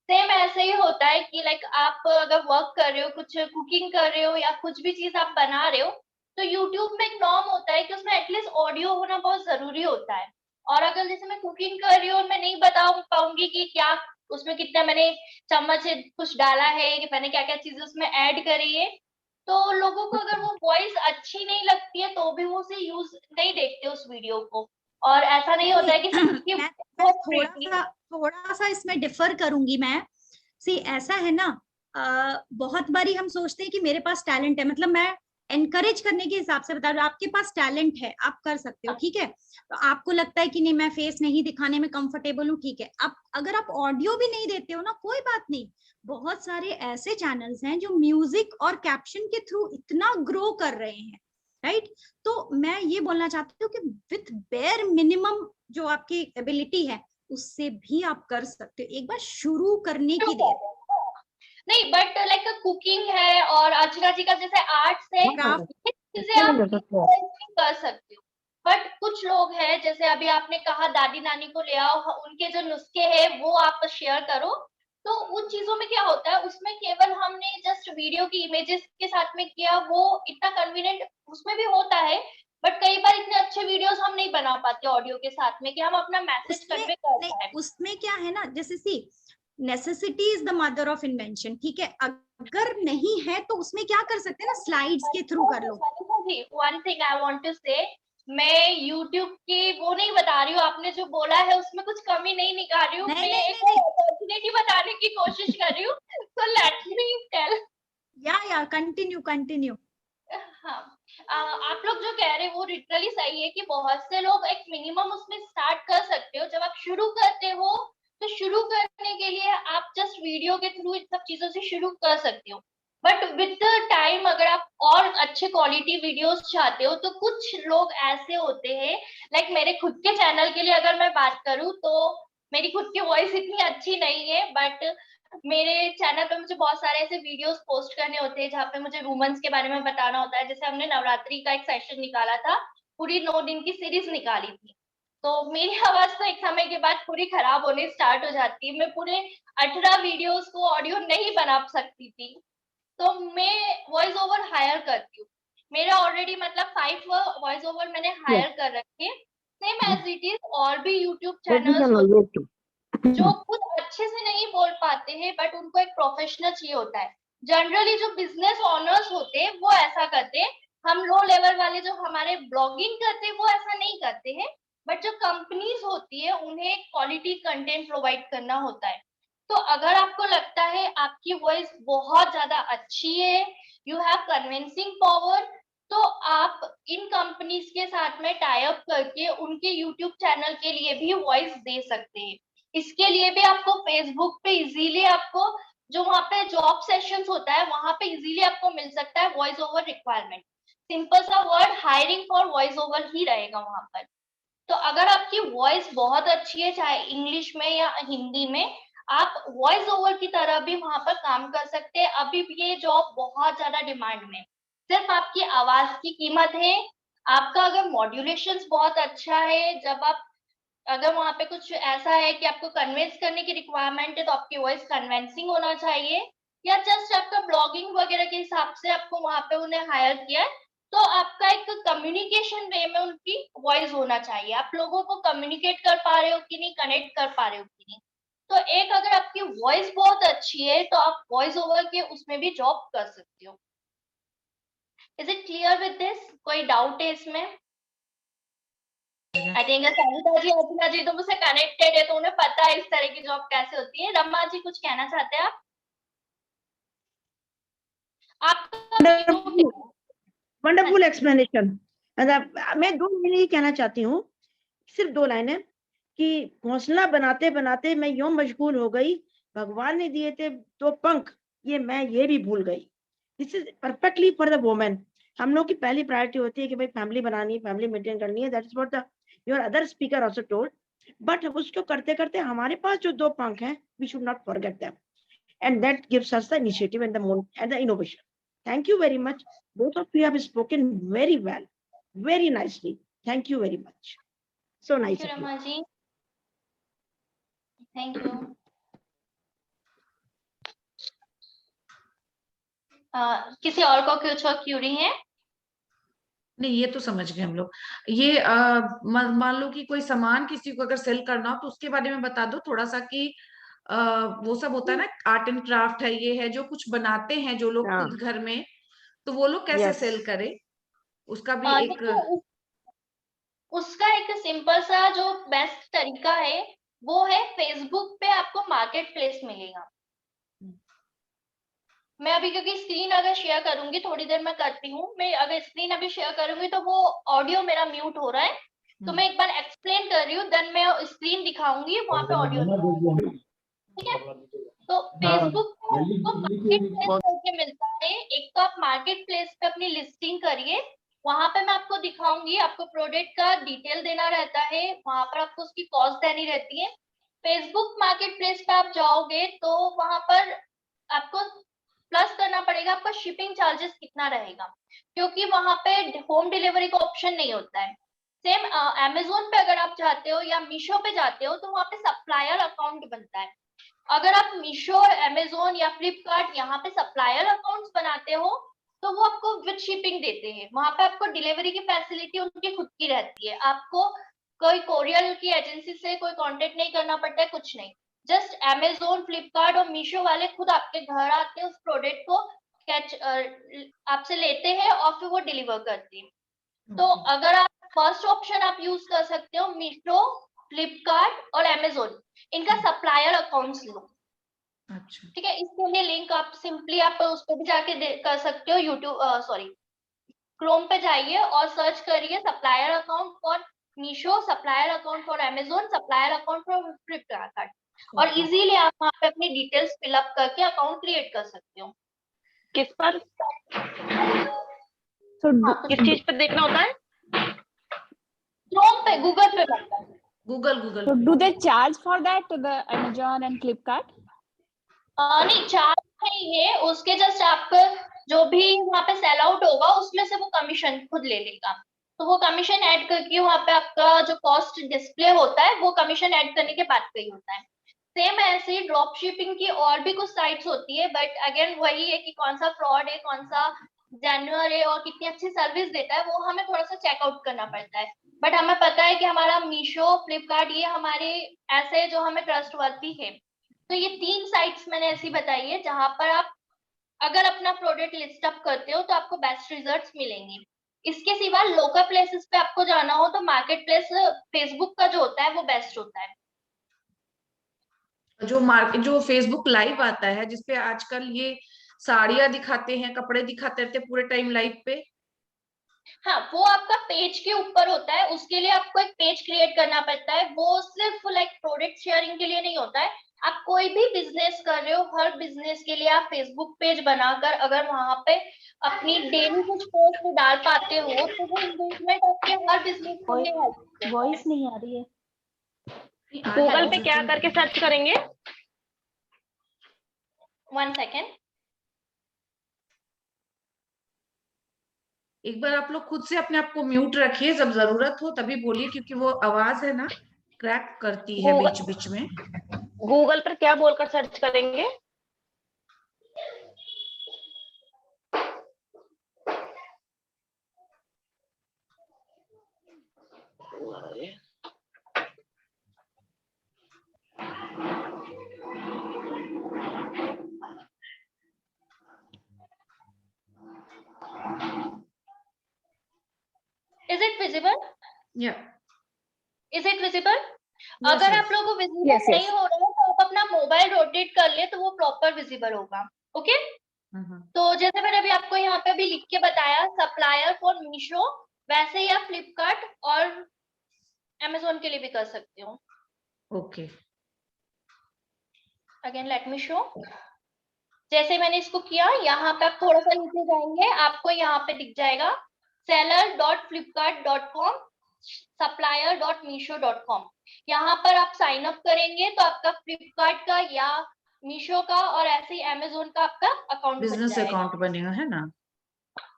सेम ऐसे ही होता है कि लाइक आप अगर वर्क कर रहे हो, कुछ कुकिंग कर रहे हो या कुछ भी चीज आप बना रहे हो, तो यूट्यूब में एक नॉर्म होता है कि उसमें एटलीस्ट ऑडियो होना बहुत जरूरी होता है। और अगर जैसे मैं कुकिंग कर रही हूँ और मैं नहीं बता पाऊंगी कि क्या उसमें कितना मैंने चम्मच कुछ डाला है, कि मैंने क्या क्या चीजें उसमें ऐड करी है, तो लोगों को अगर वो वॉइस अच्छी नहीं लगती है तो भी वो उसे यूज नहीं देखते उस वीडियो को। और ऐसा नहीं होता है कि सबकी मैं बहुत pretty है। थोड़ा सा इसमें डिफर करूंगी मैं। सी ऐसा है ना, बहुत बारी हम सोचते हैं कि मेरे पास टैलेंट है, मतलब मैं एनकरेज करने के हिसाब से बता रही हूँ, आपके पास टैलेंट है, आप कर सकते हो, ठीक है। तो आपको लगता है कि नहीं मैं फेस नहीं दिखाने में कंफर्टेबल हूँ, ठीक है। अब अगर आप ऑडियो भी नहीं देते हो ना, कोई बात नहीं, बहुत सारे ऐसे चैनल्स हैं जो म्यूजिक और कैप्शन के थ्रू इतना ग्रो कर रहे हैं, राइट। तो मैं ये बोलना चाहती हूँ कि विथ बेयर मिनिमम जो आपकी एबिलिटी है उससे भी आप कर सकते हो, एक बार शुरू करने की देर। नहीं बट लाइक कुकिंग है और अर्चना जी का जैसे आर्ट्स है, क्राफ्ट ये चीजें आप कर सकते हो। बट कुछ लोग हैं जैसे अभी आपने कहा दादी नानी को ले आओ, उनके जो नुस्खे हैं वो आप शेयर करो, तो उन चीजों में क्या होता है, उसमें केवल हमने जस्ट वीडियो की इमेजेस के साथ में किया, वो इतना कन्वीनियंट उसमें भी होता है। बट कई बार इतने अच्छे वीडियोस हम नहीं बना पाते ऑडियो के साथ में कि हम अपना मैसेज उसमें कन्वे कर नहीं, पाए। उसमें क्या है ना, जैसे see necessity is the mother of invention, ठीक है। अगर नहीं है तो उसमें क्या कर सकते हैं ना, स्लाइड्स के थ्रू कर लो। One thing I want to say, मैं YouTube की वो नहीं बता रही हूँ, आपने जो बोला है उसमें कुछ कमी नहीं निकाल रही हूँ, नहीं मैं नहीं एक नहीं, अपॉर्चुनिटी बताने की कोशिश कर रही हूँ। तो लेट मी टेल। या कंटिन्यू कंटिन्यू। हाँ, आप लोग जो कह रहे हैं वो लिटरली सही है कि बहुत से लोग एक मिनिमम उसमें स्टार्ट कर सकते हो। जब आप शुरू करते हो तो शुरू करने के लिए आप जस्ट वीडियो के थ्रू इन सब चीजों से शुरू कर सकते हो। बट विद द टाइम अगर आप और अच्छे क्वालिटी वीडियोस चाहते हो तो कुछ लोग ऐसे होते हैं, लाइक मेरे खुद के चैनल के लिए अगर मैं बात करूँ तो मेरी खुद की वॉइस इतनी अच्छी नहीं है, बट मेरे चैनल पे मुझे बहुत सारे ऐसे वीडियोस पोस्ट करने होते हैं जहाँ पे मुझे वुमेन्स के बारे में बताना होता है। जैसे हमने नवरात्रि का एक सेशन निकाला था, पूरी 9 दिन की सीरीज निकाली थी, तो मेरी आवाज तो एक समय के बाद पूरी खराब होने स्टार्ट हो जाती है। मैं पूरे 18 वीडियोस को ऑडियो नहीं बना सकती थी, तो मैं वॉइस ओवर हायर करती हूँ। मेरा ऑलरेडी मतलब 5 वॉइस ओवर मैंने हायर कर रखे, सेम एज इट इज और भी यूट्यूब चैनल्स होते जो कुछ अच्छे से नहीं बोल पाते हैं बट उनको एक प्रोफेशनल चाहिए होता है। जनरली जो बिजनेस ओनर्स होते हैं वो ऐसा करते हैं, हम लो लेवल वाले जो हमारे ब्लॉगिंग करते हैं वो ऐसा नहीं करते हैं। बट जो कंपनीज होती है उन्हें क्वालिटी कंटेंट प्रोवाइड करना होता है। तो अगर आपको लगता है आपकी वॉइस बहुत ज्यादा अच्छी है, यू हैव कन्विंसिंग पावर, तो आप इन कंपनीज के साथ में टाई अप करके उनके यूट्यूब चैनल के लिए भी वॉइस दे सकते हैं। इसके लिए भी आपको फेसबुक पे इजीली आपको जो वहाँ पे जॉब सेशंस होता है वहां पे इजीली आपको मिल सकता है वॉइस ओवर रिक्वायरमेंट। सिंपल सा word hiring for voice over ही रहेगा वहां पर। तो अगर आपकी वॉइस बहुत अच्छी है चाहे इंग्लिश में या हिंदी में, आप वॉइस ओवर की तरह भी वहां पर काम कर सकते हैं। अभी भी ये जॉब बहुत ज्यादा डिमांड में, सिर्फ आपकी आवाज की कीमत है। आपका अगर मॉड्यूलेशन बहुत अच्छा है, जब आप अगर वहां पे कुछ ऐसा है कि आपको कन्विंस करने की रिक्वायरमेंट है तो आपकी वॉइस कन्विंसिंग होना चाहिए, या जस्ट आपका ब्लॉगिंग वगैरह के हिसाब से आपको वहां पे उन्हें हायर किया है, तो आपका एक कम्युनिकेशन वे में उनकी वॉइस होना चाहिए। आप लोगों को कम्युनिकेट कर पा रहे हो कि नहीं, कनेक्ट कर पा रहे हो कि नहीं। तो एक अगर आपकी वॉइस बहुत अच्छी है तो आप वॉइस ओवर के उसमें भी जॉब कर सकते हो। Is it clear with this? कोई डाउट है इसमें? आई थिंक सविता जी अर्चना जी तो मुझसे कनेक्टेड है तो उन्हें पता है इस तरह की जॉब कैसे होती है। रमा जी कुछ कहना चाहते हैं आप? Wonderful explanation. मैं 2 लाइनें ही कहना चाहती हूँ, सिर्फ 2 लाइनें, कि घोंसला बनाते बनाते मैं यूं मशगूल हो गई भगवान ने दिए थे 2 पंख, मैं ये भी भूल गई। This is perfectly for the women. हम लोग की पहली प्रायोरिटी होती है कि भाई फैमिली बनानी है, फैमिली मेंटेन करनी है। That is what the your other speaker also told. But उसको करते करते हमारे पास जो 2 पंख हैं, we should not forget them, and that gives us the initiative and the innovation. Thank you very much. Both of you have spoken very well, very nicely. Thank you very much. So nice Thank you, of you. Rama ji. Thank you. किसी और को कुछ Curie है? नहीं, ये तो समझ गए हम लोग। ये मान लो कि कोई सामान किसी को अगर सेल करना हो तो उसके बारे में बता दो थोड़ा सा कि वो सब होता है ना, आर्ट एंड क्राफ्ट है, ये है जो कुछ बनाते हैं जो लोग हाँ। खुद घर में, तो वो लोग कैसे Yes. सेल करें, उसका भी एक देखो, उसका एक सिंपल सा जो बेस्ट तरीका है वो है फेसबुक पे आपको मार्केट प्लेस मिलेगा। मैं अभी क्योंकि स्क्रीन अगर शेयर करूंगी, थोड़ी देर में करती हूँ, मैं अगर स्क्रीन अभी शेयर करूंगी तो वो ऑडियो मेरा म्यूट हो रहा है, तो मैं एक बार एक्सप्लेन कर रही हूँ, देन मैं स्क्रीन दिखाऊंगी, वहां पे ऑडियो, ठीक है। तो फेसबुक पे आपको मार्केट प्लेस करके मिलता है। एक तो आप मार्केट प्लेस पे अपनी लिस्टिंग करिए, वहां पे मैं आपको दिखाऊंगी, आपको प्रोडक्ट का डिटेल देना रहता है, वहां पर आपको उसकी कॉस्ट देनी रहती है। फेसबुक मार्केट प्लेस पे आप जाओगे तो वहां पर आपको प्लस करना पड़ेगा आपका शिपिंग चार्जेस कितना रहेगा, क्योंकि वहां पे होम डिलीवरी का ऑप्शन नहीं होता है। सेम अमेजोन पे अगर आप जाते हो या मीशो पे जाते हो तो वहां पे सप्लायर अकाउंट बनता है। अगर आप मीशो, अमेजोन या फ्लिपकार्ट यहाँ पे सप्लायर अकाउंट्स बनाते हो तो वो आपको विद शिपिंग देते हैं, वहां पे आपको डिलीवरी की फैसिलिटी उनकी खुद की रहती है, आपको कोई कोरियर की एजेंसी से कोई कांटेक्ट नहीं करना पड़ता है, कुछ नहीं। जस्ट अमेजोन, फ्लिपकार्ट और मीशो वाले खुद आपके घर आते हैं, उस प्रोडक्ट को कैच आपसे लेते हैं और फिर वो डिलीवर करते हैं। तो अगर आप फर्स्ट ऑप्शन आप यूज कर सकते हो मीशो, फ्लिपकार्ट और अमेजोन, इनका सप्लायर अकाउंट्स लो। अच्छा, ठीक है, इसके लिए लिंक आप सिंपली आप उस पर भी जाके कर सकते हो, यूट्यूब सॉरी क्रोम पे जाइए और सर्च करिए supplier account for Meesho, supplier account for Amazon, supplier account for Flipkart, और इजीली आप वहाँ पे अपनी डिटेल्स फिलअप करके अकाउंट क्रिएट कर सकते हो। किस पर? किस चीज पर देखना होता है? क्रोम पे, गूगल पे बनता है। Google So do they charge for that to the Amazon and Flipkart? नहीं, चार्ज नहीं है, उसके जस्ट आपका जो भी वहाँ पे सेल आउट होगा उसमें से वो कमीशन खुद ले लेगा, तो वो कमीशन ऐड करके वहाँ पे आपका जो कॉस्ट डिस्प्ले होता है वो कमीशन ऐड करने के बाद पे ही होता है। सेम ऐसे ही ड्रॉप शिपिंग की और भी कुछ साइट्स होती है, बट अगेन वही है कि कौन सा फ्रॉड है, कौन सा जेन्युइन है और कितनी अच्छी सर्विस देता है, वो हमें थोड़ा सा चेकआउट करना पड़ता है। बट हमें पता है कि हमारा मीशो, फ्लिपकार्ट ये हमारे ऐसे जो हमें ट्रस्टवर्दी है। तो ये 3 साइट्स मैंने ऐसी बताई है जहां पर आप अगर अपना प्रोडक्ट लिस्ट अप करते हो तो आपको बेस्ट रिजल्ट्स मिलेंगे। इसके सिवा लोकल प्लेसेस पे आपको जाना हो तो मार्केट प्लेस फेसबुक का जो होता है वो बेस्ट होता है। जो फेसबुक लाइव आता है जिसपे आजकल ये साड़ियां दिखाते हैं, कपड़े दिखाते रहते हैं पूरे टाइम लाइव पे। हाँ, वो आपका पेज के ऊपर होता है, उसके लिए आपको एक पेज क्रिएट करना पड़ता है, वो सिर्फ लाइक प्रोडक्ट शेयरिंग के लिए नहीं होता है। आप कोई भी बिजनेस कर रहे हो, हर बिजनेस के लिए आप फेसबुक पेज बनाकर अगर वहां पे अपनी डेली कुछ पोस्ट डाल पाते हो तो वो एंगेजमेंट आपके हर बिजनेस के लिए हेल्प करता है। वॉइस नहीं आ रही है। गूगल पे क्या करके सर्च करेंगे? 1 सेकेंड। एक बार आप लोग खुद से अपने आप को म्यूट रखिए, जब जरूरत हो तभी बोलिए, क्योंकि वो आवाज है ना क्रैक करती है बीच बीच में। गूगल पर क्या बोलकर सर्च करेंगे? Is it visible? या इज इट विजिबल? अगर आप लोगों को विजिबल Yes, yes. नहीं हो रहा है तो आप अपना मोबाइल रोटेट कर ले तो वो प्रॉपर विजिबल होगा। ओके, तो जैसे मैंने अभी आपको यहाँ पे भी लिख के बताया सप्लायर फॉर मीशो, वैसे ही आप फ्लिपकार्ट और अमेजोन के लिए भी कर सकते हो। Okay, again let me show. जैसे मैंने इसको किया, यहाँ पे आप थोड़ा सा नीचे जाएंगे, आपको यहाँ पे दिख जाएगा seller.flipkart.com, supplier.meesho.com। यहाँ पर आप साइन अप करेंगे तो आपका फ्लिपकार्ट का या मीशो का और ऐसे ही अमेजोन का आपका अकाउंट बन बिजनेस जाएगा। अकाउंट बनेगा, है ना?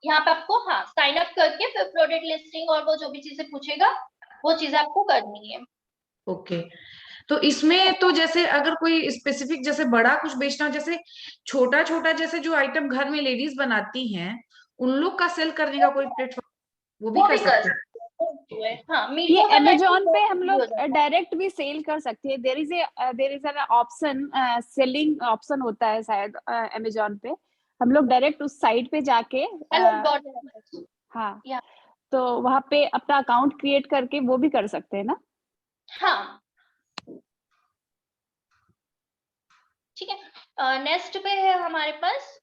यहाँ पे आपको हाँ साइन अप करके फिर प्रोडक्ट लिस्टिंग और वो जो भी चीजें पूछेगा वो चीजें आपको करनी है। ओके। तो इसमें तो जैसे अगर कोई स्पेसिफिक जैसे बड़ा कुछ बेचना हो, जैसे छोटा छोटा जैसे जो आइटम घर में लेडीज बनाती हैं, उन लोग का सेल करने का कोई प्लेटफॉर्म वो भी कर सकते हैं? हाँ, ये अमेजोन पे हम लोग डायरेक्ट भी सेल कर सकते हैं। There is an option, selling option होता है शायद अमेजोन पे। हम लोग डायरेक्ट उस साइट पे जाके हाँ तो वहां पे अपना अकाउंट क्रिएट करके वो भी कर सकते हैं ना? हाँ ठीक है। नेक्स्ट पे है हमारे पास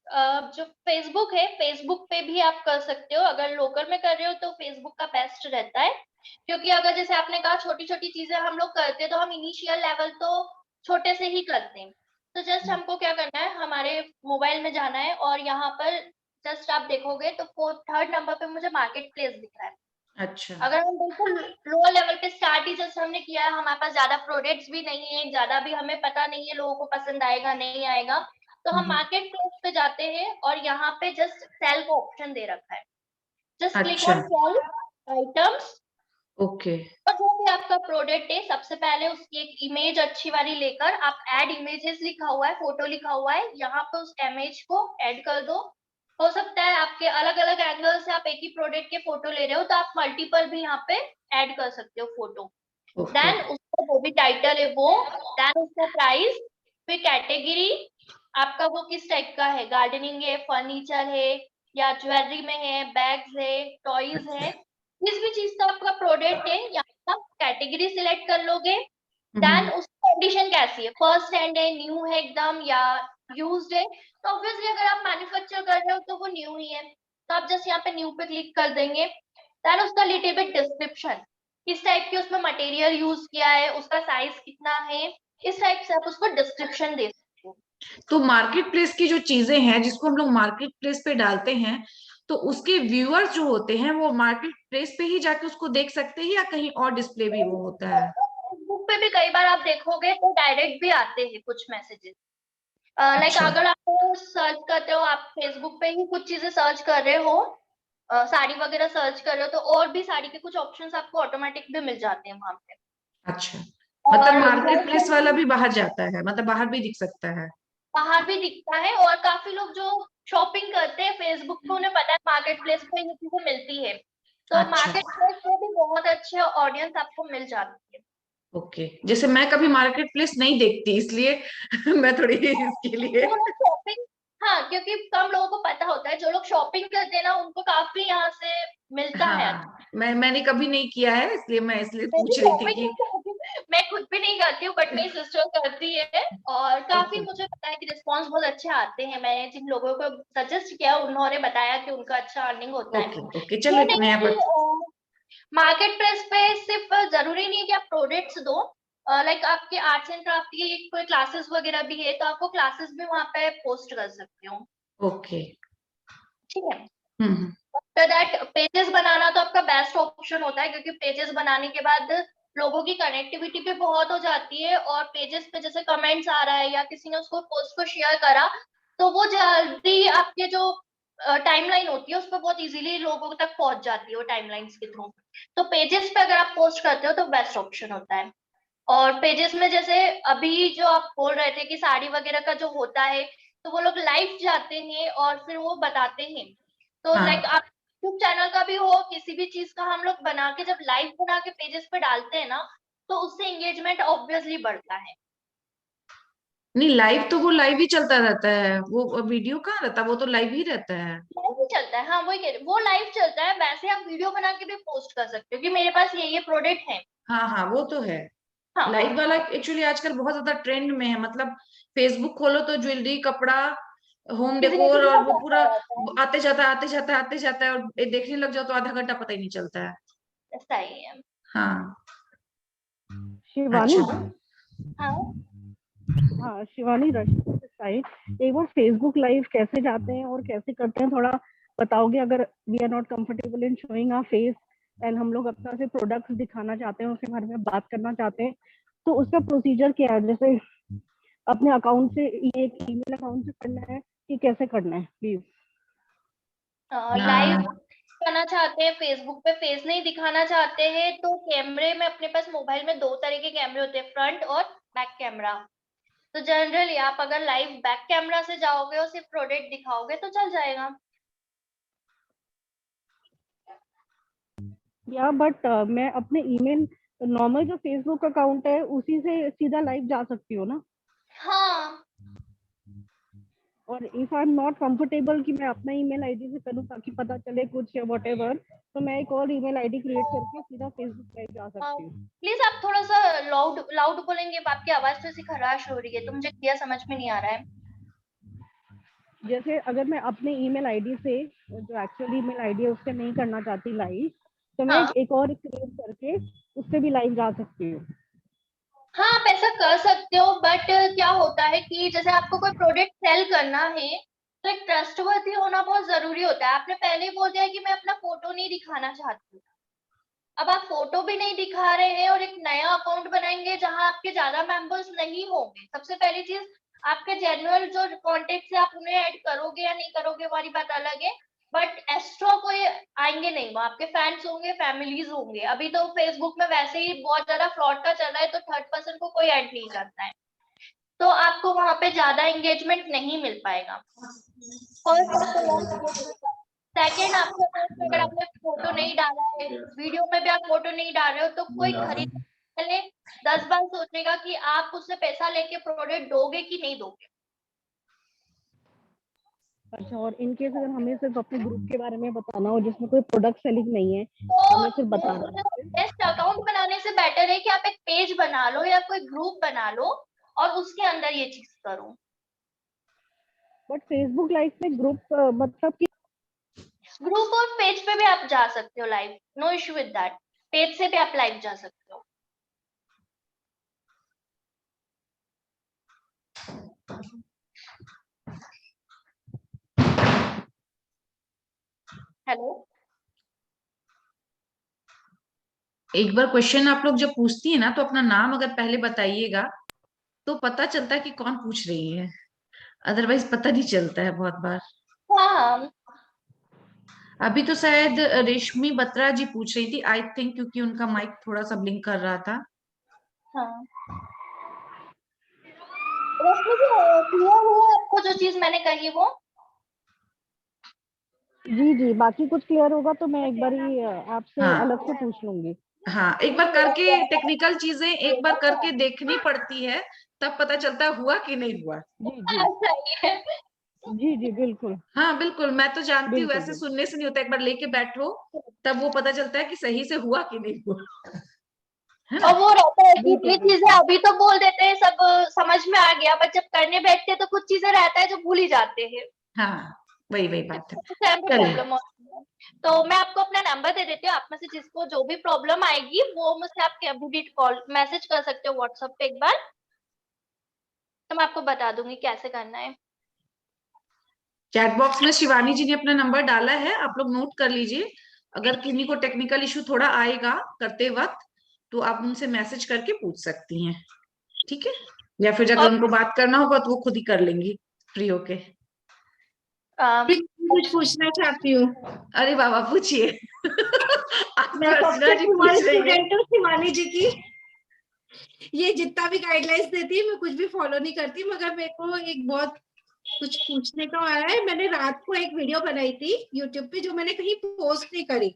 जो फेसबुक है। फेसबुक पे भी आप कर सकते हो। अगर लोकल में कर रहे हो तो फेसबुक का बेस्ट रहता है, क्योंकि अगर जैसे आपने कहा छोटी छोटी चीजें हम लोग करते हैं तो हम इनिशियल लेवल तो छोटे से ही करते हैं। तो जस्ट हमको क्या करना है, हमारे मोबाइल में जाना है और यहाँ पर जस्ट आप देखोगे तो थर्ड नंबर पे मुझे मार्केट प्लेस दिख रहा है। अच्छा। अगर हम बिल्कुल लोअर लेवल पे स्टार्ट ही जैसे हमने किया है, हमारे पास ज्यादा प्रोडक्ट्स भी नहीं है, ज्यादा भी हमें पता नहीं है लोगों को पसंद आएगा नहीं आएगा, तो हम मार्केट प्लेस पे जाते हैं और यहाँ पे जस्ट सेल का ऑप्शन दे रखा है। Just click on sale items. Okay. और जो भी आपका प्रोडक्ट है सबसे पहले उसकी एक इमेज अच्छी वाली लेकर, आप ऐड इमेजेस लिखा हुआ है, फोटो लिखा हुआ है, यहाँ पे उस इमेज को ऐड कर दो। हो सकता है आपके अलग अलग एंगल से आप एक ही प्रोडक्ट के फोटो ले रहे हो तो आप मल्टीपल भी यहाँ पे ऐड कर सकते हो फोटो। देन उसका जो भी टाइटल है वो, देन उसका प्राइस, फिर कैटेगरी आपका वो किस टाइप का है, गार्डनिंग है, फर्नीचर है या ज्वेलरी में है, बैग्स है, टॉयज है, जिस भी चीज का आपका प्रोडक्ट है यहाँ आप कैटेगरी सिलेक्ट कर लोगे। देन उसकी कंडीशन कैसी है, फर्स्ट हैंड है, न्यू है एकदम या यूज्ड है। तो ऑब्वियसली अगर आप मैन्युफैक्चर कर रहे हो तो वो न्यू ही है, तो आप जस्ट यहाँ पे न्यू पे क्लिक कर देंगे। देन उसका लिटिल बिट डिस्क्रिप्शन, किस टाइप की उसमें मटेरियल यूज किया है, उसका साइज कितना है, इस टाइप से आप उसको डिस्क्रिप्शन दे सकते हो। तो मार्केट प्लेस की जो चीजें हैं जिसको हम लोग मार्केट प्लेस पे डालते हैं, तो उसके व्यूअर्स जो होते हैं वो मार्केट प्लेस पे ही जाके उसको देख सकते हैं या कहीं और डिस्प्ले भी वो होता है? फेसबुक पे भी कई बार आप देखोगे तो डायरेक्ट भी आते हैं कुछ मैसेजेस। लाइक अगर आप सर्च करते हो, आप फेसबुक पे ही कुछ चीजें सर्च कर रहे हो, साड़ी वगैरह सर्च कर रहे हो, तो और भी साड़ी के कुछ ऑप्शंस आपको ऑटोमेटिक भी मिल जाते हैं वहां पे। अच्छा, मतलब मार्केट प्लेस वाला भी बाहर जाता है, मतलब बाहर भी दिख सकता है? बाहर भी दिखता है, और काफी लोग जो शॉपिंग करते हैं फेसबुक पे उन्हें पता है मार्केट प्लेस पे ये चीजें मिलती है, तो मार्केट प्लेस पे भी बहुत अच्छे ऑडियंस आपको मिल जाती है। ओके। जैसे मैं कभी मार्केट प्लेस नहीं देखती इसलिए मैं थोड़ी इसके लिए शॉपिंग, हाँ क्योंकि कम लोगों को पता होता है, जो लोग शॉपिंग करते हैं ना उनको काफी यहाँ से मिलता है। मैंने कभी नहीं किया है इसलिए मैं पूछ रही थी कि मैं खुद भी नहीं करती हूँ बट मेरी सिस्टर करती है और काफी मुझे पता है कि रिस्पॉन्स बहुत अच्छे आते हैं। मैंने जिन लोगों को सजेस्ट किया उन्होंने बताया कि उनका अच्छा अर्निंग होता है। ओके, चलो। मार्केट प्लेस पे सिर्फ जरूरी नहीं है कि आप प्रोडक्ट्स दो, लाइक आपके आर्ट्स एंड क्राफ्ट की कोई क्लासेस वगैरह भी है तो आपको क्लासेस भी वहां पे पोस्ट कर सकते हो। ओके, ठीक है। आफ्टर दैट पेजेस बनाना तो आपका बेस्ट ऑप्शन होता है, क्योंकि पेजेस बनाने के बाद लोगों की कनेक्टिविटी भी बहुत हो जाती है और पेजेस पे जैसे कमेंट्स आ रहा है या किसी ने उसको पोस्ट को शेयर करा तो वो जल्दी आपके जो टाइमलाइन होती है उस पर बहुत इजीली लोगों तक पहुंच जाती है वो टाइमलाइंस के थ्रू। तो पेजेस पे अगर आप पोस्ट करते हो तो बेस्ट ऑप्शन होता है। और पेजेस में जैसे अभी जो आप बोल रहे थे कि साड़ी वगैरह का जो होता है तो वो लोग लाइव जाते हैं और फिर वो बताते हैं। तो लाइक आप यूट्यूब चैनल का भी हो, किसी भी चीज का हम लोग बना के जब लाइव बना के पेजेस पे डालते हैं ना तो उससे एंगेजमेंट ऑब्वियसली बढ़ता है। नहीं, लाइव तो वो लाइव ही चलता रहता है, वो वीडियो कहाँ रहता है, वो तो लाइव ही रहता है। लाइव ही चलता है, हाँ वही कह रही, वो लाइव चलता है। वैसे आप वीडियो बना के भी पोस्ट कर सकते हो कि मेरे पास ये प्रोडक्ट है। हाँ, वो तो है। हाँ। लाइव वाला एक्चुअली आजकल बहुत ज्यादा ट्रेंड में है, मतलब फेसबुक खोलो तो ज्वेलरी, कपड़ा, होम डेकोर और वो पूरा आते जाता है और देखने लग जाओ तो आधा घंटा पता ही नहीं चलता है। ऐसा ही है। हाँ। शिवानी, हाँ हाँ शिवानी रश्मि साइड, एक बार फेसबुक लाइव कैसे जाते हैं और कैसे करते हैं थोड़ा बताओगे? अगर we are not comfortable in showing our face and हम लोग अपना से प्रोडक्ट्स दिखाना चाहते हैं, उसके बारे में बात करना चाहते हैं, तो उसका प्रोसीजर क्या है? जैसे अपने अकाउंट से, ये एक ईमेल अकाउंट से करना है कि कैसे करना है प्लीज? लाइव करना चाहते हैं, फेसबुक पे फेस नहीं दिखाना चाहते हैं, तो कैमरे में अपने पास मोबाइल में 2 तरह के कैमरे होते हैं, फ्रंट और बैक कैमरा। तो जनरली आप अगर लाइव बैक कैमरा से जाओगे और सिर्फ प्रोडक्ट दिखाओगे तो चल जाएगा। या बट मैं अपने ईमेल नॉर्मल जो फेसबुक अकाउंट है उसी से सीधा लाइव जा सकती हूँ ना? हाँ। और if I am not comfortable कि मैं अपना ईमेल आईडी से करूँ ताकि पता चले कुछ या व्हाटएवर, तो मैं एक और ईमेल आईडी क्रिएट करके सीधा फेसबुक लाइव जा सकती हूँ? प्लीज आप थोड़ा सा लाउड लाउड बोलेंगे, आपकी आवाज थोड़ी सी खराश हो रही है तो मुझे क्लियर समझ में नहीं आ रहा है। जैसे अगर मैं अपने ईमेल आईडी से, जो एक्चुअल ईमेल आईडी है उससे नहीं करना चाहती लाइव, तो मैं एक और क्रिएट करके उससे भी लाइव जा सकती हूँ? हाँ, आप ऐसा कर सकते हो, बट क्या होता है कि जैसे आपको कोई प्रोडक्ट सेल करना है तो एक ट्रस्टवर्दी होना बहुत जरूरी होता है। आपने पहले ही बोल दिया कि मैं अपना फोटो नहीं दिखाना चाहती, अब आप फोटो भी नहीं दिखा रहे हैं और एक नया अकाउंट बनाएंगे जहां आपके ज्यादा मेंबर्स नहीं होंगे। सबसे पहली चीज, आपके जेन्युइन जो कॉन्टेक्ट है आप उन्हें ऐड करोगे या नहीं करोगे वाली बात अलग है, बट एक्स्ट्रा कोई आएंगे नहीं, वो आपके फैंस होंगे, फैमिलीज होंगे। अभी तो फेसबुक में वैसे ही बहुत ज्यादा फ्रॉड का चल रहा है, तो थर्ड पर्सन को कोई ऐड नहीं करता है, तो आपको वहां पे ज्यादा एंगेजमेंट नहीं मिल पाएगा। सेकेंड, आपके अकाउंट में अगर आपने फोटो नहीं डाला है, वीडियो में भी आप फोटो नहीं डाल रहे हो, तो कोई खरीद पहले 10 बार सोचेगा कि आप उससे पैसा लेके प्रोडक्ट दोगे कि नहीं दोगे। अच्छा, और इन केस अगर हमें सिर्फ अपने ग्रुप के बारे में बताना हो जिसमें कोई प्रोडक्ट सेलिंग नहीं है, हमें सिर्फ बताना है, बेस्ट अकाउंट बनाने से बेटर है कि आप एक पेज बना लो या कोई ग्रुप बना लो और उसके अंदर ये चीज करो। बट फेसबुक लाइव में ग्रुप मतलब कि ग्रुप और पेज पे भी आप जा सकते हो live, no issue with that, page से भी आप लाइव जा सकते हो। हेलो, एक बार क्वेश्चन आप लोग जब पूछती है ना तो अपना नाम अगर पहले बताइएगा तो पता चलता है कि कौन पूछ रही है, अदरवाइज पता नहीं चलता है बहुत बार। हाँ, अभी तो शायद रेशमी बत्रा जी पूछ रही थी, आई थिंक, क्योंकि उनका माइक थोड़ा सा ब्लिंक कर रहा था। हाँ रश्मि जी, क्लियर हुआ आपको जो चीज मैंने कही वो? जी जी, बाकी कुछ क्लियर होगा तो मैं एक बार ही आपसे अलग से पूछ लूंगी। हाँ, एक बार करके टेक्निकल चीजें एक बार करके देखनी पड़ती है, तब पता चलता है हुआ कि नहीं हुआ। जी जी जी जी बिल्कुल। हाँ बिल्कुल, मैं तो जानती हूँ, बिल्कुल ऐसे सुनने से नहीं होता, एक बार लेके बैठो तब वो पता चलता है कि सही से हुआ कि नहीं हुआ, है ना? और वो रहता है कि इतनी चीजें अभी तो बोल देते हैं, सब समझ में आ गया, बट जब करने बैठते हैं तो कुछ चीजें रहता है जो भूल ही जाते हैं। हाँ, वही बात है। प्रॉब्लम होती है। तो मैं आपको अपना नंबर दे देती हूँ, आप में से जिसको जो भी प्रॉब्लम आएगी वो मुझसे आप कभी भी कॉल मैसेज कर सकते हो व्हाट्सएप पे एक बार, तो मैं आपको बता दूंगी कैसे करना है। चैट बॉक्स में शिवानी जी ने अपना नंबर डाला है, आप लोग नोट कर लीजिए। अगर किन्हीं को टेक्निकल इशू थोड़ा आएगा करते वक्त तो आप उनसे मैसेज करके पूछ सकती हैं, ठीक है? या फिर अगर उनको बात करना होगा तो वो खुद ही कर लेंगी फ्री होके। कुछ पूछना चाहती हूँ। अरे बाबा पूछिए। मैं सबसे तुम्हारी स्टूडेंट हूँ शिवानी जी की। ये जितना भी गाइडलाइंस देती है मैं कुछ भी फॉलो नहीं करती, मगर मेरे को एक बहुत कुछ पूछने का आ रहा है। मैंने रात को एक वीडियो बनाई थी यूट्यूब पे जो मैंने कहीं पोस्ट नहीं करी,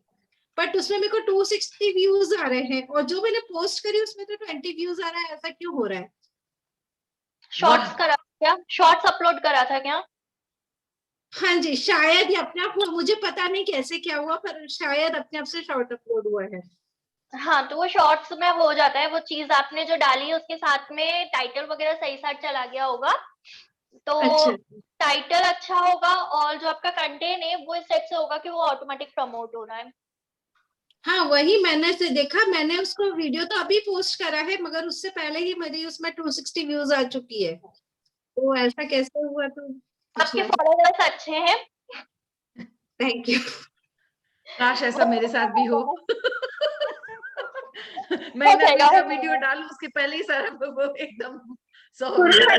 बट उसमें मेरे को 260 व्यूज आ रहे हैं, और जो मैंने पोस्ट करी उसमें तो 20 व्यूज आ रहा है। ऐसा क्यों हो रहा है? शॉर्ट्स करा क्या? शॉर्ट्स अपलोड करा था क्या? हाँ जी, शायद ये अपने आप, मुझे पता नहीं कैसे क्या हुआ, पर शायद अपने आप से शॉर्ट अपलोड हुआ है। हाँ, तो वो शॉर्ट्स में हो जाता है, वो चीज आपने जो डाली है उसके साथ में टाइटल वगैरह सही साथ चला गया होगा, तो टाइटल अच्छा होगा और जो आपका कंटेंट है वो इस सेट से होगा कि वो ऑटोमेटिक प्रमोट हो रहा है। हाँ वही मैंने से देखा, मैंने उसको वीडियो तो अभी पोस्ट करा है, मगर उससे पहले ही मेरी उसमें 260 व्यूज आ चुकी है। तो ऐसा कैसे हुआ? तो आपके फॉलोवर्स अच्छे हैं। Thank you. काश ऐसा मेरे साथ भी हो। मैं हो इनरव्हील जाएगा, का हो वीडियो जाएगा। डालूं उसके पहले ही सारा वो एकदम 100 हो जाए।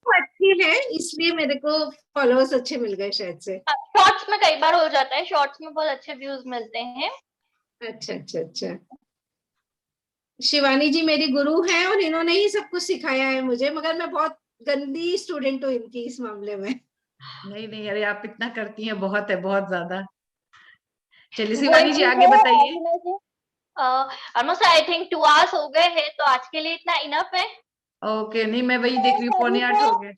अच्छी है इसलिए मेरे को फॉलोअर्स अच्छे मिल गए शायद से। शॉर्ट्स में कई बार हो जाता है, शॉर्ट्स में बहुत अच्छे व्यूज मिलते हैं। अच्छा अच्छा अच्छा। शिवानी जी मेरी गुरु हैं और इन्होंने ही सब कुछ सिखाया है मुझे, मगर मैं बहुत गंदी स्टूडेंट हूँ इनकी इस मामले में। नहीं नहीं, अरे आप इतना करती हैं, बहुत है, बहुत ज्यादा। चलिए वही शिवानी जी चीज आगे बताइए। है, ऑलमोस्ट आई थिंक 2 आवर्स हो गए हैं, तो आज के लिए इतना इनफ है। ओके, नहीं मैं वही देख रही हूँ, सभी 7:45 को, हो गए।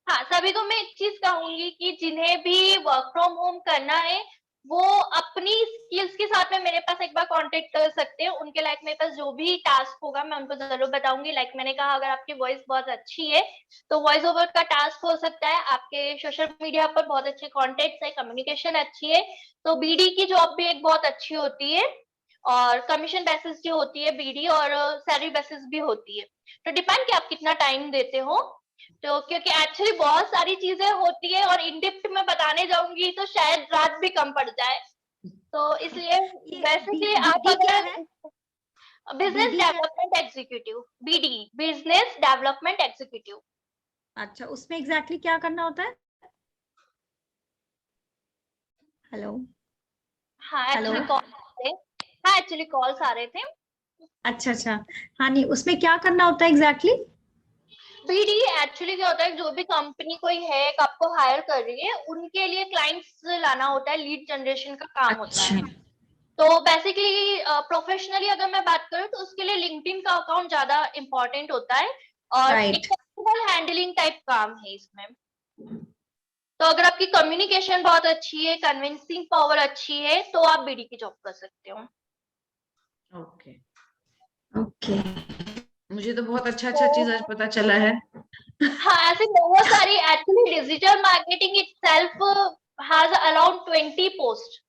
हाँ सभी को मैं एक चीज कहूंगी कि जिन्हें भी वर्क फ्रॉम होम करना है वो अपनी स्किल्स के साथ में मेरे पास एक बार कांटेक्ट कर सकते हैं। उनके लाइक मेरे पास जो भी टास्क होगा मैं उनको जरूर बताऊंगी। लाइक मैंने कहा, अगर आपकी वॉइस बहुत अच्छी है तो वॉइस ओवर का टास्क हो सकता है। आपके सोशल मीडिया पर बहुत अच्छे कॉन्टेक्ट है, कम्युनिकेशन अच्छी है, तो बीडी की जॉब भी एक बहुत अच्छी होती है। और कमीशन बेसिस जो होती है बीडी, और सैलरी बेसिस भी होती है। तो डिपेंड कि आप कितना टाइम देते हो। तो क्योंकि एक्चुअली बहुत सारी चीजें होती है और इन डेप्थ में बताने जाऊंगी तो शायद रात भी कम पड़ जाए, तो इसलिए बेसिकली आप अगर business development executive, BD, business development executive. अच्छा, उसमें एग्जैक्टली क्या करना होता है? हेलो हाँ हेलो। एक्चुअली कॉल्स आ रहे थे। अच्छा अच्छा, हाँ नहीं, उसमें क्या करना होता है एग्जैक्टली? बीडी एक्चुअली क्या होता है, जो भी कंपनी कोई है आपको हायर कर रही है उनके लिए क्लाइंट्स लाना होता है, लीड जनरेशन का काम होता है। तो बेसिकली प्रोफेशनली अगर मैं बात करूँ तो उसके लिए लिंक्डइन का अकाउंट ज्यादा इम्पोर्टेंट होता है, और एक हैंडलिंग टाइप काम है इसमें। तो अगर आपकी कम्युनिकेशन बहुत अच्छी है, कन्विंसिंग पावर अच्छी है, तो आप बीडी की जॉब कर सकते हो। ओके ओके, मुझे तो बहुत अच्छा चीज आज पता चला है। हाँ ऐसे बहुत सारी, actually digital marketing itself has around 20 post.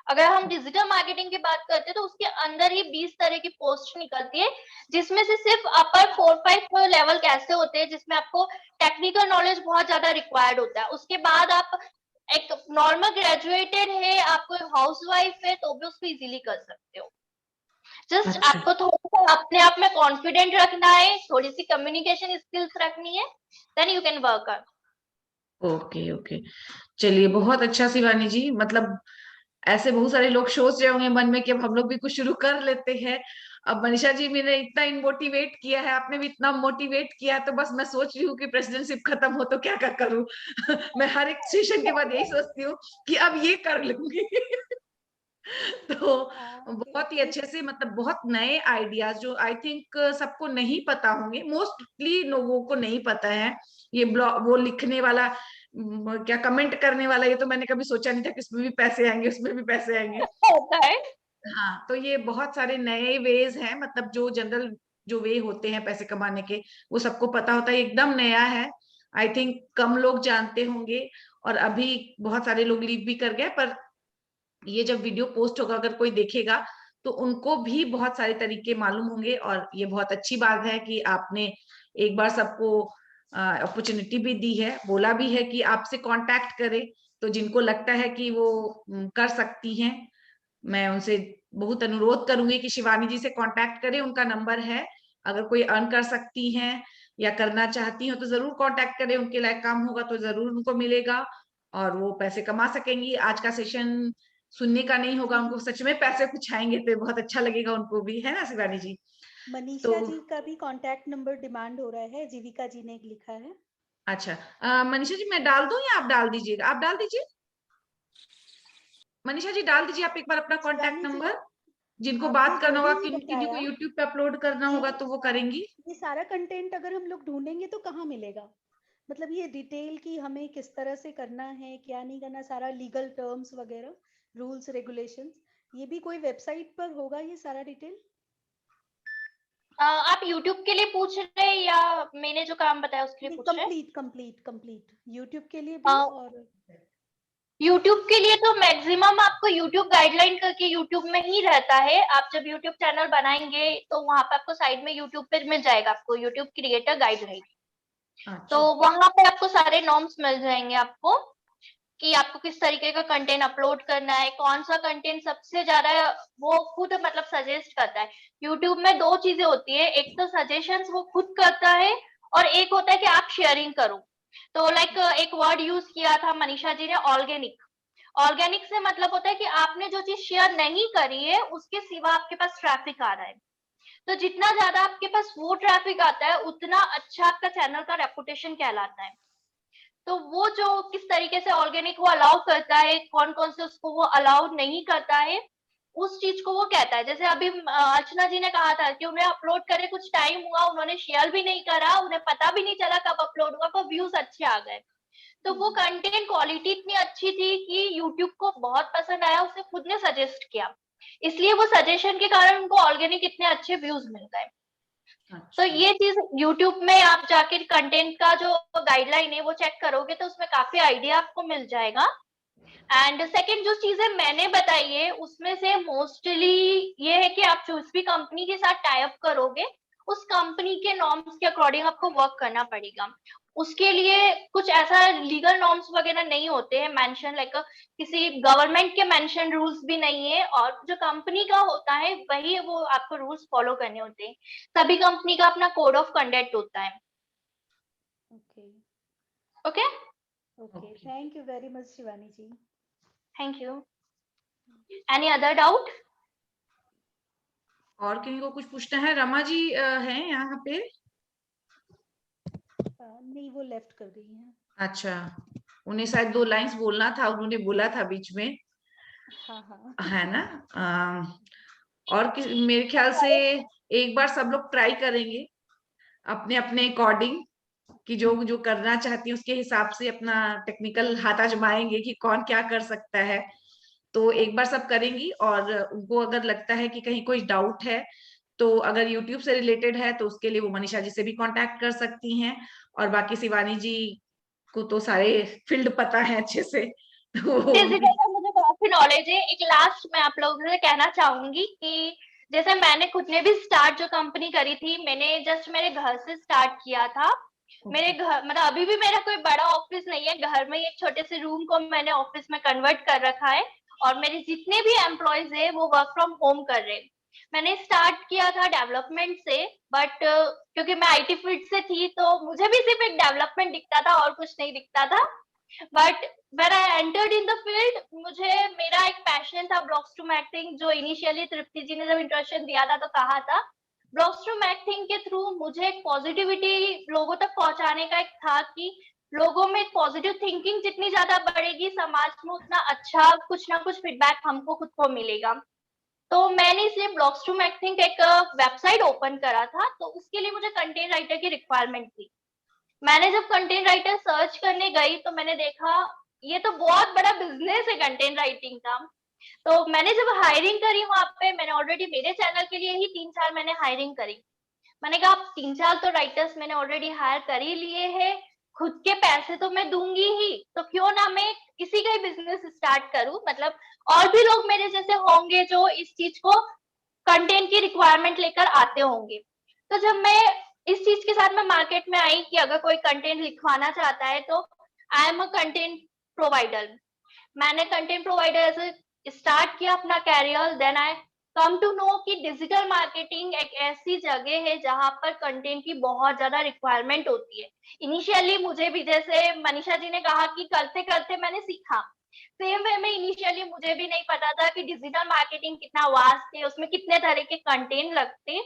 अगर हम डिजिटल मार्केटिंग की बात करते हैं तो उसके अंदर ही 20 तरह की पोस्ट निकलती है, जिसमें से सिर्फ अपर 4-5 लेवल कैसे होते हैं जिसमें आपको टेक्निकल नॉलेज बहुत ज्यादा रिक्वायर्ड होता है। उसके बाद आप एक नॉर्मल ग्रेजुएटेड है, आपको हाउस वाइफ है, तो भी उसको इजीली कर सकते हो। जस्ट आपको थोड़ा सा अपने आप में कॉन्फिडेंट रखना है, थोड़ी सी कम्युनिकेशन स्किल्स रखनी है, then you can work on. Okay okay, चलिए बहुत अच्छा शिवानी जी। मतलब ऐसे बहुत सारे लोग सोच रहे होंगे मन में कि अब हम लोग भी कुछ शुरू कर लेते हैं। अब मनीषा जी मैंने इतना मोटिवेट किया है, आपने भी इतना मोटिवेट किया है, तो बस मैं सोच रही हूँ कि प्रेसिडेंटशिप खत्म हो तो क्या क्या करूँ। मैं हर एक सेशन के बाद यही सोचती हूँ कि अब ये कर लूंगी। तो बहुत ही अच्छे से, मतलब बहुत नए आइडियाज जो आई थिंक सबको नहीं पता होंगे, मोस्टली लोगों को नहीं पता है। ये ब्लॉग, वो लिखने वाला, क्या कमेंट करने वाला, ये तो मैंने कभी सोचा नहीं था कि इसमें भी पैसे आएंगे, उसमें भी पैसे आएंगे। हाँ, तो ये बहुत सारे नए वेज हैं, मतलब जो जनरल जो वे होते हैं पैसे कमाने के, वो सबको पता होता है, एकदम नया है। आई थिंक कम लोग जानते होंगे, और अभी बहुत सारे लोग लीव भी कर गए, पर ये जब वीडियो पोस्ट होगा अगर कोई देखेगा तो उनको भी बहुत सारे तरीके मालूम होंगे। और ये बहुत अच्छी बात है कि आपने एक बार सबको अपॉर्चुनिटी भी दी है, बोला भी है कि आपसे कांटेक्ट करें। तो जिनको लगता है कि वो कर सकती हैं, मैं उनसे बहुत अनुरोध करूंगी कि शिवानी जी से कांटेक्ट करें, उनका नंबर है। अगर कोई अर्न कर सकती हैं या करना चाहती हो तो जरूर कांटेक्ट करें, उनके लायक काम होगा तो जरूर उनको मिलेगा और वो पैसे कमा सकेंगी। आज का सेशन सुनने का नहीं होगा, उनको सच में पैसे कुछ आएंगे तो बहुत अच्छा लगेगा उनको भी, है ना शिवानी जी? मनीषा जी का भी कांटेक्ट नंबर डिमांड हो रहा है, जीविका जी ने लिखा है। अच्छा, मनीषा जी मैं डाल दूं या आप डाल दीजिएगा? आप डाल दीजिए मनीषा जी, डाल दीजिए आप एक बार अपना कांटेक्ट नंबर। जिनको बात करना होगा, किन्हीं को यूट्यूब पे अपलोड करना होगा तो वो करेंगी। ये सारा कंटेंट अगर हम लोग ढूंढेंगे तो कहाँ मिलेगा? मतलब ये डिटेल की हमें किस तरह से करना है, क्या नहीं करना, सारा लीगल टर्म्स वगैरह, रूल्स रेगुलेशंस, ये भी कोई वेबसाइट पर होगा ये सारा डिटेल? आप YouTube के लिए पूछ रहे हैं या मैंने जो काम बताया उसके लिए पूछ रहे हैं? कंप्लीट यूट्यूब के लिए भी और YouTube के लिए तो मैक्सिमम आपको YouTube गाइडलाइन करके YouTube में ही रहता है। आप जब YouTube चैनल बनाएंगे तो वहां पे आपको साइड में YouTube पे मिल जाएगा आपको YouTube क्रिएटर गाइडलाइन। तो वहां पे आपको सारे नॉर्म्स मिल जाएंगे आपको कि आपको किस तरीके का कंटेंट अपलोड करना है, कौन सा कंटेंट सबसे ज्यादा वो खुद मतलब सजेस्ट करता है। यूट्यूब में दो चीजें होती है, एक तो सजेशंस वो खुद करता है और एक होता है कि आप शेयरिंग करो। तो लाइक एक वर्ड यूज किया था मनीषा जी ने, ऑर्गेनिक। ऑर्गेनिक से मतलब होता है कि आपने जो चीज शेयर नहीं करी है उसके सिवा आपके पास ट्रैफिक आ रहा है। तो जितना ज्यादा आपके पास वो ट्रैफिक आता है उतना अच्छा आपका चैनल का रेपुटेशन कहलाता है। तो वो जो किस तरीके से ऑर्गेनिक वो अलाउ करता है, कौन कौन से उसको वो अलाउ नहीं करता है, उस चीज को वो कहता है। जैसे अभी अर्चना जी ने कहा था कि उन्हें अपलोड करे कुछ टाइम हुआ, उन्होंने शेयर भी नहीं करा, उन्हें पता भी नहीं चला कब अपलोड हुआ, तो व्यूज अच्छे आ गए। तो वो कंटेंट क्वालिटी इतनी अच्छी थी कि यूट्यूब को बहुत पसंद आया, उसने खुद ने सजेस्ट किया, इसलिए वो सजेशन के कारण उनको ऑर्गेनिक इतने अच्छे व्यूज मिल गए। तो ये चीज YouTube में आप जाके कंटेंट का जो गाइडलाइन है वो चेक करोगे तो उसमें काफी आइडिया आपको मिल जाएगा। एंड सेकंड जो चीजें मैंने बताई है उसमें से मोस्टली ये है कि आप जिस भी कंपनी के साथ टाई अप करोगे उस कंपनी के नॉर्म्स के अकॉर्डिंग आपको वर्क करना पड़ेगा। उसके लिए कुछ ऐसा लीगल नॉर्म्स वगैरह नहीं होते हैं मेंशन, लाइक किसी गवर्नमेंट के मेंशन रूल्स भी नहीं है, और जो कंपनी का होता है वही वो आपको रूल्स फॉलो करने होते हैं। सभी कंपनी का अपना कोड ऑफ कंडक्ट होता है। Okay, thank you very much Shivani ji. Thank you. Any other doubt? और किसी को कुछ पूछना है? रमा जी हैं यहाँ पे? नहीं, वो लेफ्ट कर गई हैं। अच्छा, उन्हें शायद 2 लाइंस बोलना था, उन्होंने बोला था बीच में। हाँ है ना? और मेरे ख्याल से एक बार सब लोग ट्राई करेंगे अपने अपने अकॉर्डिंग कि जो जो करना चाहती है उसके हिसाब से अपना टेक्निकल हाथ आजमाएंगे कि कौन क्या कर सकता है। तो एक बार सब करेंगी, और उनको अगर लगता है कि कहीं कोई डाउट है तो अगर YouTube से रिलेटेड है तो उसके लिए वो मनीषा जी से भी कांटेक्ट कर सकती हैं, और बाकी शिवानी जी को तो सारे फील्ड पता है अच्छे से। डिजिटल का मुझे काफी नॉलेज है। एक लास्ट मैं आप लोगों से कहना चाहूंगी कि जैसे मैंने खुद ने भी स्टार्ट जो कंपनी करी थी, मैंने जस्ट मेरे घर से स्टार्ट किया था। मेरे घर मतलब अभी भी मेरा कोई बड़ा ऑफिस नहीं है, घर में एक छोटे से रूम को मैंने ऑफिस में कन्वर्ट कर रखा है, और मेरे जितने भी एम्प्लॉयज है वो वर्क फ्रॉम होम कर रहे हैं। मैंने स्टार्ट किया था डेवलपमेंट से, बट क्योंकि मैं IT फील्ड से थी तो मुझे भी सिर्फ एक डेवलपमेंट दिखता था और कुछ नहीं दिखता था। But when I entered in the field, मुझे मेरा एक पैशन था ब्लॉक्स टू मैथिंग, जो इनिशियली तृप्ति जी ने जब इंट्रोडक्शन दिया था तो कहा था ब्लॉक्स टू मैथिंग के थ्रू मुझे एक पॉजिटिविटी लोगों तक पहुंचाने का एक था कि लोगों में पॉजिटिव थिंकिंग जितनी ज्यादा बढ़ेगी समाज में उतना अच्छा कुछ ना कुछ फीडबैक हमको खुद को मिलेगा। तो मैंने इसलिए ब्लॉक्स टू मैथिंग एक वेबसाइट ओपन करा था, तो उसके लिए मुझे कंटेंट राइटर की रिक्वायरमेंट थी। मैंने जब कंटेंट राइटर सर्च करने गई तो मैंने देखा ये तो बहुत बड़ा बिजनेस है कंटेंट राइटिंग का। तो मैंने जब हायरिंग करी वहां पे, मैंने ऑलरेडी मेरे चैनल के लिए ही 3-4 मैंने हायरिंग करी। मैंने कहा 3-4 तो राइटर्स मैंने ऑलरेडी हायर कर ही लिए हैं, खुद के पैसे तो मैं दूंगी ही, तो क्यों ना मैं किसी का ही बिजनेस स्टार्ट करूं, मतलब और भी लोग मेरे जैसे होंगे जो इस चीज को कंटेंट की रिक्वायरमेंट लेकर आते होंगे। तो जब मैं इस चीज के साथ में मार्केट में आई कि अगर कोई कंटेंट लिखवाना चाहता है तो I am a content provider. मैंने कंटेंट प्रोवाइडर ऐसे स्टार्ट किया अपना career. Then I come to know कि डिजिटल मार्केटिंग एक ऐसी जगह है जहां पर कंटेंट की बहुत ज्यादा रिक्वायरमेंट होती है। इनिशियली मुझे भी, जैसे मनीषा जी ने कहा कि करते करते मैंने सीखा, सेम वे में इनिशियली मुझे भी नहीं पता था कि डिजिटल मार्केटिंग कितना वास्ट है, उसमें कितने तरह के कंटेंट लगते।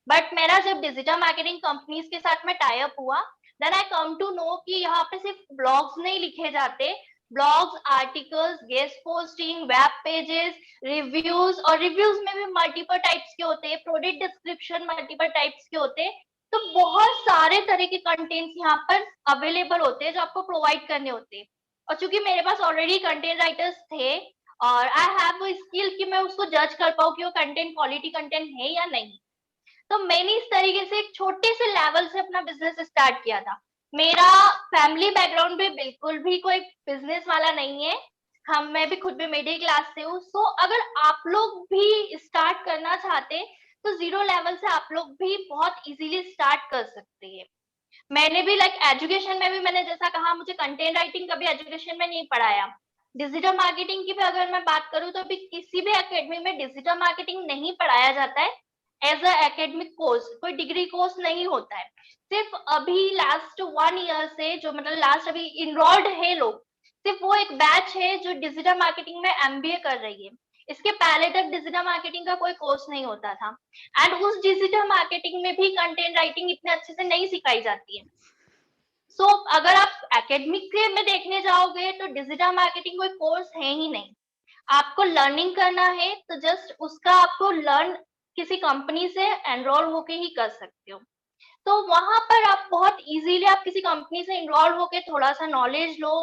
बट मेरा जब डिजिटल मार्केटिंग कंपनीज के साथ में टाई अप हुआ, then I come to know कि यहाँ पे सिर्फ ब्लॉग्स नहीं लिखे जाते, blogs, articles, guest posting, web pages, reviews, और रिव्यूज में भी मल्टीपल टाइप्स के होते हैं, प्रोडक्ट डिस्क्रिप्शन मल्टीपल टाइप्स के होते हैं। तो बहुत सारे तरह के कंटेंट्स यहाँ पर अवेलेबल होते हैं जो आपको प्रोवाइड करने होते हैं। और चूंकि मेरे पास ऑलरेडी कंटेंट राइटर्स थे और आई हैव वो स्किल कि मैं उसको जज कर पाऊँ कि वो कंटेंट क्वालिटी कंटेंट है या नहीं, तो मैंने इस तरीके से एक छोटे से लेवल से अपना बिजनेस स्टार्ट किया था। मेरा फैमिली बैकग्राउंड भी बिल्कुल भी कोई बिजनेस वाला नहीं है। मैं भी खुद भी मिडिल क्लास से हूँ। सो अगर आप लोग भी स्टार्ट करना चाहते तो 0 लेवल से आप लोग भी बहुत इजीली स्टार्ट कर सकते हैं। मैंने भी एजुकेशन में भी मैंने जैसा कहा, मुझे कंटेंट राइटिंग कभी एजुकेशन में नहीं पढ़ाया। डिजिटल मार्केटिंग की भी अगर मैं बात करूँ तो अभी किसी भी एकेडमी में डिजिटल मार्केटिंग नहीं पढ़ाया जाता है एज अ एकेडमिक कोर्स, कोई डिग्री कोर्स नहीं होता है। सिर्फ अभी लास्ट 1 ईयर से जो लास्ट अभी इनरोल्ड है लोग, सिर्फ वो एक बैच है जो डिजिटल मार्केटिंग में एमबीए कर रही है। इसके पहले तक डिजिटल मार्केटिंग का कोई कोर्स नहीं होता था एंड उस डिजिटल मार्केटिंग में भी कंटेंट राइटिंग इतने अच्छे से नहीं सिखाई जाती है। सो अगर आप एकेडमिक में देखने जाओगे तो डिजिटल मार्केटिंग कोई कोर्स है ही नहीं। आपको लर्निंग करना है तो जस्ट उसका आपको लर्न किसी कंपनी से एनरोल होके ही कर सकते हो। तो वहां पर आप बहुत इजीली आप किसी कंपनी से इनरोल होके थोड़ा सा नॉलेज लो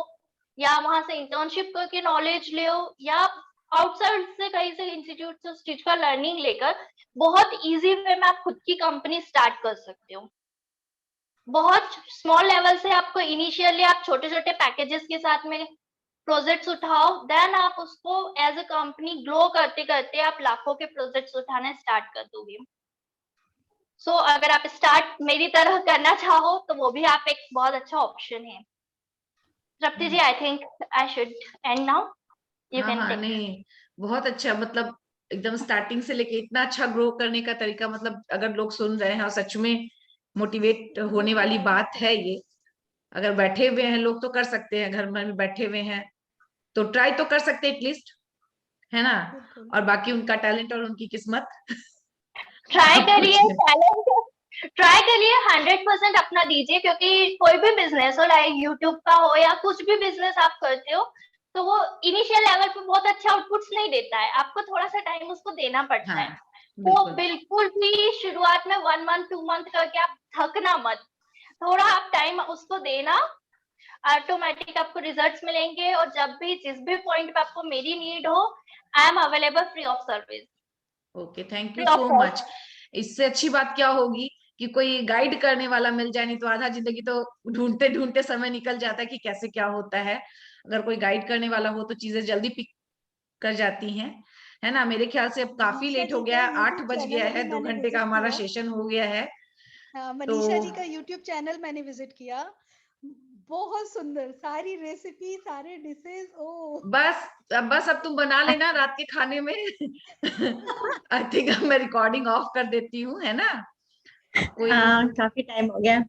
या वहां से इंटर्नशिप करके नॉलेज लो या आउटसाइड से कहीं से इंस्टीट्यूट से उस चीज का लर्निंग लेकर बहुत इजी वे में आप खुद की कंपनी स्टार्ट कर सकते हो। बहुत स्मॉल लेवल से आपको इनिशियली आप छोटे छोटे पैकेजेस के साथ में प्रोजेक्ट्स उठाओ, देन आप उसको एज अ कंपनी ग्रो करते करते आप लाखों के प्रोजेक्ट्स उठाने स्टार्ट कर दोगे। सो अगर आप स्टार्ट मेरी तरह करना चाहो तो वो भी आप एक बहुत अच्छा ऑप्शन है। Tripti ji, I think I should end now, you can take. नहीं, बहुत अच्छा, मतलब एकदम स्टार्टिंग से लेके इतना अच्छा ग्रो करने का तरीका, मतलब अगर लोग सुन रहे हैं और सच में मोटिवेट होने वाली बात है ये। अगर बैठे हुए हैं लोग तो कर सकते हैं, घर में बैठे हुए हैं तो ट्राई तो कर सकते हैं एटलीस्ट, है ना। और बाकी उनका टैलेंट और उनकी किस्मत ट्राई करिए, ट्राई करिए, 100% अपना दीजिए, क्योंकि कोई भी बिजनेस हो, लाइक यूट्यूब का हो या कुछ भी बिजनेस आप करते हो, तो वो इनिशियल लेवल पे बहुत अच्छा आउटपुट्स नहीं देता है, आपको थोड़ा सा टाइम उसको देना पड़ता है। तो बिल्कुल भी शुरुआत में 1 मंथ 2 मंथ करके आप थकना मत, थोड़ा आप टाइम उसको देना, ऑटोमेटिक आपको रिजल्ट्स मिलेंगे। और जब भी जिस भी पॉइंट पे आपको मेरी नीड हो, I am available free of service. Okay, thank you so much. इससे अच्छी बात क्या होगी कि कोई गाइड करने वाला मिल जाए, नहीं तो आधा जिंदगी तो ढूंढते ढूंढते समय निकल जाता है कि कैसे क्या होता है। अगर कोई गाइड करने वाला हो तो चीजें जल्दी पिक कर जाती हैं, है ना। मेरे ख्याल से अब काफी लेट हो गया है, 8 बज गया है, 2 घंटे का हमारा सेशन हो गया है। मनीषा जी का यूट्यूब चैनल मैंने विजिट किया, बहुत सुंदर, सारी रेसिपी, सारे डिशेस। ओ बस अब तुम बना लेना रात के खाने में। आई थिंक मैं रिकॉर्डिंग ऑफ कर देती हूँ, है ना। काफी टाइम हो गया।